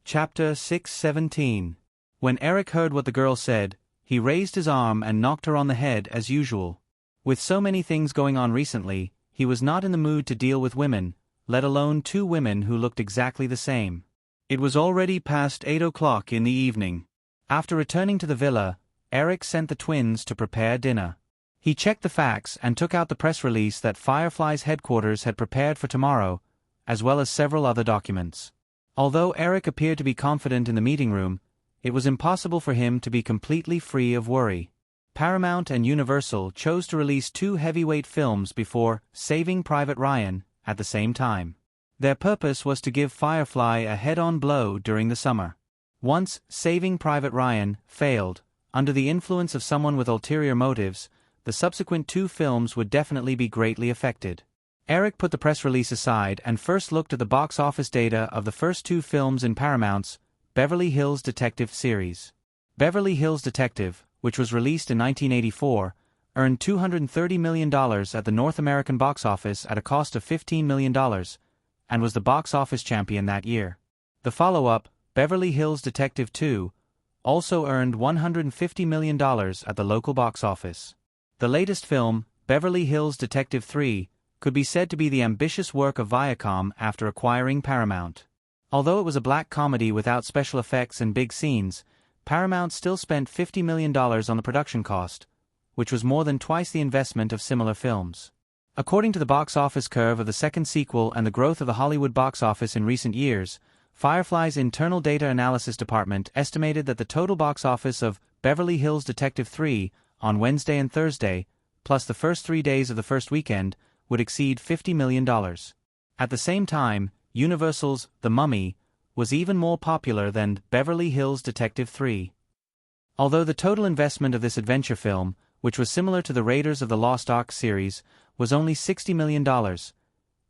Chapter 6:17. When Eric heard what the girl said, he raised his arm and knocked her on the head as usual. With so many things going on recently, he was not in the mood to deal with women, let alone two women who looked exactly the same. It was already past 8 o'clock in the evening. After returning to the villa, Eric sent the twins to prepare dinner. He checked the facts and took out the press release that Firefly's headquarters had prepared for tomorrow, as well as several other documents. Although Eric appeared to be confident in the meeting room, it was impossible for him to be completely free of worry. Paramount and Universal chose to release two heavyweight films before Saving Private Ryan at the same time. Their purpose was to give Firefly a head-on blow during the summer. Once Saving Private Ryan failed, under the influence of someone with ulterior motives, the subsequent two films would definitely be greatly affected. Eric put the press release aside and first looked at the box office data of the first two films in Paramount's Beverly Hills Detective series. Beverly Hills Detective, which was released in 1984, earned $230 million at the North American box office at a cost of $15 million, and was the box office champion that year. The follow-up, Beverly Hills Detective 2, also earned $150 million at the local box office. The latest film, Beverly Hills Detective 3, could be said to be the ambitious work of Viacom after acquiring Paramount. Although it was a black comedy without special effects and big scenes, Paramount still spent $50 million on the production cost, which was more than twice the investment of similar films. According to the box office curve of the second sequel and the growth of the Hollywood box office in recent years, Firefly's internal data analysis department estimated that the total box office of Beverly Hills Detective 3 on Wednesday and Thursday, plus the first 3 days of the first weekend, would exceed $50 million. At the same time, Universal's The Mummy was even more popular than Beverly Hills Detective 3. Although the total investment of this adventure film, which was similar to the Raiders of the Lost Ark series, was only $60 million,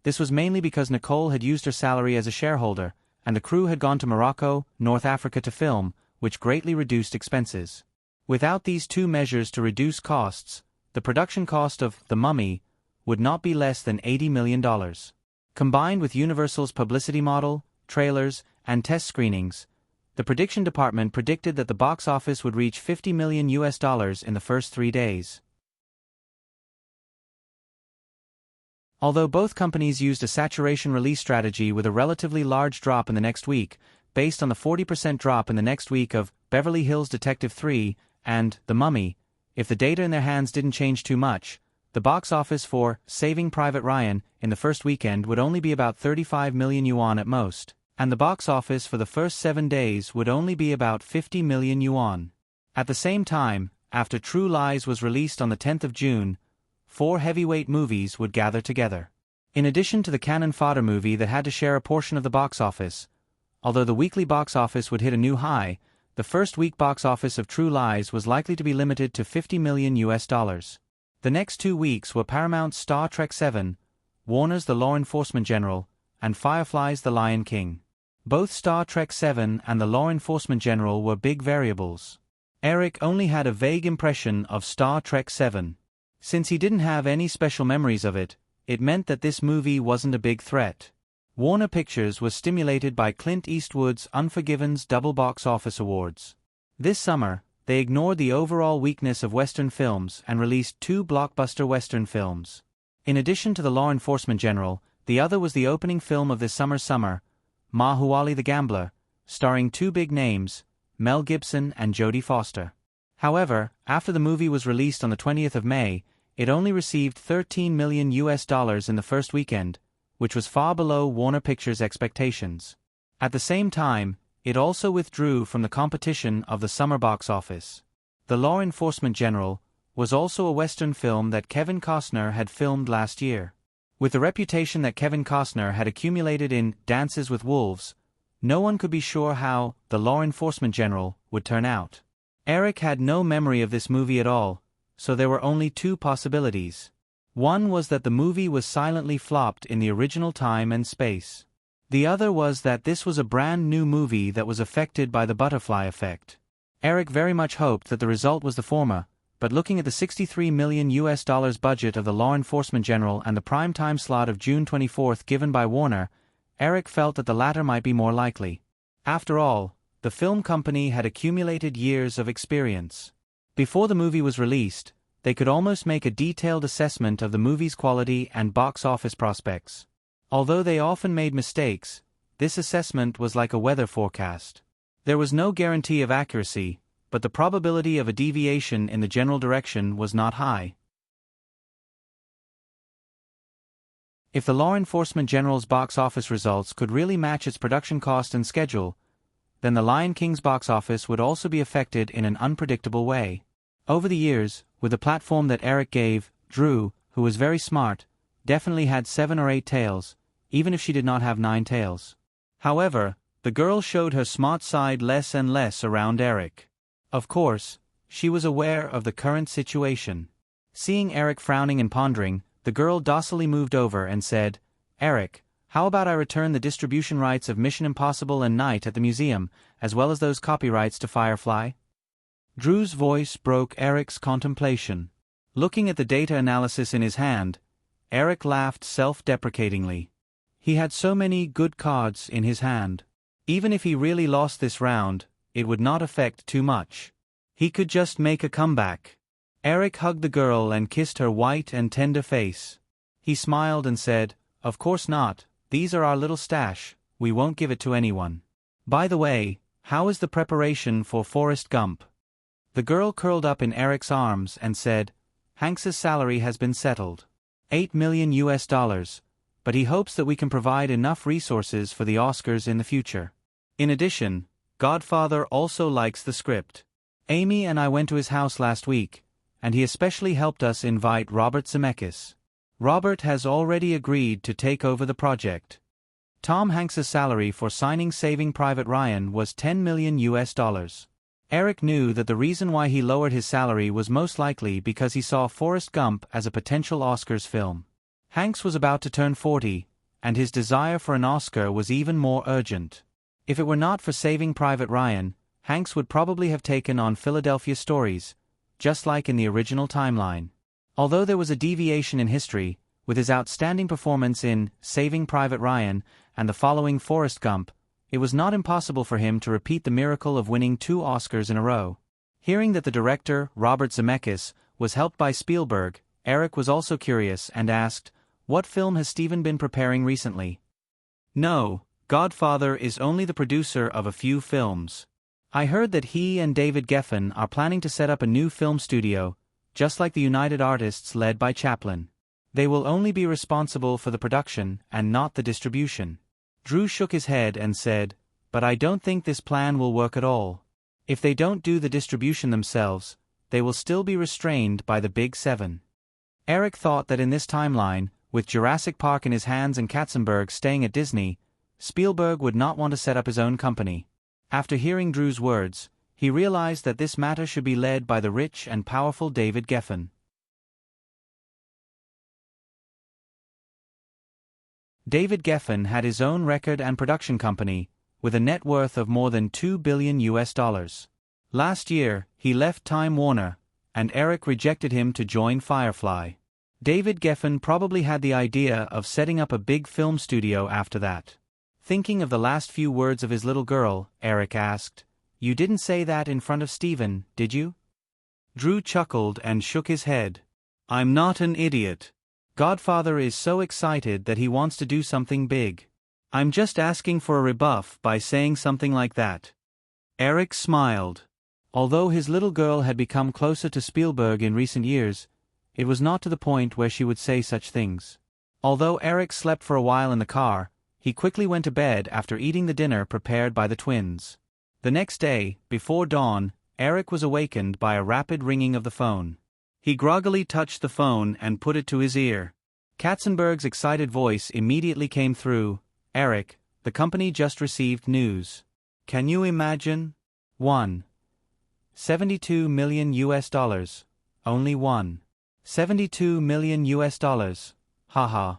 this was mainly because Nicole had used her salary as a shareholder, and the crew had gone to Morocco, North Africa to film, which greatly reduced expenses. Without these two measures to reduce costs, the production cost of The Mummy would not be less than $80 million. Combined with Universal's publicity model, trailers, and test screenings, the prediction department predicted that the box office would reach $50 million in the first 3 days. Although both companies used a saturation release strategy with a relatively large drop in the next week, based on the 40% drop in the next week of Beverly Hills Detective 3 and The Mummy, if the data in their hands didn't change too much, the box office for Saving Private Ryan in the first weekend would only be about 35 million yuan at most, and the box office for the first 7 days would only be about 50 million yuan. At the same time, after True Lies was released on the 10th of June, 4 heavyweight movies would gather together. In addition to the cannon fodder movie that had to share a portion of the box office, although the weekly box office would hit a new high, the first week box office of True Lies was likely to be limited to $50 million. The next 2 weeks were Paramount's Star Trek VII, Warner's The Law Enforcement General, and Firefly's The Lion King. Both Star Trek VII and The Law Enforcement General were big variables. Eric only had a vague impression of Star Trek VII. Since he didn't have any special memories of it, it meant that this movie wasn't a big threat. Warner Pictures was stimulated by Clint Eastwood's Unforgiven's double box office awards. This summer, they ignored the overall weakness of Western films and released 2 blockbuster Western films. In addition to The Law Enforcement General, the other was the opening film of this summer's summer, Mahuali the Gambler, starring 2 big names, Mel Gibson and Jodie Foster. However, after the movie was released on the 20th of May, it only received $13 million in the first weekend, which was far below Warner Pictures' expectations. At the same time, it also withdrew from the competition of the summer box office. The Law Enforcement General was also a Western film that Kevin Costner had filmed last year. With the reputation that Kevin Costner had accumulated in Dances with Wolves, no one could be sure how The Law Enforcement General would turn out. Eric had no memory of this movie at all, so there were only 2 possibilities. One was that the movie was silently flopped in the original time and space. The other was that this was a brand new movie that was affected by the butterfly effect. Eric very much hoped that the result was the former, but looking at the $63 million budget of the Law Enforcement General and the prime time slot of June 24 given by Warner, Eric felt that the latter might be more likely. After all, the film company had accumulated years of experience. Before the movie was released, they could almost make a detailed assessment of the movie's quality and box office prospects. Although they often made mistakes, this assessment was like a weather forecast. There was no guarantee of accuracy, but the probability of a deviation in the general direction was not high. If the Law Enforcement General's box office results could really match its production cost and schedule, then the Lion King's box office would also be affected in an unpredictable way. Over the years, with the platform that Eric gave, Drew, who was very smart, definitely had 7 or 8 tails, even if she did not have 9 tails. However, the girl showed her smart side less and less around Eric. Of course, she was aware of the current situation. Seeing Eric frowning and pondering, the girl docilely moved over and said, "Eric, how about I return the distribution rights of Mission Impossible and Night at the museum, as well as those copyrights to Firefly?" Drew's voice broke Eric's contemplation. Looking at the data analysis in his hand, Eric laughed self-deprecatingly. He had so many good cards in his hand. Even if he really lost this round, it would not affect too much. He could just make a comeback. Eric hugged the girl and kissed her white and tender face. He smiled and said, "Of course not. These are our little stash, we won't give it to anyone. By the way, how is the preparation for Forrest Gump?" The girl curled up in Eric's arms and said, "Hanks's salary has been settled. $8 million, but he hopes that we can provide enough resources for the Oscars in the future. In addition, Godfather also likes the script. Amy and I went to his house last week, and he especially helped us invite Robert Zemeckis. Robert has already agreed to take over the project." Tom Hanks's salary for signing Saving Private Ryan was $10 million. Eric knew that the reason why he lowered his salary was most likely because he saw Forrest Gump as a potential Oscars film. Hanks was about to turn 40, and his desire for an Oscar was even more urgent. If it were not for Saving Private Ryan, Hanks would probably have taken on Philadelphia Stories, just like in the original timeline. Although there was a deviation in history, with his outstanding performance in Saving Private Ryan and the following Forrest Gump, it was not impossible for him to repeat the miracle of winning 2 Oscars in a row. Hearing that the director, Robert Zemeckis, was helped by Spielberg, Eric was also curious and asked, "What film has Steven been preparing recently?" "No, Godfather is only the producer of a few films. I heard that he and David Geffen are planning to set up a new film studio, just like the United Artists led by Chaplin. They will only be responsible for the production and not the distribution." Drew shook his head and said, "But I don't think this plan will work at all. If they don't do the distribution themselves, they will still be restrained by the Big Seven." Eric thought that in this timeline, with Jurassic Park in his hands and Katzenberg staying at Disney, Spielberg would not want to set up his own company. After hearing Drew's words, he realized that this matter should be led by the rich and powerful David Geffen. David Geffen had his own record and production company, with a net worth of more than $2 billion. Last year, he left Time Warner, and Eric rejected him to join Firefly. David Geffen probably had the idea of setting up a big film studio after that. Thinking of the last few words of his little girl, Eric asked, "You didn't say that in front of Steven, did you?" Drew chuckled and shook his head. "I'm not an idiot. Godfather is so excited that he wants to do something big. I'm just asking for a rebuff by saying something like that." Eric smiled. Although his little girl had become closer to Spielberg in recent years, it was not to the point where she would say such things. Although Eric slept for a while in the car, he quickly went to bed after eating the dinner prepared by the twins. The next day, before dawn, Eric was awakened by a rapid ringing of the phone. He groggily touched the phone and put it to his ear. Katzenberg's excited voice immediately came through. "Eric, the company just received news. Can you imagine? $72 million. Only $72 million. Haha."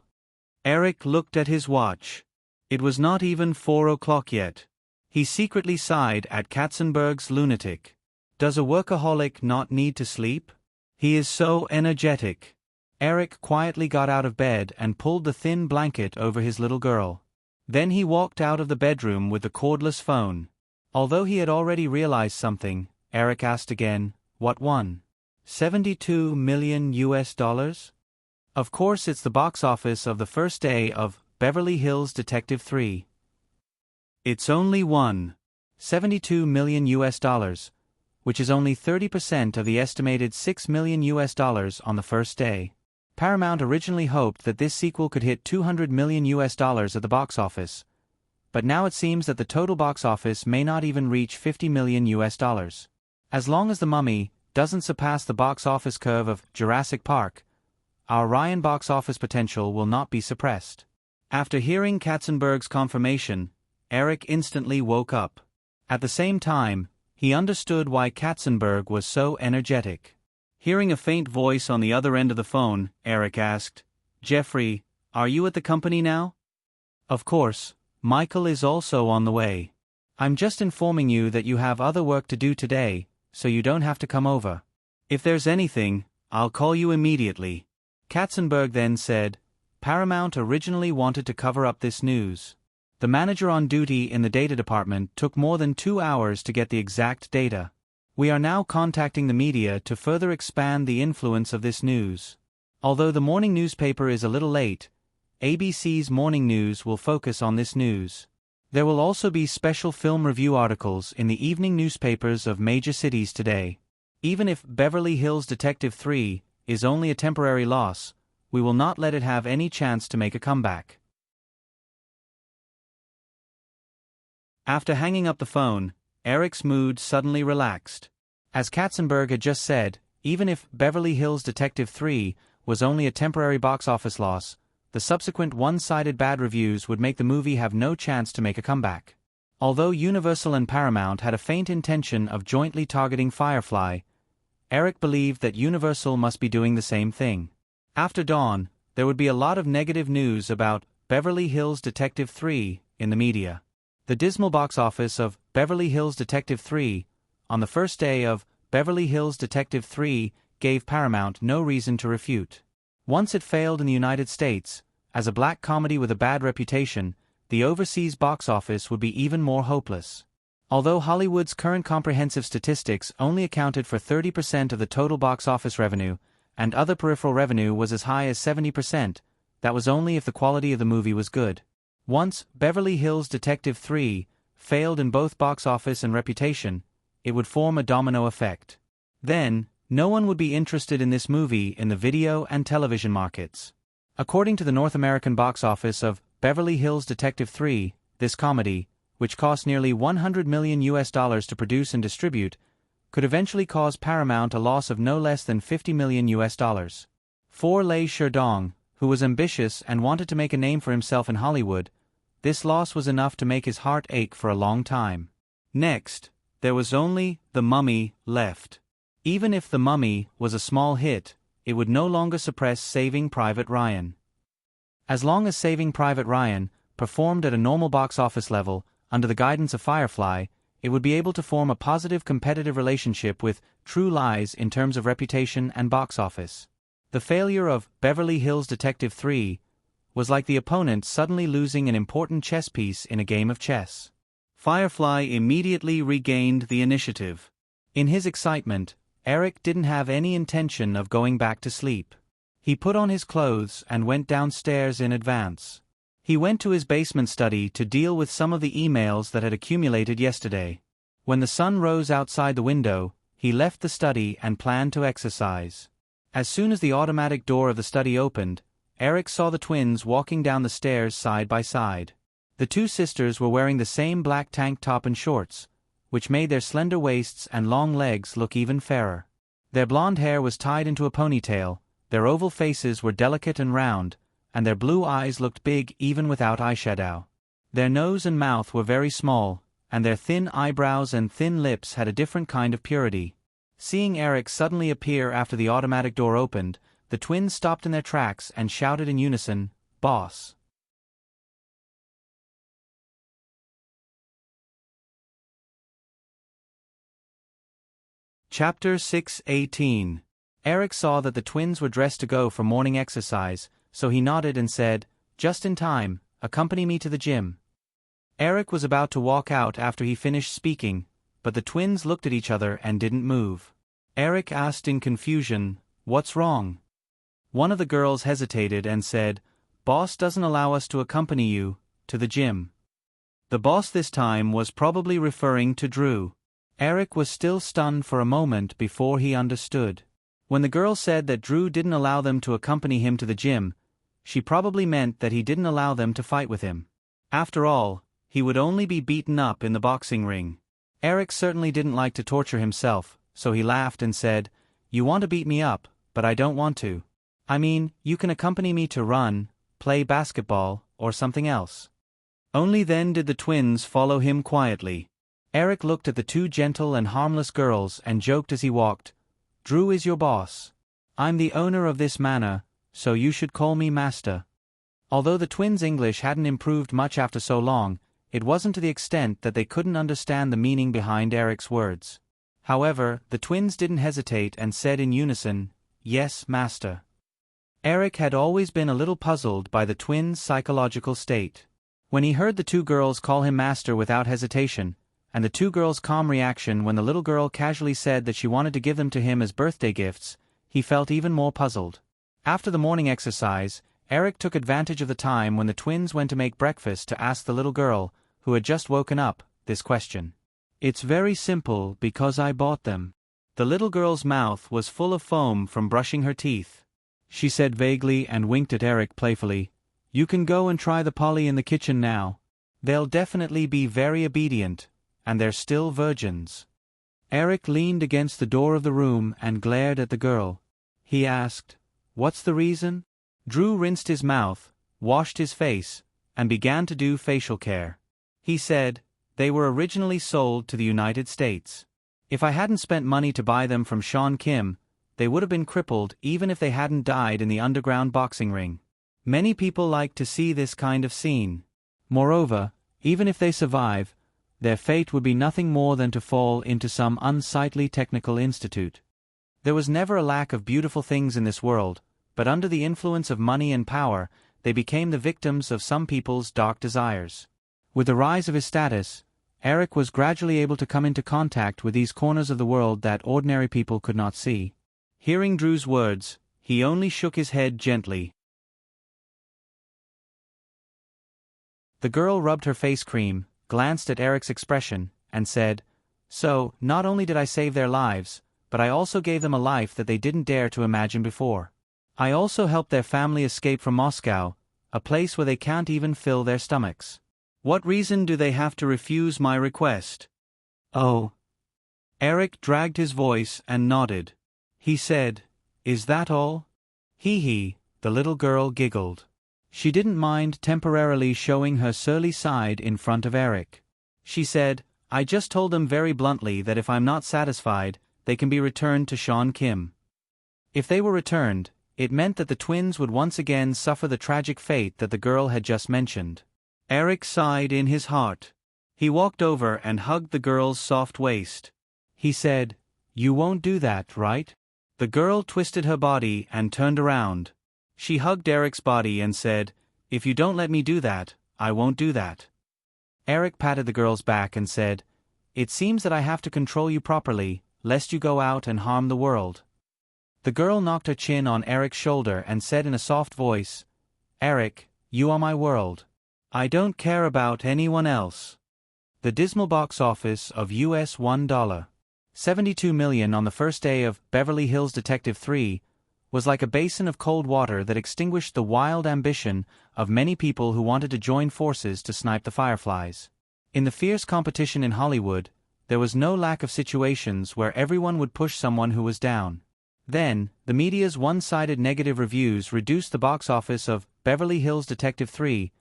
Eric looked at his watch. It was not even 4 o'clock yet. He secretly sighed at Katzenberg's lunatic. Does a workaholic not need to sleep? He is so energetic. Eric quietly got out of bed and pulled the thin blanket over his little girl. Then he walked out of the bedroom with the cordless phone. Although he had already realized something, Eric asked again, what one? $72 million US? Of course it's the box office of the first day of Beverly Hills Detective 3. It's only one. $72 million US, which is only 30% of the estimated $6 million US on the first day. Paramount originally hoped that this sequel could hit $200 million US at the box office, but now it seems that the total box office may not even reach $50 million US. As long as The Mummy doesn't surpass the box office curve of Jurassic Park, our Ryan box office potential will not be suppressed. After hearing Katzenberg's confirmation, Eric instantly woke up. At the same time, he understood why Katzenberg was so energetic. Hearing a faint voice on the other end of the phone, Eric asked, "Jeffrey, are you at the company now?" "Of course, Michael is also on the way. I'm just informing you that you have other work to do today, so you don't have to come over. If there's anything, I'll call you immediately." Katzenberg then said, "Paramount originally wanted to cover up this news. The manager on duty in the data department took more than 2 hours to get the exact data. We are now contacting the media to further expand the influence of this news. Although the morning newspaper is a little late, ABC's morning news will focus on this news. There will also be special film review articles in the evening newspapers of major cities today. Even if Beverly Hills Detective 3 is only a temporary loss, we will not let it have any chance to make a comeback." After hanging up the phone, Eric's mood suddenly relaxed. As Katzenberg had just said, even if Beverly Hills Detective 3 was only a temporary box office loss, the subsequent one-sided bad reviews would make the movie have no chance to make a comeback. Although Universal and Paramount had a faint intention of jointly targeting Firefly, Eric believed that Universal must be doing the same thing. After dawn, there would be a lot of negative news about Beverly Hills Detective 3 in the media. The dismal box office of Beverly Hills Detective 3 on the first day of Beverly Hills Detective 3 gave Paramount no reason to refute. Once it failed in the United States, as a black comedy with a bad reputation, the overseas box office would be even more hopeless. Although Hollywood's current comprehensive statistics only accounted for 30% of the total box office revenue, and other peripheral revenue was as high as 70%, that was only if the quality of the movie was good. Once Beverly Hills Detective 3 failed in both box office and reputation, it would form a domino effect. Then, no one would be interested in this movie in the video and television markets. According to the North American box office of Beverly Hills Detective 3, this comedy, which cost nearly $100 million to produce and distribute, could eventually cause Paramount a loss of no less than $50 million. For Lei Sherdong, who was ambitious and wanted to make a name for himself in Hollywood, this loss was enough to make his heart ache for a long time. Next, there was only The Mummy left. Even if The Mummy was a small hit, it would no longer suppress Saving Private Ryan. As long as Saving Private Ryan performed at a normal box office level, under the guidance of Firefly, it would be able to form a positive competitive relationship with True Lies in terms of reputation and box office. The failure of Beverly Hills Detective 3 was like the opponent suddenly losing an important chess piece in a game of chess. Firefly immediately regained the initiative. In his excitement, Eric didn't have any intention of going back to sleep. He put on his clothes and went downstairs in advance. He went to his basement study to deal with some of the emails that had accumulated yesterday. When the sun rose outside the window, he left the study and planned to exercise. As soon as the automatic door of the study opened, Eric saw the twins walking down the stairs side by side. The two sisters were wearing the same black tank top and shorts, which made their slender waists and long legs look even fairer. Their blonde hair was tied into a ponytail, their oval faces were delicate and round, and their blue eyes looked big even without eyeshadow. Their nose and mouth were very small, and their thin eyebrows and thin lips had a different kind of purity. Seeing Eric suddenly appear after the automatic door opened, the twins stopped in their tracks and shouted in unison, "Boss!" Chapter 6:18. Eric saw that the twins were dressed to go for morning exercise, so he nodded and said, "Just in time, accompany me to the gym." Eric was about to walk out after he finished speaking, but the twins looked at each other and didn't move. Eric asked in confusion, "What's wrong?" One of the girls hesitated and said, "Boss doesn't allow us to accompany you to the gym." The boss this time was probably referring to Drew. Eric was still stunned for a moment before he understood. When the girl said that Drew didn't allow them to accompany him to the gym, she probably meant that he didn't allow them to fight with him. After all, he would only be beaten up in the boxing ring. Eric certainly didn't like to torture himself, so he laughed and said, "You want to beat me up, but I don't want to. I mean, you can accompany me to run, play basketball, or something else." Only then did the twins follow him quietly. Eric looked at the two gentle and harmless girls and joked as he walked, "Drew is your boss. I'm the owner of this manor, so you should call me master." Although the twins' English hadn't improved much after so long, it wasn't to the extent that they couldn't understand the meaning behind Eric's words. However, the twins didn't hesitate and said in unison, "Yes, master." Eric had always been a little puzzled by the twins' psychological state. When he heard the two girls call him master without hesitation, and the two girls' calm reaction when the little girl casually said that she wanted to give them to him as birthday gifts, he felt even more puzzled. After the morning exercise, Eric took advantage of the time when the twins went to make breakfast to ask the little girl, who had just woken up, this question. "It's very simple because I bought them." The little girl's mouth was full of foam from brushing her teeth. She said vaguely and winked at Eric playfully, "You can go and try the Polly in the kitchen now. They'll definitely be very obedient, and they're still virgins." Eric leaned against the door of the room and glared at the girl. He asked, "What's the reason?" Drew rinsed his mouth, washed his face, and began to do facial care. He said, "They were originally sold to the United States. If I hadn't spent money to buy them from Sean Kim, they would have been crippled even if they hadn't died in the underground boxing ring. Many people like to see this kind of scene. Moreover, even if they survive, their fate would be nothing more than to fall into some unsightly technical institute. There was never a lack of beautiful things in this world, but under the influence of money and power, they became the victims of some people's dark desires. With the rise of his status, Eric was gradually able to come into contact with these corners of the world that ordinary people could not see. Hearing Drew's words, he only shook his head gently. The girl rubbed her face cream, glanced at Eric's expression, and said, "So, not only did I save their lives, but I also gave them a life that they didn't dare to imagine before. I also helped their family escape from Moscow, a place where they can't even fill their stomachs. What reason do they have to refuse my request?" "Oh." Eric dragged his voice and nodded. He said, "Is that all?" "Hee," the little girl giggled. She didn't mind temporarily showing her surly side in front of Eric. She said, "I just told them very bluntly that if I'm not satisfied, they can be returned to Sean Kim." If they were returned, it meant that the twins would once again suffer the tragic fate that the girl had just mentioned. Eric sighed in his heart. He walked over and hugged the girl's soft waist. He said, "You won't do that, right?" The girl twisted her body and turned around. She hugged Eric's body and said, "If you don't let me do that, I won't do that." Eric patted the girl's back and said, "It seems that I have to control you properly, lest you go out and harm the world." The girl knocked her chin on Eric's shoulder and said in a soft voice, "Eric, you are my world. I don't care about anyone else." The dismal box office of US $1.72 million on the first day of Beverly Hills Detective 3 was like a basin of cold water that extinguished the wild ambition of many people who wanted to join forces to snipe the Fireflies. In the fierce competition in Hollywood, there was no lack of situations where everyone would push someone who was down. Then, the media's one-sided negative reviews reduced the box office of Beverly Hills Detective 3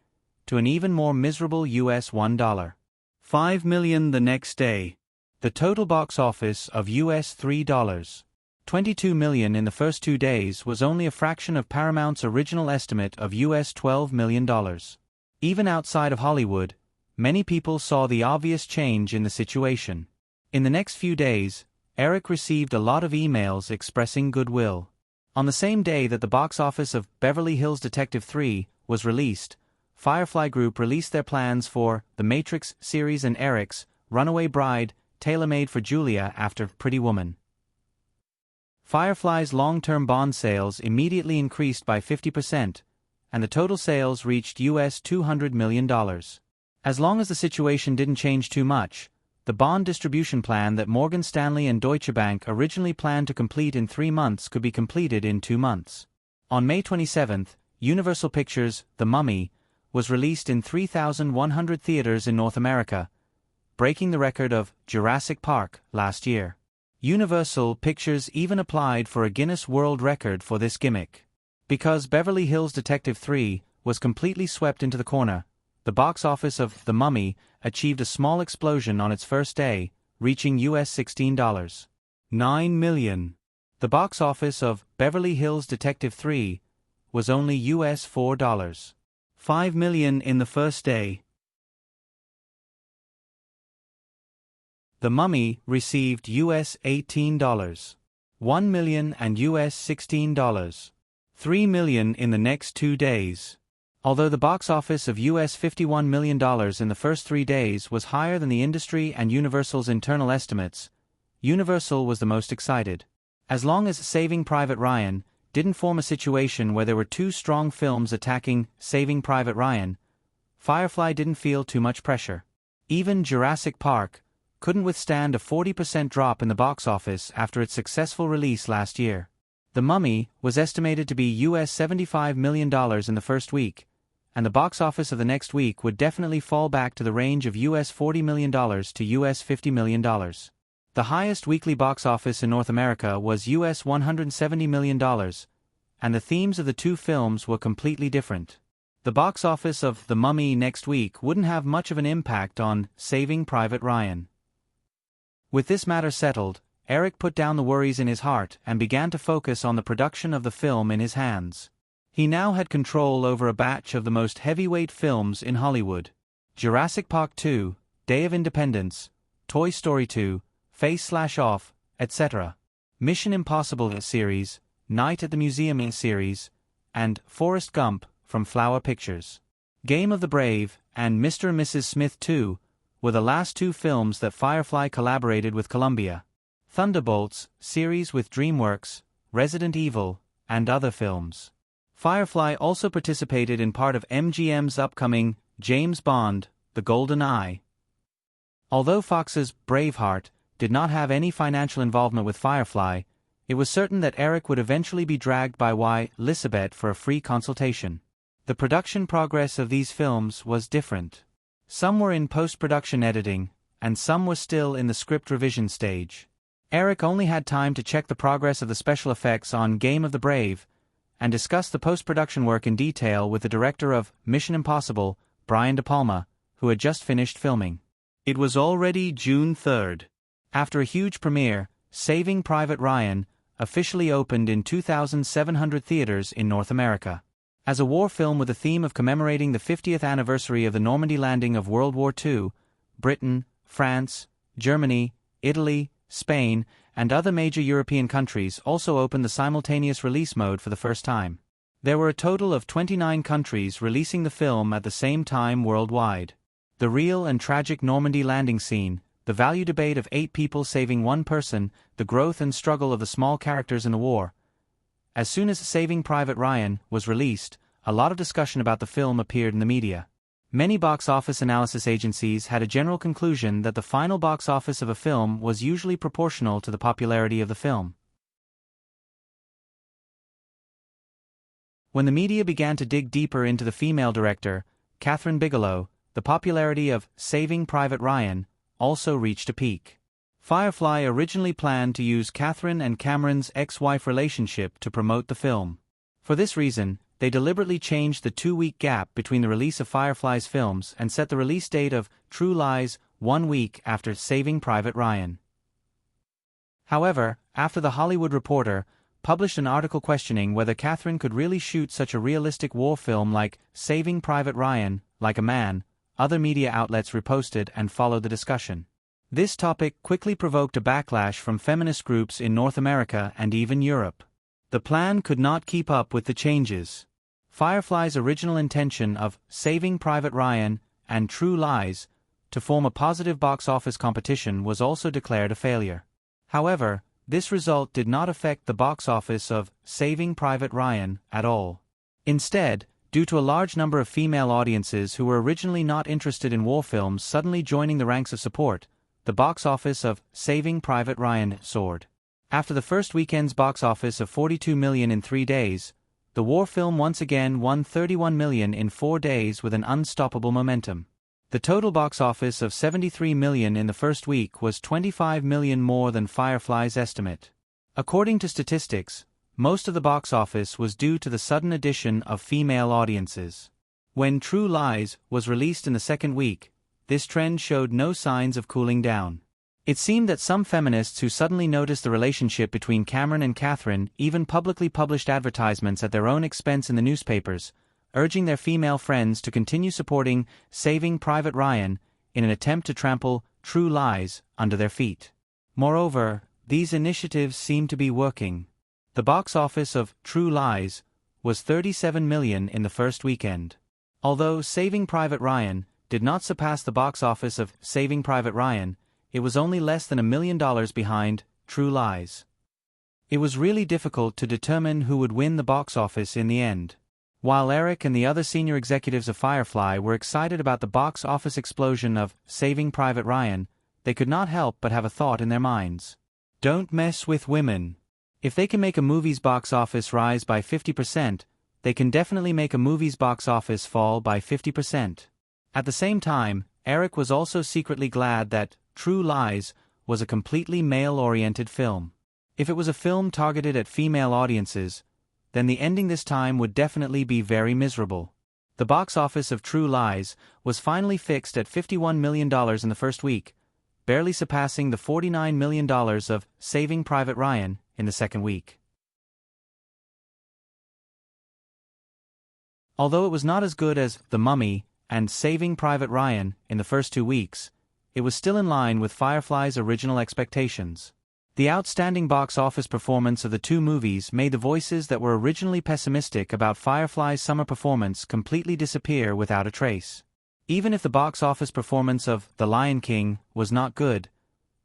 to an even more miserable US $1.5 million the next day. The total box office of US $3.22 million in the first 2 days was only a fraction of Paramount's original estimate of US $12 million. Even outside of Hollywood, many people saw the obvious change in the situation. In the next few days, Eric received a lot of emails expressing goodwill. On the same day that the box office of Beverly Hills Detective 3 was released, Firefly Group released their plans for The Matrix series and Eric's Runaway Bride, tailor-made for Julia after Pretty Woman. Firefly's long-term bond sales immediately increased by 50%, and the total sales reached US $200 million. As long as the situation didn't change too much, the bond distribution plan that Morgan Stanley and Deutsche Bank originally planned to complete in 3 months could be completed in 2 months. On May 27, Universal Pictures' The Mummy was released in 3,100 theaters in North America, breaking the record of Jurassic Park last year. Universal Pictures even applied for a Guinness World Record for this gimmick. Because Beverly Hills Detective 3 was completely swept into the corner, the box office of The Mummy achieved a small explosion on its first day, reaching US $16.9 million. The box office of Beverly Hills Detective 3 was only US $4.5 million in the first day. The Mummy received US $18.1 million and US $16.3 million in the next 2 days. Although the box office of US $51 million in the first 3 days was higher than the industry and Universal's internal estimates, Universal was the most excited. As long as Saving Private Ryan didn't form a situation where there were 2 strong films attacking Saving Private Ryan, Firefly didn't feel too much pressure. Even Jurassic Park couldn't withstand a 40% drop in the box office after its successful release last year. The Mummy was estimated to be US $75 million in the first week, and the box office of the next week would definitely fall back to the range of US $40 million to US $50 million. The highest weekly box office in North America was US $170 million, and the themes of the 2 films were completely different. The box office of The Mummy next week wouldn't have much of an impact on Saving Private Ryan. With this matter settled, Eric put down the worries in his heart and began to focus on the production of the film in his hands. He now had control over a batch of the most heavyweight films in Hollywood: Jurassic Park 2, Day of Independence, Toy Story 2, Face/Off, etc., Mission Impossible series, Night at the Museum series, and Forrest Gump from Flower Pictures. Game of the Brave and Mr. and Mrs. Smith 2 were the last 2 films that Firefly collaborated with Columbia. Thunderbolts series with DreamWorks, Resident Evil, and other films. Firefly also participated in part of MGM's upcoming James Bond, The Golden Eye. Although Fox's Braveheart did not have any financial involvement with Firefly, it was certain that Eric would eventually be dragged by Elizabeth for a free consultation. The production progress of these films was different. Some were in post-production editing, and some were still in the script revision stage. Eric only had time to check the progress of the special effects on Game of the Brave, and discuss the post-production work in detail with the director of Mission Impossible, Brian De Palma, who had just finished filming. It was already June 3rd. After a huge premiere, Saving Private Ryan officially opened in 2,700 theaters in North America. As a war film with a theme of commemorating the 50th anniversary of the Normandy landing of World War II, Britain, France, Germany, Italy, Spain, and other major European countries also opened the simultaneous release mode for the first time. There were a total of 29 countries releasing the film at the same time worldwide. The real and tragic Normandy landing scene, the value debate of 8 people saving 1 person, the growth and struggle of the small characters in the war. As soon as Saving Private Ryan was released, a lot of discussion about the film appeared in the media. Many box office analysis agencies had a general conclusion that the final box office of a film was usually proportional to the popularity of the film. When the media began to dig deeper into the female director, Kathryn Bigelow, the popularity of Saving Private Ryan also reached a peak. Firefly originally planned to use Kathryn and Cameron's ex-wife relationship to promote the film. For this reason, they deliberately changed the 2-week gap between the release of Firefly's films and set the release date of True Lies 1 week after Saving Private Ryan. However, after The Hollywood Reporter published an article questioning whether Kathryn could really shoot such a realistic war film like Saving Private Ryan, like a man, other media outlets reposted and followed the discussion. This topic quickly provoked a backlash from feminist groups in North America and even Europe. The plan could not keep up with the changes. Firefly's original intention of Saving Private Ryan and True Lies to form a positive box office competition was also declared a failure. However, this result did not affect the box office of Saving Private Ryan at all. Instead, due to a large number of female audiences who were originally not interested in war films suddenly joining the ranks of support, the box office of Saving Private Ryan soared. After the first weekend's box office of $42 million in 3 days, the war film once again won $31 million in 4 days with an unstoppable momentum. The total box office of $73 million in the first week was $25 million more than Firefly's estimate. According to statistics, most of the box office was due to the sudden addition of female audiences. When True Lies was released in the second week, this trend showed no signs of cooling down. It seemed that some feminists who suddenly noticed the relationship between Cameron and Catherine even publicly published advertisements at their own expense in the newspapers, urging their female friends to continue supporting Saving Private Ryan in an attempt to trample True Lies under their feet. Moreover, these initiatives seemed to be working. The box office of True Lies was $37 million in the first weekend. Although Saving Private Ryan did not surpass the box office of Saving Private Ryan, it was only less than $1 million behind True Lies. It was really difficult to determine who would win the box office in the end. While Eric and the other senior executives of Firefly were excited about the box office explosion of Saving Private Ryan, they could not help but have a thought in their minds. Don't mess with women. If they can make a movie's box office rise by 50%, they can definitely make a movie's box office fall by 50%. At the same time, Eric was also secretly glad that True Lies was a completely male-oriented film. If it was a film targeted at female audiences, then the ending this time would definitely be very miserable. The box office of True Lies was finally fixed at $51 million in the first week, barely surpassing the $49 million of Saving Private Ryan in the second week. Although it was not as good as The Mummy and Saving Private Ryan in the first 2 weeks, it was still in line with Firefly's original expectations. The outstanding box office performance of the two movies made the voices that were originally pessimistic about Firefly's summer performance completely disappear without a trace. Even if the box office performance of The Lion King was not good,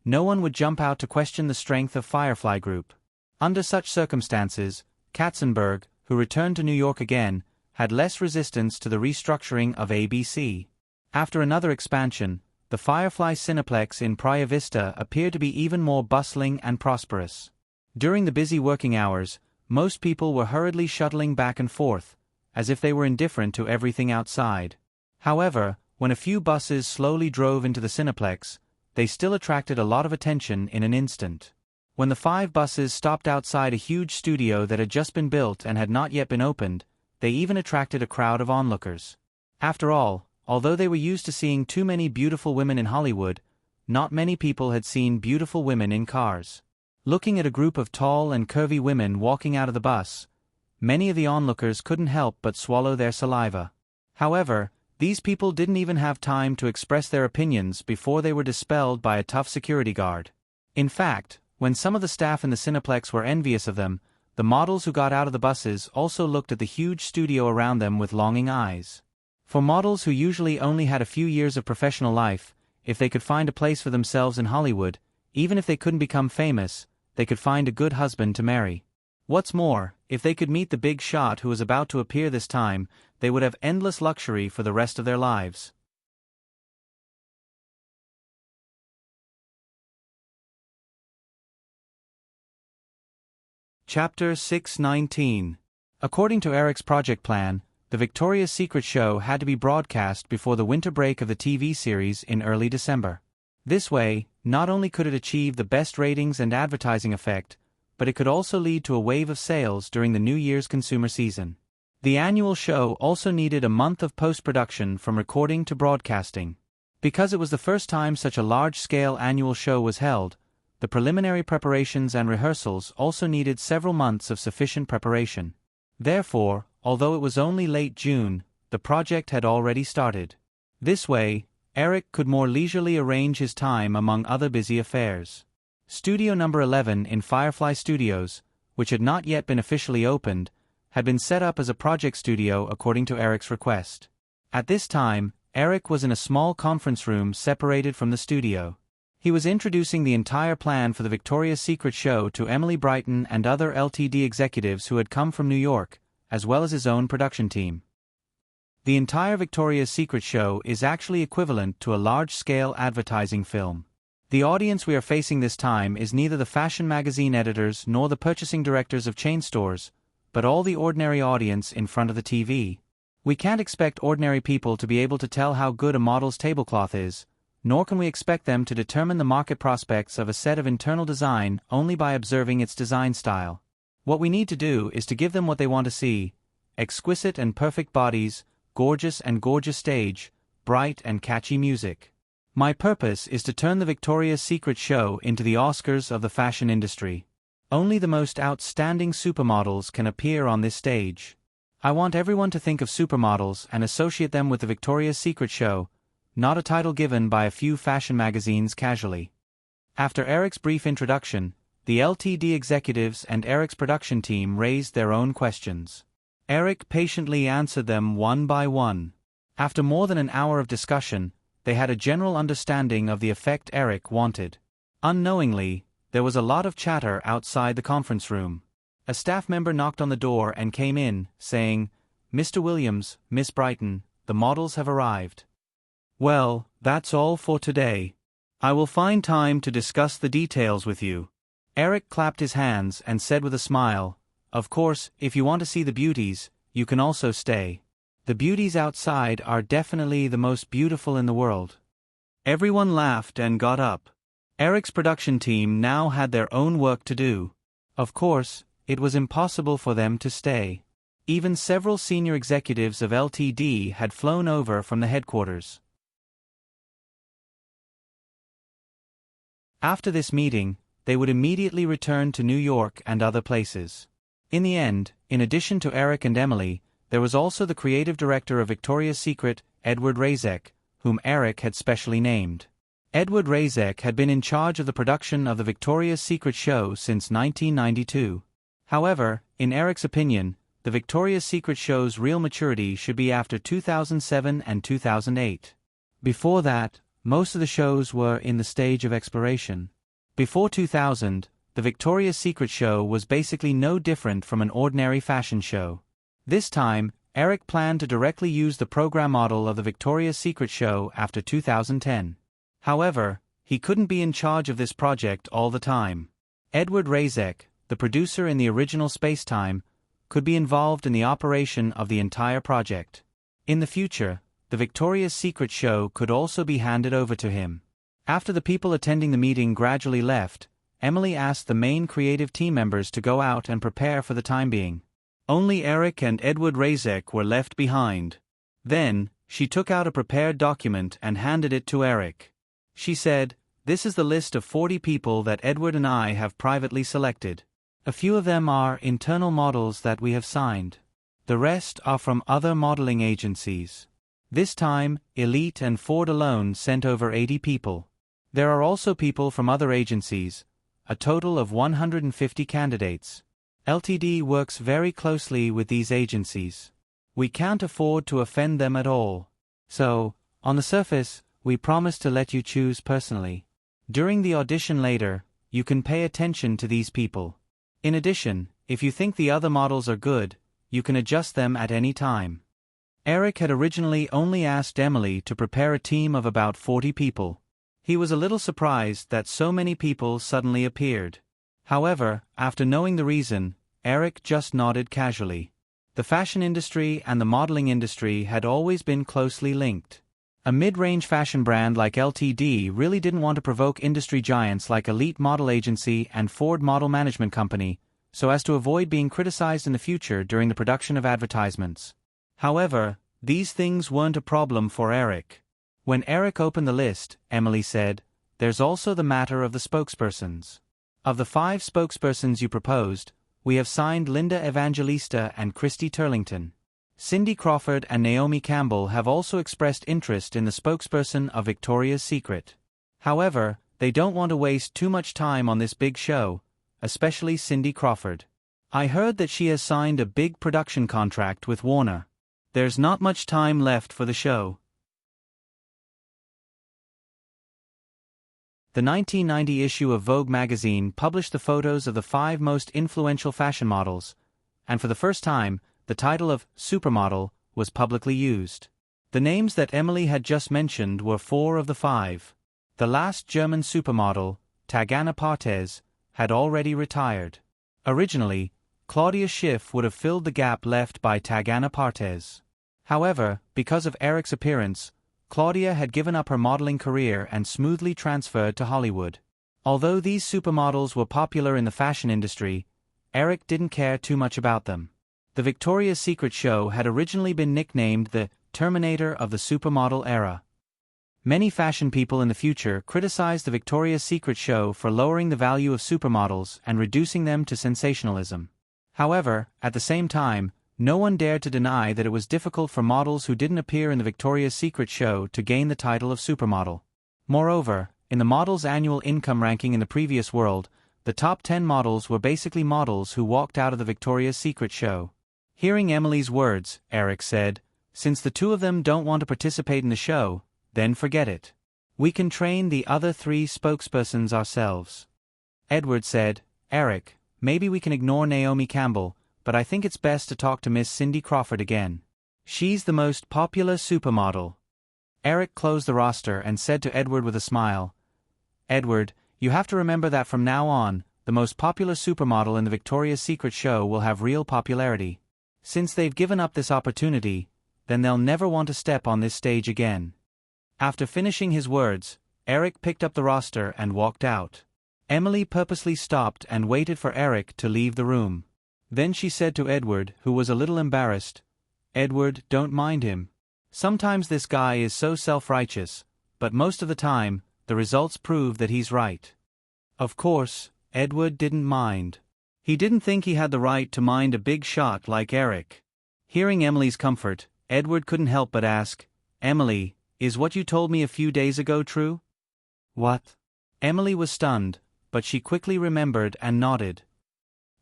no one would jump out to question the strength of Firefly Group. Under such circumstances, Katzenberg, who returned to New York again, had less resistance to the restructuring of ABC. After another expansion, the Firefly Cineplex in Praia Vista appeared to be even more bustling and prosperous. During the busy working hours, most people were hurriedly shuttling back and forth, as if they were indifferent to everything outside. However, when a few buses slowly drove into the Cineplex, they still attracted a lot of attention in an instant. When the 5 buses stopped outside a huge studio that had just been built and had not yet been opened, they even attracted a crowd of onlookers. After all, although they were used to seeing too many beautiful women in Hollywood, not many people had seen beautiful women in cars. Looking at a group of tall and curvy women walking out of the bus, many of the onlookers couldn't help but swallow their saliva. However, these people didn't even have time to express their opinions before they were dispelled by a tough security guard. In fact, when some of the staff in the Cineplex were envious of them, the models who got out of the buses also looked at the huge studio around them with longing eyes. For models who usually only had a few years of professional life, if they could find a place for themselves in Hollywood, even if they couldn't become famous, they could find a good husband to marry. What's more, if they could meet the big shot who was about to appear this time, they would have endless luxury for the rest of their lives. Chapter 619. According to Eric's project plan, the Victoria's Secret show had to be broadcast before the winter break of the TV series in early December. This way, not only could it achieve the best ratings and advertising effect, but it could also lead to a wave of sales during the New Year's consumer season. The annual show also needed a month of post-production from recording to broadcasting. Because it was the first time such a large-scale annual show was held, the preliminary preparations and rehearsals also needed several months of sufficient preparation. Therefore, although it was only late June, the project had already started. This way, Eric could more leisurely arrange his time among other busy affairs. Studio number 11 in Firefly Studios, which had not yet been officially opened, had been set up as a project studio according to Eric's request. At this time, Eric was in a small conference room separated from the studio. He was introducing the entire plan for the Victoria's Secret show to Emily Brighton and other LTD executives who had come from New York, as well as his own production team. The entire Victoria's Secret show is actually equivalent to a large-scale advertising film. The audience we are facing this time is neither the fashion magazine editors nor the purchasing directors of chain stores, but all the ordinary audience in front of the TV. We can't expect ordinary people to be able to tell how good a model's tablecloth is, nor can we expect them to determine the market prospects of a set of internal design only by observing its design style. What we need to do is to give them what they want to see: exquisite and perfect bodies, gorgeous and gorgeous stage, bright and catchy music. My purpose is to turn the Victoria's Secret show into the Oscars of the fashion industry. Only the most outstanding supermodels can appear on this stage. I want everyone to think of supermodels and associate them with the Victoria's Secret show, not a title given by a few fashion magazines casually. After Eric's brief introduction, the LTD executives and Eric's production team raised their own questions. Eric patiently answered them one by one. After more than an hour of discussion, they had a general understanding of the effect Eric wanted. Unknowingly, there was a lot of chatter outside the conference room. A staff member knocked on the door and came in, saying, "Mr. Williams, Miss Brighton, the models have arrived." "Well, that's all for today. I will find time to discuss the details with you." Eric clapped his hands and said with a smile, "Of course, if you want to see the beauties, you can also stay. The beauties outside are definitely the most beautiful in the world." Everyone laughed and got up. Eric's production team now had their own work to do. Of course, it was impossible for them to stay. Even several senior executives of LTD had flown over from the headquarters. After this meeting, they would immediately return to New York and other places. In the end, in addition to Eric and Emily, there was also the creative director of Victoria's Secret, Edward Razek, whom Eric had specially named. Edward Razek had been in charge of the production of the Victoria's Secret show since 1992. However, in Eric's opinion, the Victoria's Secret show's real maturity should be after 2007 and 2008. Before that, most of the shows were in the stage of exploration. Before 2000, the Victoria's Secret show was basically no different from an ordinary fashion show. This time, Eric planned to directly use the program model of the Victoria's Secret show after 2010. However, he couldn't be in charge of this project all the time. Edward Razek, the producer in the original Spacetime, could be involved in the operation of the entire project. In the future, the Victoria's Secret show could also be handed over to him. After the people attending the meeting gradually left, Emily asked the main creative team members to go out and prepare for the time being. Only Eric and Edward Razek were left behind. Then, she took out a prepared document and handed it to Eric. She said, "This is the list of 40 people that Edward and I have privately selected. A few of them are internal models that we have signed. The rest are from other modeling agencies. This time, Elite and Ford alone sent over 80 people. There are also people from other agencies, a total of 150 candidates. LTD works very closely with these agencies. We can't afford to offend them at all. So, on the surface, we promise to let you choose personally. During the audition later, you can pay attention to these people. In addition, if you think the other models are good, you can adjust them at any time." Eric had originally only asked Emily to prepare a team of about 40 people. He was a little surprised that so many people suddenly appeared. However, after knowing the reason, Eric just nodded casually. The fashion industry and the modeling industry had always been closely linked. A mid-range fashion brand like LTD really didn't want to provoke industry giants like Elite Model Agency and Ford Model Management Company, so as to avoid being criticized in the future during the production of advertisements. However, these things weren't a problem for Eric. When Eric opened the list, Emily said, "There's also the matter of the spokespersons. Of the 5 spokespersons you proposed, we have signed Linda Evangelista and Christy Turlington. Cindy Crawford and Naomi Campbell have also expressed interest in the spokesperson of Victoria's Secret. However, they don't want to waste too much time on this big show, especially Cindy Crawford. I heard that she has signed a big production contract with Warner. There's not much time left for the show. The 1990 issue of Vogue magazine published the photos of the 5 most influential fashion models, and for the first time, the title of supermodel was publicly used. The names that Emily had just mentioned were 4 of the 5. The last German supermodel, Tagana Partes, had already retired. Originally, Claudia Schiffer would have filled the gap left by Tagana Partes. However, because of Eric's appearance, Claudia had given up her modeling career and smoothly transferred to Hollywood. Although these supermodels were popular in the fashion industry, Eric didn't care too much about them. The Victoria's Secret show had originally been nicknamed the Terminator of the supermodel era. Many fashion people in the future criticized the Victoria's Secret show for lowering the value of supermodels and reducing them to sensationalism. However, at the same time, no one dared to deny that it was difficult for models who didn't appear in the Victoria's Secret show to gain the title of supermodel. Moreover, in the model's annual income ranking in the previous world, the top 10 models were basically models who walked out of the Victoria's Secret show. Hearing Emily's words, Eric said, "Since the 2 of them don't want to participate in the show, then forget it. We can train the other 3 spokespersons ourselves." Edward said, "Eric, maybe we can ignore Naomi Campbell, but I think it's best to talk to Miss Cindy Crawford again. She's the most popular supermodel." Eric closed the roster and said to Edward with a smile, "Edward, you have to remember that from now on, the most popular supermodel in the Victoria's Secret show will have real popularity. Since they've given up this opportunity, then they'll never want to step on this stage again." After finishing his words, Eric picked up the roster and walked out. Emily purposely stopped and waited for Eric to leave the room. Then she said to Edward, who was a little embarrassed, "Edward, don't mind him. Sometimes this guy is so self-righteous, but most of the time, the results prove that he's right." Of course, Edward didn't mind. He didn't think he had the right to mind a big shot like Eric. Hearing Emily's comfort, Edward couldn't help but ask, "Emily, is what you told me a few days ago true?" "What?" Emily was stunned, but she quickly remembered and nodded.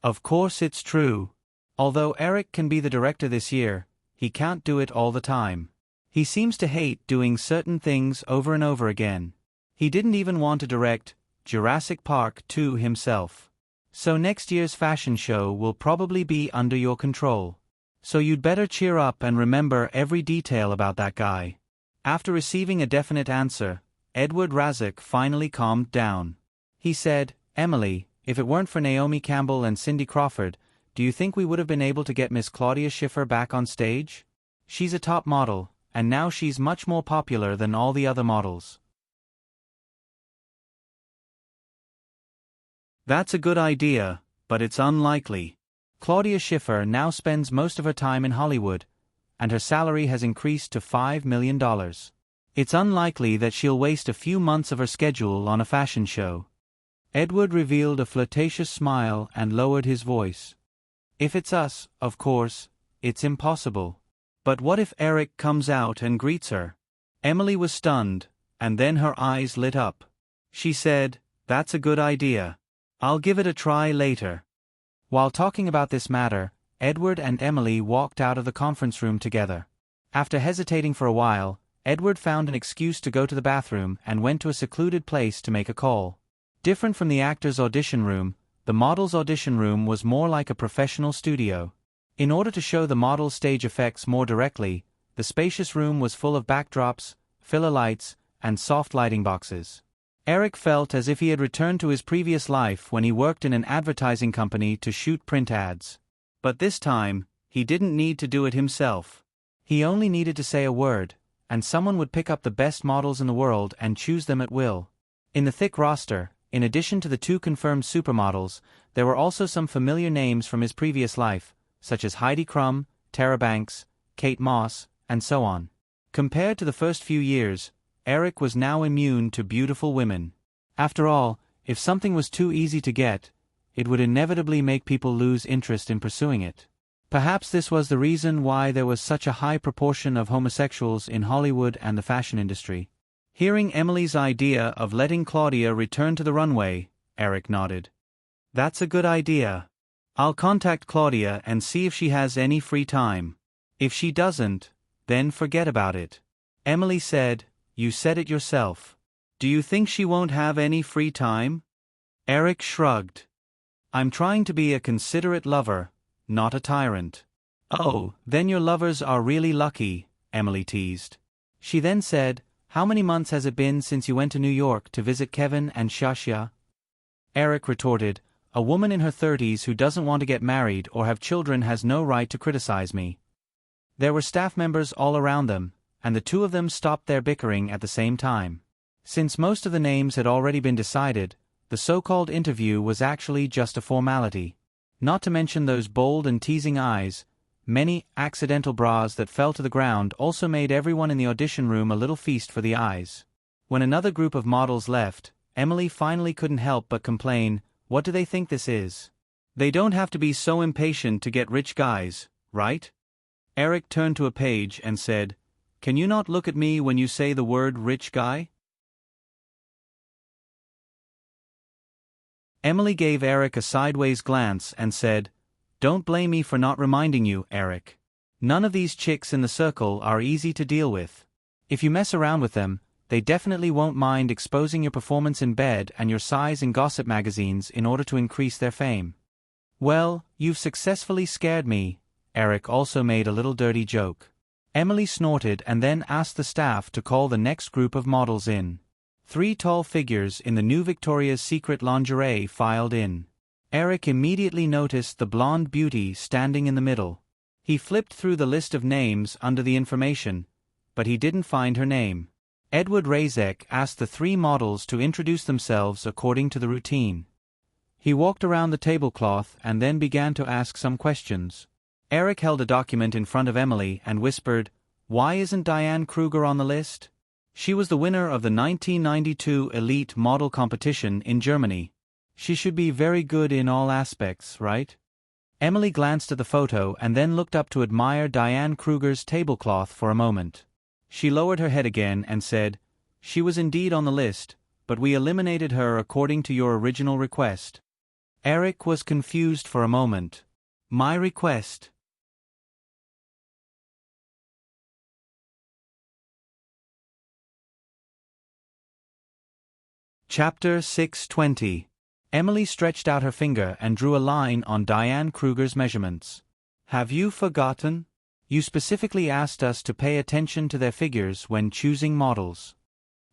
"Of course it's true. Although Eric can be the director this year, he can't do it all the time. He seems to hate doing certain things over and over again. He didn't even want to direct Jurassic Park 2 himself. So next year's fashion show will probably be under your control. So you'd better cheer up and remember every detail about that guy." After receiving a definite answer, Edward Razak finally calmed down. He said, "Emily, if it weren't for Naomi Campbell and Cindy Crawford, do you think we would have been able to get Miss Claudia Schiffer back on stage? She's a top model, and now she's much more popular than all the other models." "That's a good idea, but it's unlikely. Claudia Schiffer now spends most of her time in Hollywood, and her salary has increased to $5 million. It's unlikely that she'll waste a few months of her schedule on a fashion show." Edward revealed a flirtatious smile and lowered his voice. "If it's us, of course, it's impossible. But what if Eric comes out and greets her?" Emily was stunned, and then her eyes lit up. She said, "That's a good idea. I'll give it a try later." While talking about this matter, Edward and Emily walked out of the conference room together. After hesitating for a while, Edward found an excuse to go to the bathroom and went to a secluded place to make a call. Different from the actor's audition room, the model's audition room was more like a professional studio. In order to show the model's stage effects more directly, the spacious room was full of backdrops, filler lights, and soft lighting boxes. Eric felt as if he had returned to his previous life when he worked in an advertising company to shoot print ads. But this time, he didn't need to do it himself. He only needed to say a word, and someone would pick up the best models in the world and choose them at will. In the thick roster, in addition to the 2 confirmed supermodels, there were also some familiar names from his previous life, such as Heidi Klum, Tara Banks, Kate Moss, and so on. Compared to the first few years, Eric was now immune to beautiful women. After all, if something was too easy to get, it would inevitably make people lose interest in pursuing it. Perhaps this was the reason why there was such a high proportion of homosexuals in Hollywood and the fashion industry. Hearing Emily's idea of letting Claudia return to the runway, Eric nodded. That's a good idea. I'll contact Claudia and see if she has any free time. If she doesn't, then forget about it. Emily said, You said it yourself. Do you think she won't have any free time? Eric shrugged. I'm trying to be a considerate lover, not a tyrant. Oh, then your lovers are really lucky, Emily teased. She then said, How many months has it been since you went to New York to visit Kevin and Shashya? Eric retorted, A woman in her 30s who doesn't want to get married or have children has no right to criticize me. There were staff members all around them, and the two of them stopped their bickering at the same time. Since most of the names had already been decided, the so-called interview was actually just a formality. Not to mention those bold and teasing eyes, many accidental bras that fell to the ground also made everyone in the audition room a little feast for the eyes. When another group of models left, Emily finally couldn't help but complain, What do they think this is? They don't have to be so impatient to get rich guys, right? Eric turned to a page and said, Can you not look at me when you say the word rich guy? Emily gave Eric a sideways glance and said, Don't blame me for not reminding you, Eric. None of these chicks in the circle are easy to deal with. If you mess around with them, they definitely won't mind exposing your performance in bed and your size in gossip magazines in order to increase their fame. Well, you've successfully scared me, Eric also made a little dirty joke. Emily snorted and then asked the staff to call the next group of models in. 3 tall figures in the new Victoria's Secret lingerie filed in. Eric immediately noticed the blonde beauty standing in the middle. He flipped through the list of names under the information, but he didn't find her name. Edward Razek asked the 3 models to introduce themselves according to the routine. He walked around the tablecloth and then began to ask some questions. Eric held a document in front of Emily and whispered, Why isn't Diane Kruger on the list? She was the winner of the 1992 Elite Model Competition in Germany. She should be very good in all aspects, right? Emily glanced at the photo and then looked up to admire Diane Kruger's tablecloth for a moment. She lowered her head again and said, She was indeed on the list, but we eliminated her according to your original request. Eric was confused for a moment. My request? Chapter 620. Emily stretched out her finger and drew a line on Diane Kruger's measurements. Have you forgotten? You specifically asked us to pay attention to their figures when choosing models.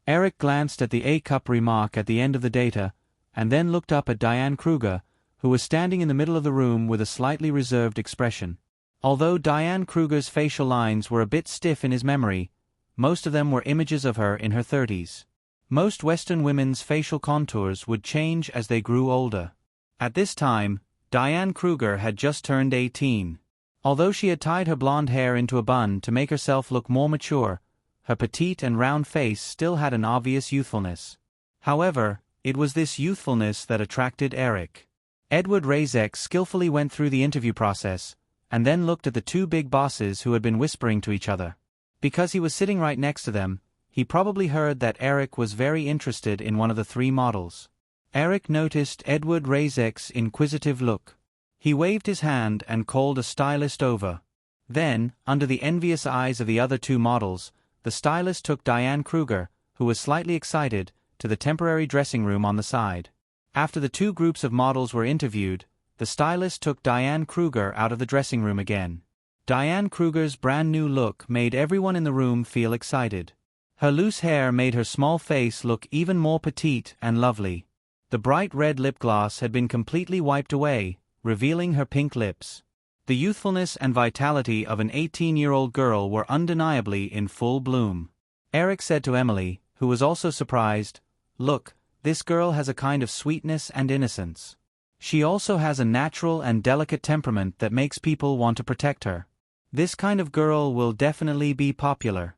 Eric glanced at the A-cup remark at the end of the data, and then looked up at Diane Kruger, who was standing in the middle of the room with a slightly reserved expression. Although Diane Kruger's facial lines were a bit stiff in his memory, most of them were images of her in her 30s. Most Western women's facial contours would change as they grew older. At this time, Diane Kruger had just turned 18. Although she had tied her blonde hair into a bun to make herself look more mature, her petite and round face still had an obvious youthfulness. However, it was this youthfulness that attracted Eric. Edward Razek skillfully went through the interview process, and then looked at the 2 big bosses who had been whispering to each other. Because he was sitting right next to them, he probably heard that Eric was very interested in one of the 3 models. Eric noticed Edward Razek's inquisitive look. He waved his hand and called a stylist over. Then, under the envious eyes of the other 2 models, the stylist took Diane Kruger, who was slightly excited, to the temporary dressing room on the side. After the 2 groups of models were interviewed, the stylist took Diane Kruger out of the dressing room again. Diane Kruger's brand new look made everyone in the room feel excited. Her loose hair made her small face look even more petite and lovely. The bright red lip gloss had been completely wiped away, revealing her pink lips. The youthfulness and vitality of an 18-year-old girl were undeniably in full bloom. Eric said to Emily, who was also surprised, Look, this girl has a kind of sweetness and innocence. She also has a natural and delicate temperament that makes people want to protect her. This kind of girl will definitely be popular.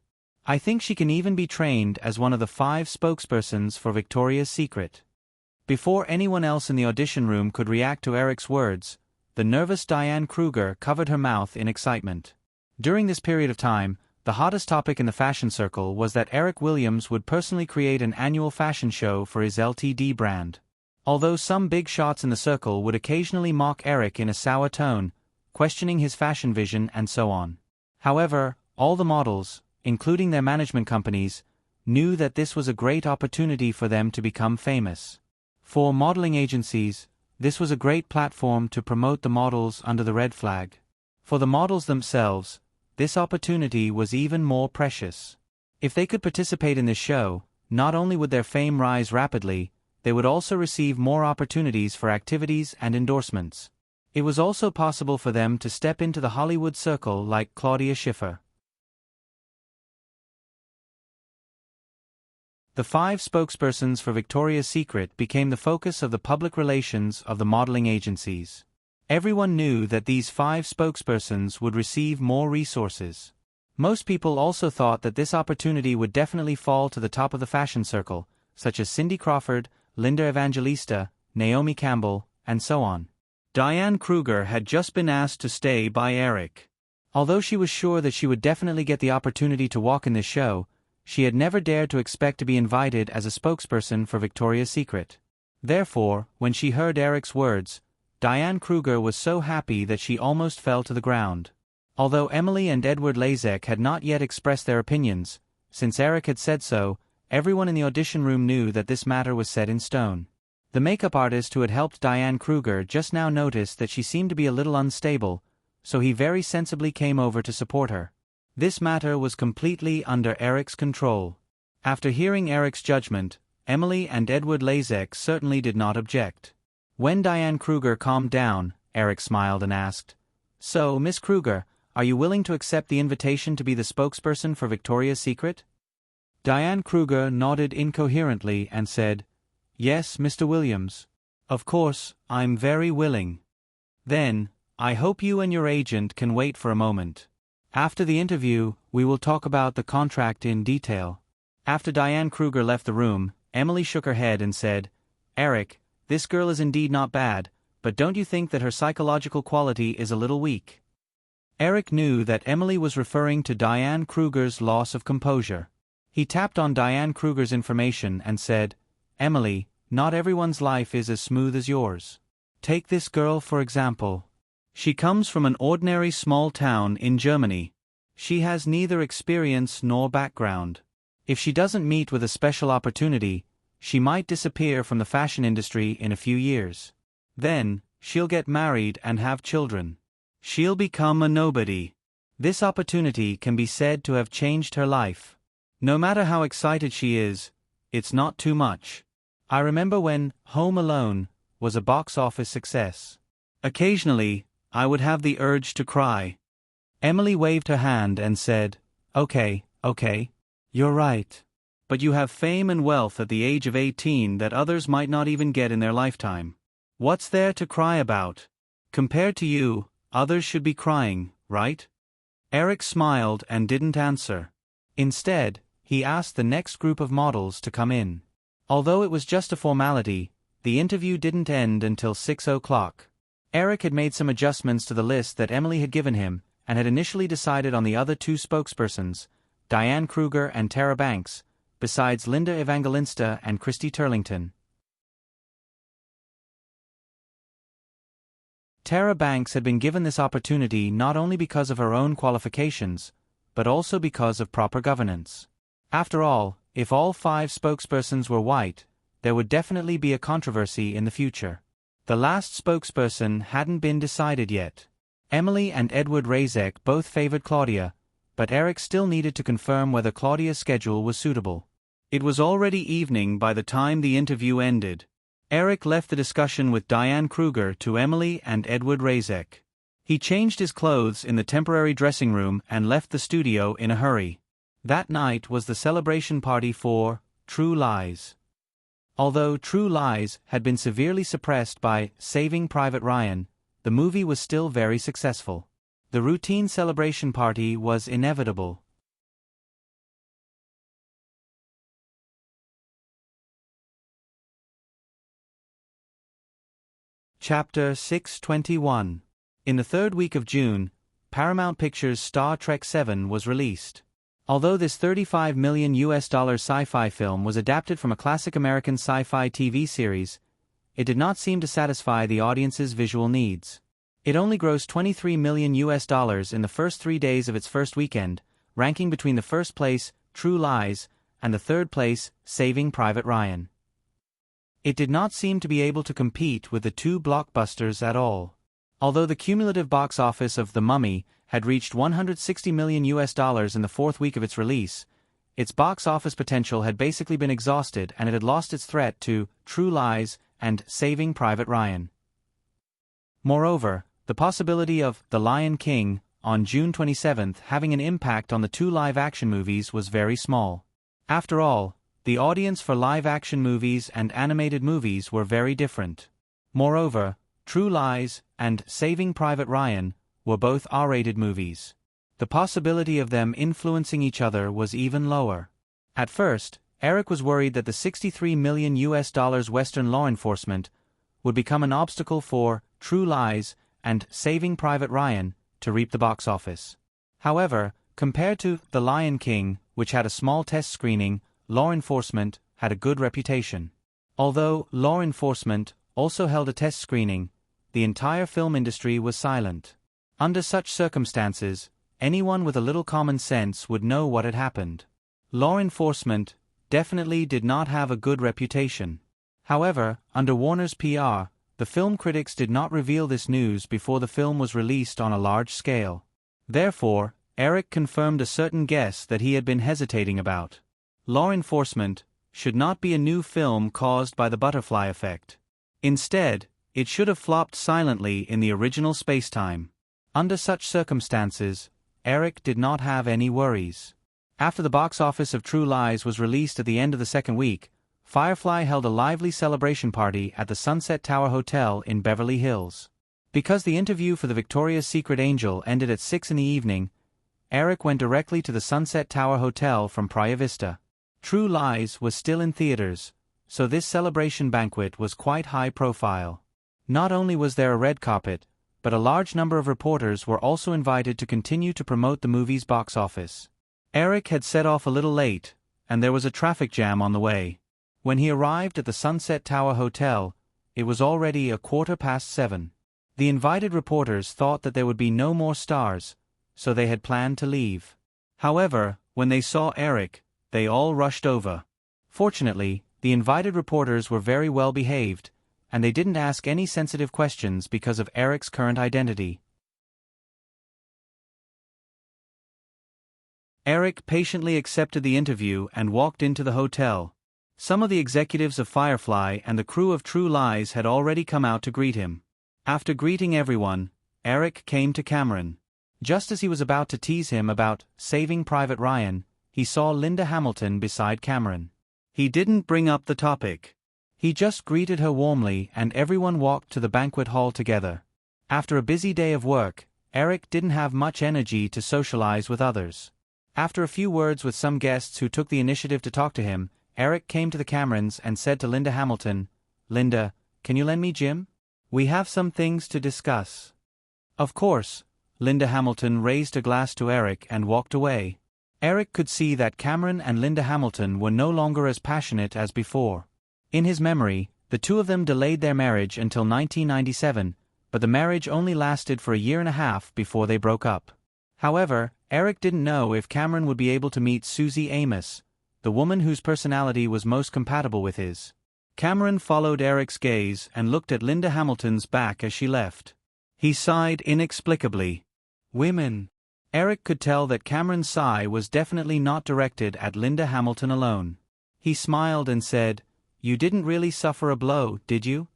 I think she can even be trained as one of the 5 spokespersons for Victoria's Secret. Before anyone else in the audition room could react to Eric's words, the nervous Diane Kruger covered her mouth in excitement. During this period of time, the hottest topic in the fashion circle was that Eric Williams would personally create an annual fashion show for his Ltd brand. Although some big shots in the circle would occasionally mock Eric in a sour tone, questioning his fashion vision and so on. However, all the models, including their management companies, knew that this was a great opportunity for them to become famous. For modeling agencies, this was a great platform to promote the models under the red flag. For the models themselves, this opportunity was even more precious. If they could participate in this show, not only would their fame rise rapidly, they would also receive more opportunities for activities and endorsements. It was also possible for them to step into the Hollywood circle like Claudia Schiffer. The 5 spokespersons for Victoria's Secret became the focus of the public relations of the modeling agencies. Everyone knew that these 5 spokespersons would receive more resources. Most people also thought that this opportunity would definitely fall to the top of the fashion circle, such as Cindy Crawford, Linda Evangelista, Naomi Campbell, and so on. Diane Kruger had just been asked to stay by Eric. Although she was sure that she would definitely get the opportunity to walk in this show, she had never dared to expect to be invited as a spokesperson for Victoria's Secret. Therefore, when she heard Eric's words, Diane Kruger was so happy that she almost fell to the ground. Although Emily and Edward Lazek had not yet expressed their opinions, since Eric had said so, everyone in the audition room knew that this matter was set in stone. The makeup artist who had helped Diane Kruger just now noticed that she seemed to be a little unstable, so he very sensibly came over to support her. This matter was completely under Eric's control. After hearing Eric's judgment, Emily and Edward Lazek certainly did not object. When Diane Kruger calmed down, Eric smiled and asked, "So, Miss Kruger, are you willing to accept the invitation to be the spokesperson for Victoria's Secret?" Diane Kruger nodded incoherently and said, "Yes, Mr. Williams. Of course, I'm very willing." "Then, I hope you and your agent can wait for a moment. After the interview, we will talk about the contract in detail." After Diane Kruger left the room, Emily shook her head and said, "Eric, this girl is indeed not bad, but don't you think that her psychological quality is a little weak?" Eric knew that Emily was referring to Diane Kruger's loss of composure. He tapped on Diane Kruger's information and said, "Emily, not everyone's life is as smooth as yours. Take this girl for example. She comes from an ordinary small town in Germany. She has neither experience nor background. If she doesn't meet with a special opportunity, she might disappear from the fashion industry in a few years. Then, she'll get married and have children. She'll become a nobody. This opportunity can be said to have changed her life. No matter how excited she is, it's not too much. I remember when Home Alone was a box office success. Occasionally, I would have the urge to cry." Emily waved her hand and said, Okay. You're right. But you have fame and wealth at the age of 18 that others might not even get in their lifetime. What's there to cry about? Compared to you, others should be crying, right?" Eric smiled and didn't answer. Instead, he asked the next group of models to come in. Although it was just a formality, the interview didn't end until 6 o'clock. Eric had made some adjustments to the list that Emily had given him, and had initially decided on the other 2 spokespersons, Diane Kruger and Tara Banks, besides Linda Evangelista and Christy Turlington. Tara Banks had been given this opportunity not only because of her own qualifications, but also because of proper governance. After all, if all 5 spokespersons were white, there would definitely be a controversy in the future. The last spokesperson hadn't been decided yet. Emily and Edward Razek both favored Claudia, but Eric still needed to confirm whether Claudia's schedule was suitable. It was already evening by the time the interview ended. Eric left the discussion with Diane Kruger to Emily and Edward Razek. He changed his clothes in the temporary dressing room and left the studio in a hurry. That night was the celebration party for True Lies. Although True Lies had been severely suppressed by Saving Private Ryan, the movie was still very successful. The routine celebration party was inevitable. Chapter 621. In the third week of June, Paramount Pictures' Star Trek VII was released. Although this $35 million sci-fi film was adapted from a classic American sci-fi TV series, it did not seem to satisfy the audience's visual needs. It only grossed $23 million in the first 3 days of its first weekend, ranking between the first place, True Lies, and the third place, Saving Private Ryan. It did not seem to be able to compete with the two blockbusters at all. Although the cumulative box office of The Mummy had reached $160 million in the fourth week of its release, its box office potential had basically been exhausted and it had lost its threat to True Lies and Saving Private Ryan. Moreover, the possibility of The Lion King on June 27 having an impact on the two live-action movies was very small. After all, the audience for live-action movies and animated movies were very different. Moreover, True Lies and Saving Private Ryan were both R-rated movies. The possibility of them influencing each other was even lower. At first, Eric was worried that the $63 million Western law enforcement would become an obstacle for True Lies and Saving Private Ryan to reap the box office. However, compared to The Lion King, which had a small test screening, Law Enforcement had a good reputation. Although Law Enforcement also held a test screening, the entire film industry was silent. Under such circumstances, anyone with a little common sense would know what had happened. Law Enforcement definitely did not have a good reputation. However, under Warner's PR, the film critics did not reveal this news before the film was released on a large scale. Therefore, Eric confirmed a certain guess that he had been hesitating about. Law Enforcement should not be a new film caused by the butterfly effect. Instead, it should have flopped silently in the original spacetime. Under such circumstances, Eric did not have any worries. After the box office of True Lies was released at the end of the second week, Firefly held a lively celebration party at the Sunset Tower Hotel in Beverly Hills. Because the interview for the Victoria's Secret Angel ended at 6 p.m, Eric went directly to the Sunset Tower Hotel from Praia Vista. True Lies was still in theaters, so this celebration banquet was quite high profile. Not only was there a red carpet, but a large number of reporters were also invited to continue to promote the movie's box office. Eric had set off a little late, and there was a traffic jam on the way. When he arrived at the Sunset Tower Hotel, it was already 7:15. The invited reporters thought that there would be no more stars, so they had planned to leave. However, when they saw Eric, they all rushed over. Fortunately, the invited reporters were very well behaved, and they didn't ask any sensitive questions because of Eric's current identity. Eric patiently accepted the interview and walked into the hotel. Some of the executives of Firefly and the crew of True Lies had already come out to greet him. After greeting everyone, Eric came to Cameron. Just as he was about to tease him about Saving Private Ryan, he saw Linda Hamilton beside Cameron. He didn't bring up the topic. He just greeted her warmly and everyone walked to the banquet hall together. After a busy day of work, Eric didn't have much energy to socialize with others. After a few words with some guests who took the initiative to talk to him, Eric came to the Camerons and said to Linda Hamilton, "Linda, can you lend me Jim? We have some things to discuss." Of course, Linda Hamilton raised a glass to Eric and walked away. Eric could see that Cameron and Linda Hamilton were no longer as passionate as before. In his memory, the two of them delayed their marriage until 1997, but the marriage only lasted for a year and a half before they broke up. However, Eric didn't know if Cameron would be able to meet Susie Amos, the woman whose personality was most compatible with his. Cameron followed Eric's gaze and looked at Linda Hamilton's back as she left. He sighed inexplicably. Women. Eric could tell that Cameron's sigh was definitely not directed at Linda Hamilton alone. He smiled and said, "You didn't really suffer a blow, did you?"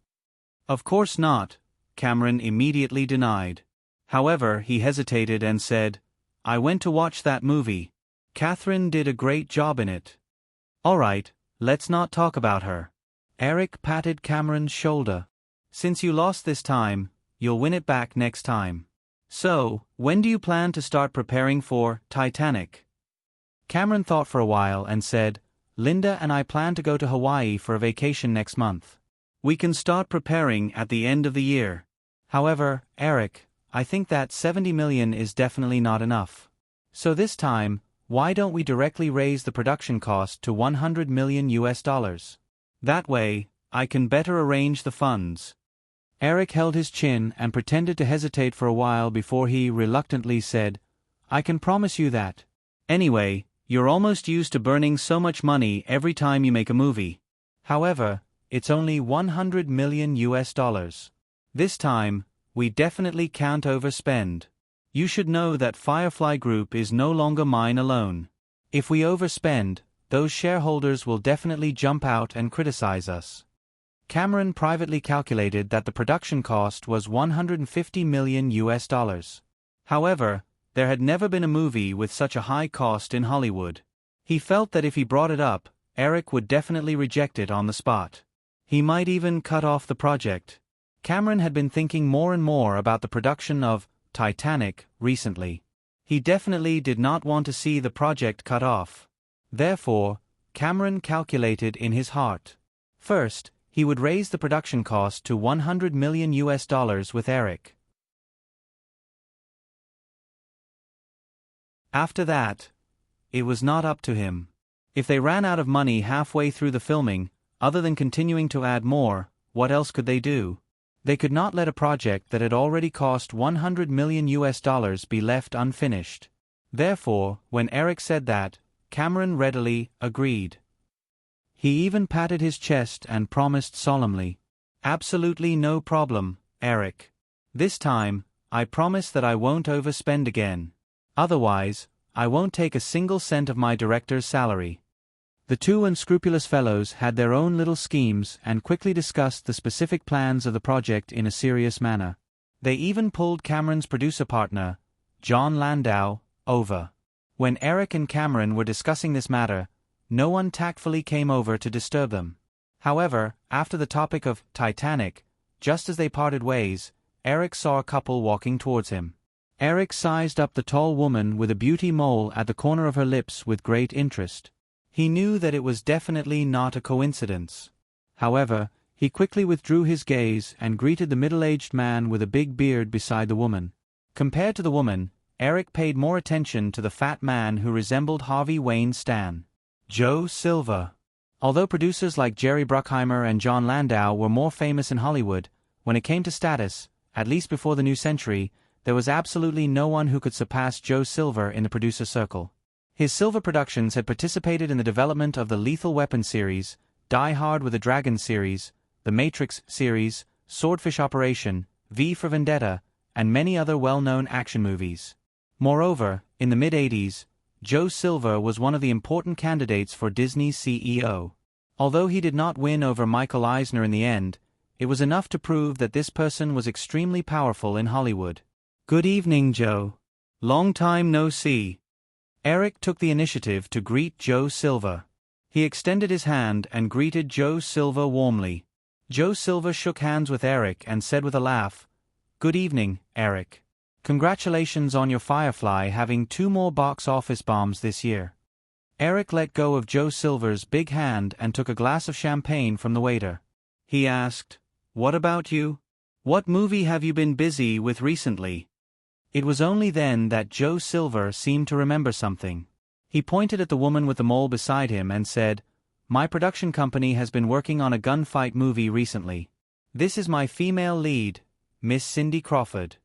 "Of course not," Cameron immediately denied. However, he hesitated and said, "I went to watch that movie. Catherine did a great job in it." "All right, let's not talk about her." Eric patted Cameron's shoulder. "Since you lost this time, you'll win it back next time. So, when do you plan to start preparing for Titanic?" Cameron thought for a while and said, "Linda and I plan to go to Hawaii for a vacation next month. We can start preparing at the end of the year." "However, Eric, I think that 70 million is definitely not enough. So this time, why don't we directly raise the production cost to 100 million US dollars? That way, I can better arrange the funds. Eric held his chin and pretended to hesitate for a while before he reluctantly said, I can promise you that. Anyway, you're almost used to burning so much money every time you make a movie. However, it's only 100 million US dollars. This time, we definitely can't overspend. You should know that Firefly Group is no longer mine alone. If we overspend, those shareholders will definitely jump out and criticize us. Cameron privately calculated that the production cost was 150 million US dollars. However, there had never been a movie with such a high cost in Hollywood. He felt that if he brought it up, Eric would definitely reject it on the spot. He might even cut off the project. Cameron had been thinking more and more about the production of Titanic recently. He definitely did not want to see the project cut off. Therefore, Cameron calculated in his heart. First, he would raise the production cost to 100 million US dollars with Eric. After that, it was not up to him. If they ran out of money halfway through the filming, other than continuing to add more, what else could they do? They could not let a project that had already cost 100 million US dollars be left unfinished. Therefore, when Eric said that, Cameron readily agreed. He even patted his chest and promised solemnly, absolutely no problem, Eric. This time, I promise that I won't overspend again. Otherwise, I won't take a single cent of my director's salary. The two unscrupulous fellows had their own little schemes and quickly discussed the specific plans of the project in a serious manner. They even pulled Cameron's producer partner, John Landau, over. When Eric and Cameron were discussing this matter, no one tactfully came over to disturb them. However, after the topic of Titanic, just as they parted ways, Eric saw a couple walking towards him. Eric sized up the tall woman with a beauty mole at the corner of her lips with great interest. He knew that it was definitely not a coincidence. However, he quickly withdrew his gaze and greeted the middle-aged man with a big beard beside the woman. Compared to the woman, Eric paid more attention to the fat man who resembled Harvey Weinstein. Joe Silver. Although producers like Jerry Bruckheimer and John Landau were more famous in Hollywood, when it came to status, at least before the new century, there was absolutely no one who could surpass Joe Silver in the producer circle. His Silver Productions had participated in the development of the Lethal Weapon series, Die Hard with a Dragon series, the Matrix series, Swordfish Operation, V for Vendetta, and many other well-known action movies. Moreover, in the mid-80s, Joe Silver was one of the important candidates for Disney's CEO. Although he did not win over Michael Eisner in the end, it was enough to prove that this person was extremely powerful in Hollywood. Good evening, Joe. Long time no see. Eric took the initiative to greet Joe Silver. He extended his hand and greeted Joe Silver warmly. Joe Silver shook hands with Eric and said with a laugh, Good evening, Eric. Congratulations on your Firefly having 2 more box office bombs this year. Eric let go of Joe Silver's big hand and took a glass of champagne from the waiter. He asked, What about you? What movie have you been busy with recently? It was only then that Joe Silver seemed to remember something. He pointed at the woman with the mole beside him and said, My production company has been working on a gunfight movie recently. This is my female lead, Miss Cindy Crawford.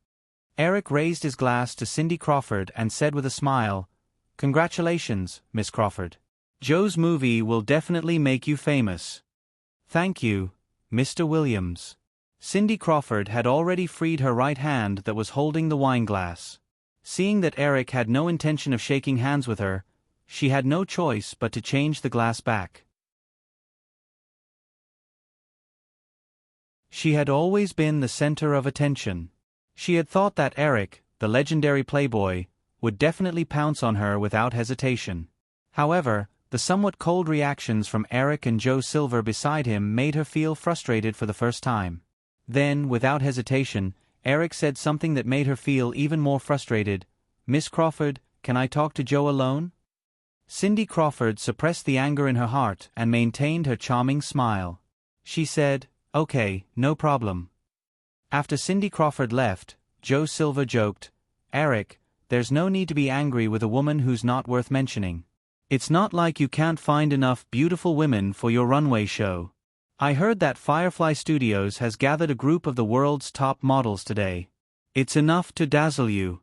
Eric raised his glass to Cindy Crawford and said with a smile, Congratulations, Miss Crawford. Joe's movie will definitely make you famous. Thank you, Mr. Williams. Cindy Crawford had already freed her right hand that was holding the wine glass. Seeing that Eric had no intention of shaking hands with her, she had no choice but to change the glass back. She had always been the center of attention. She had thought that Eric, the legendary playboy, would definitely pounce on her without hesitation. However, the somewhat cold reactions from Eric and Joe Silver beside him made her feel frustrated for the first time. Then, without hesitation, Eric said something that made her feel even more frustrated. Miss Crawford, can I talk to Joe alone? Cindy Crawford suppressed the anger in her heart and maintained her charming smile. She said, Okay, no problem. After Cindy Crawford left, Joe Silva joked. "Eric, there's no need to be angry with a woman who's not worth mentioning. It's not like you can't find enough beautiful women for your runway show. I heard that Firefly Studios has gathered a group of the world's top models today. It's enough to dazzle you."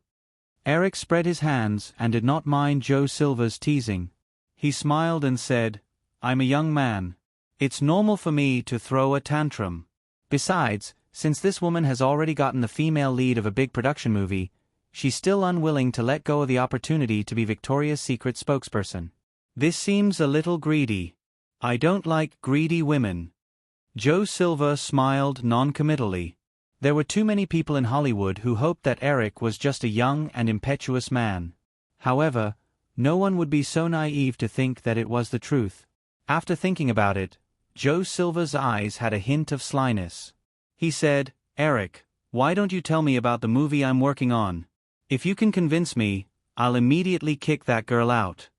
Eric spread his hands and did not mind Joe Silva's teasing. He smiled and said, "I'm a young man. It's normal for me to throw a tantrum. Besides, since this woman has already gotten the female lead of a big production movie, she's still unwilling to let go of the opportunity to be Victoria's Secret spokesperson. This seems a little greedy. I don't like greedy women." Joe Silva smiled non-committally. There were too many people in Hollywood who hoped that Eric was just a young and impetuous man. However, no one would be so naive to think that it was the truth. After thinking about it, Joe Silva's eyes had a hint of slyness. He said, "Eric, why don't you tell me about the movie I'm working on? If you can convince me, I'll immediately kick that girl out."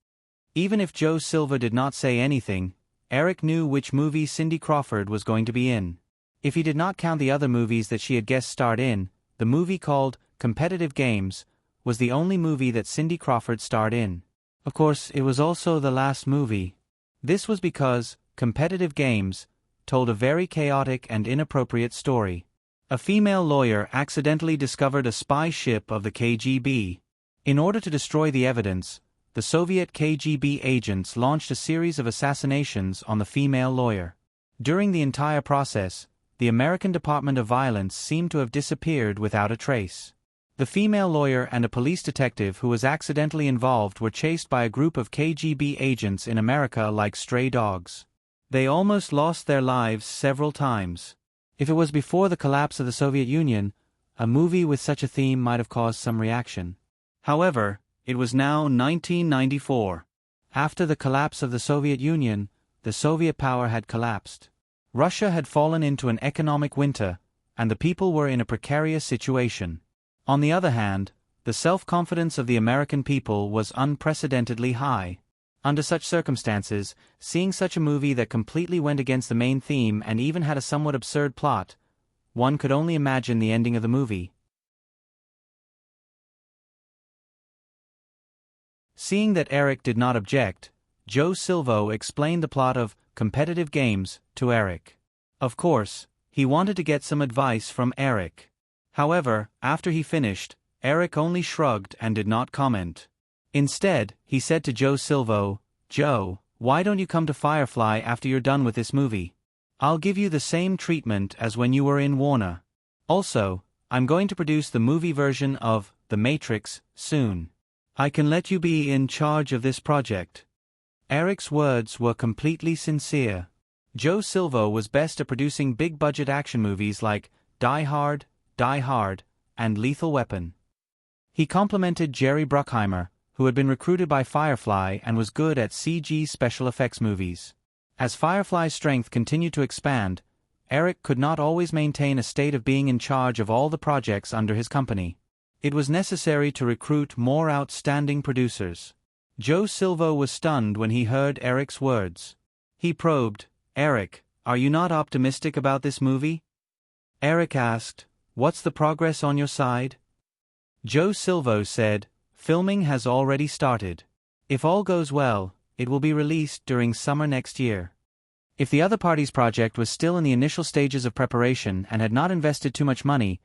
Even if Joe Silva did not say anything, Eric knew which movie Cindy Crawford was going to be in. If he did not count the other movies that she had guest starred in, the movie called Competitive Games was the only movie that Cindy Crawford starred in. Of course, it was also the last movie. This was because Competitive Games told a very chaotic and inappropriate story. A female lawyer accidentally discovered a spy ship of the KGB. In order to destroy the evidence, the Soviet KGB agents launched a series of assassinations on the female lawyer. During the entire process, the American Department of Violence seemed to have disappeared without a trace. The female lawyer and a police detective who was accidentally involved were chased by a group of KGB agents in America like stray dogs. They almost lost their lives several times. If it was before the collapse of the Soviet Union, a movie with such a theme might have caused some reaction. However, it was now 1994. After the collapse of the Soviet Union, the Soviet power had collapsed. Russia had fallen into an economic winter, and the people were in a precarious situation. On the other hand, the self-confidence of the American people was unprecedentedly high. Under such circumstances, seeing such a movie that completely went against the main theme and even had a somewhat absurd plot, one could only imagine the ending of the movie. Seeing that Eric did not object, Joe Silva explained the plot of Competitive Games to Eric. Of course, he wanted to get some advice from Eric. However, after he finished, Eric only shrugged and did not comment. Instead, he said to Joe Silva, "Joe, why don't you come to Firefly after you're done with this movie? I'll give you the same treatment as when you were in Warner. Also, I'm going to produce the movie version of The Matrix soon. I can let you be in charge of this project." Eric's words were completely sincere. Joe Silva was best at producing big-budget action movies like Die Hard, and Lethal Weapon. He complimented Jerry Bruckheimer, who had been recruited by Firefly and was good at CG special effects movies. As Firefly's strength continued to expand, Eric could not always maintain a state of being in charge of all the projects under his company. It was necessary to recruit more outstanding producers. Joe Silva was stunned when he heard Eric's words. He probed, "Eric, are you not optimistic about this movie?" Eric asked, "What's the progress on your side?" Joe Silva said, "Filming has already started. If all goes well, it will be released during summer next year." If the other party's project was still in the initial stages of preparation and had not invested too much money,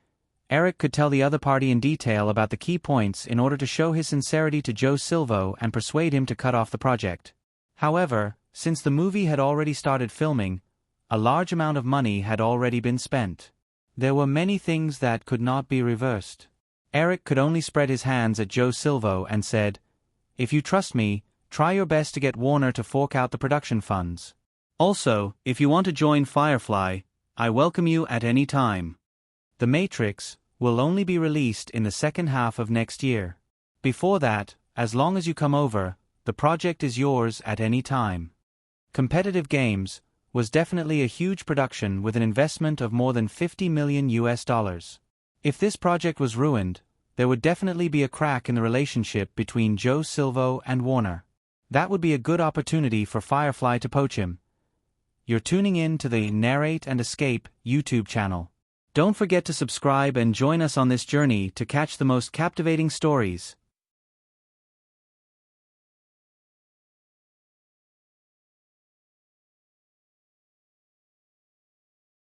Eric could tell the other party in detail about the key points in order to show his sincerity to Joe Silva and persuade him to cut off the project. However, since the movie had already started filming, a large amount of money had already been spent. There were many things that could not be reversed. Eric could only spread his hands at Joe Silva and said, "If you trust me, try your best to get Warner to fork out the production funds. Also, if you want to join Firefly, I welcome you at any time. The Matrix will only be released in the second half of next year. Before that, as long as you come over, the project is yours at any time." Competitive Games was definitely a huge production with an investment of more than $50 million. If this project was ruined, there would definitely be a crack in the relationship between Joe Silva and Warner. That would be a good opportunity for Firefly to poach him. You're tuning in to the Narrate and Escape YouTube channel. Don't forget to subscribe and join us on this journey to catch the most captivating stories.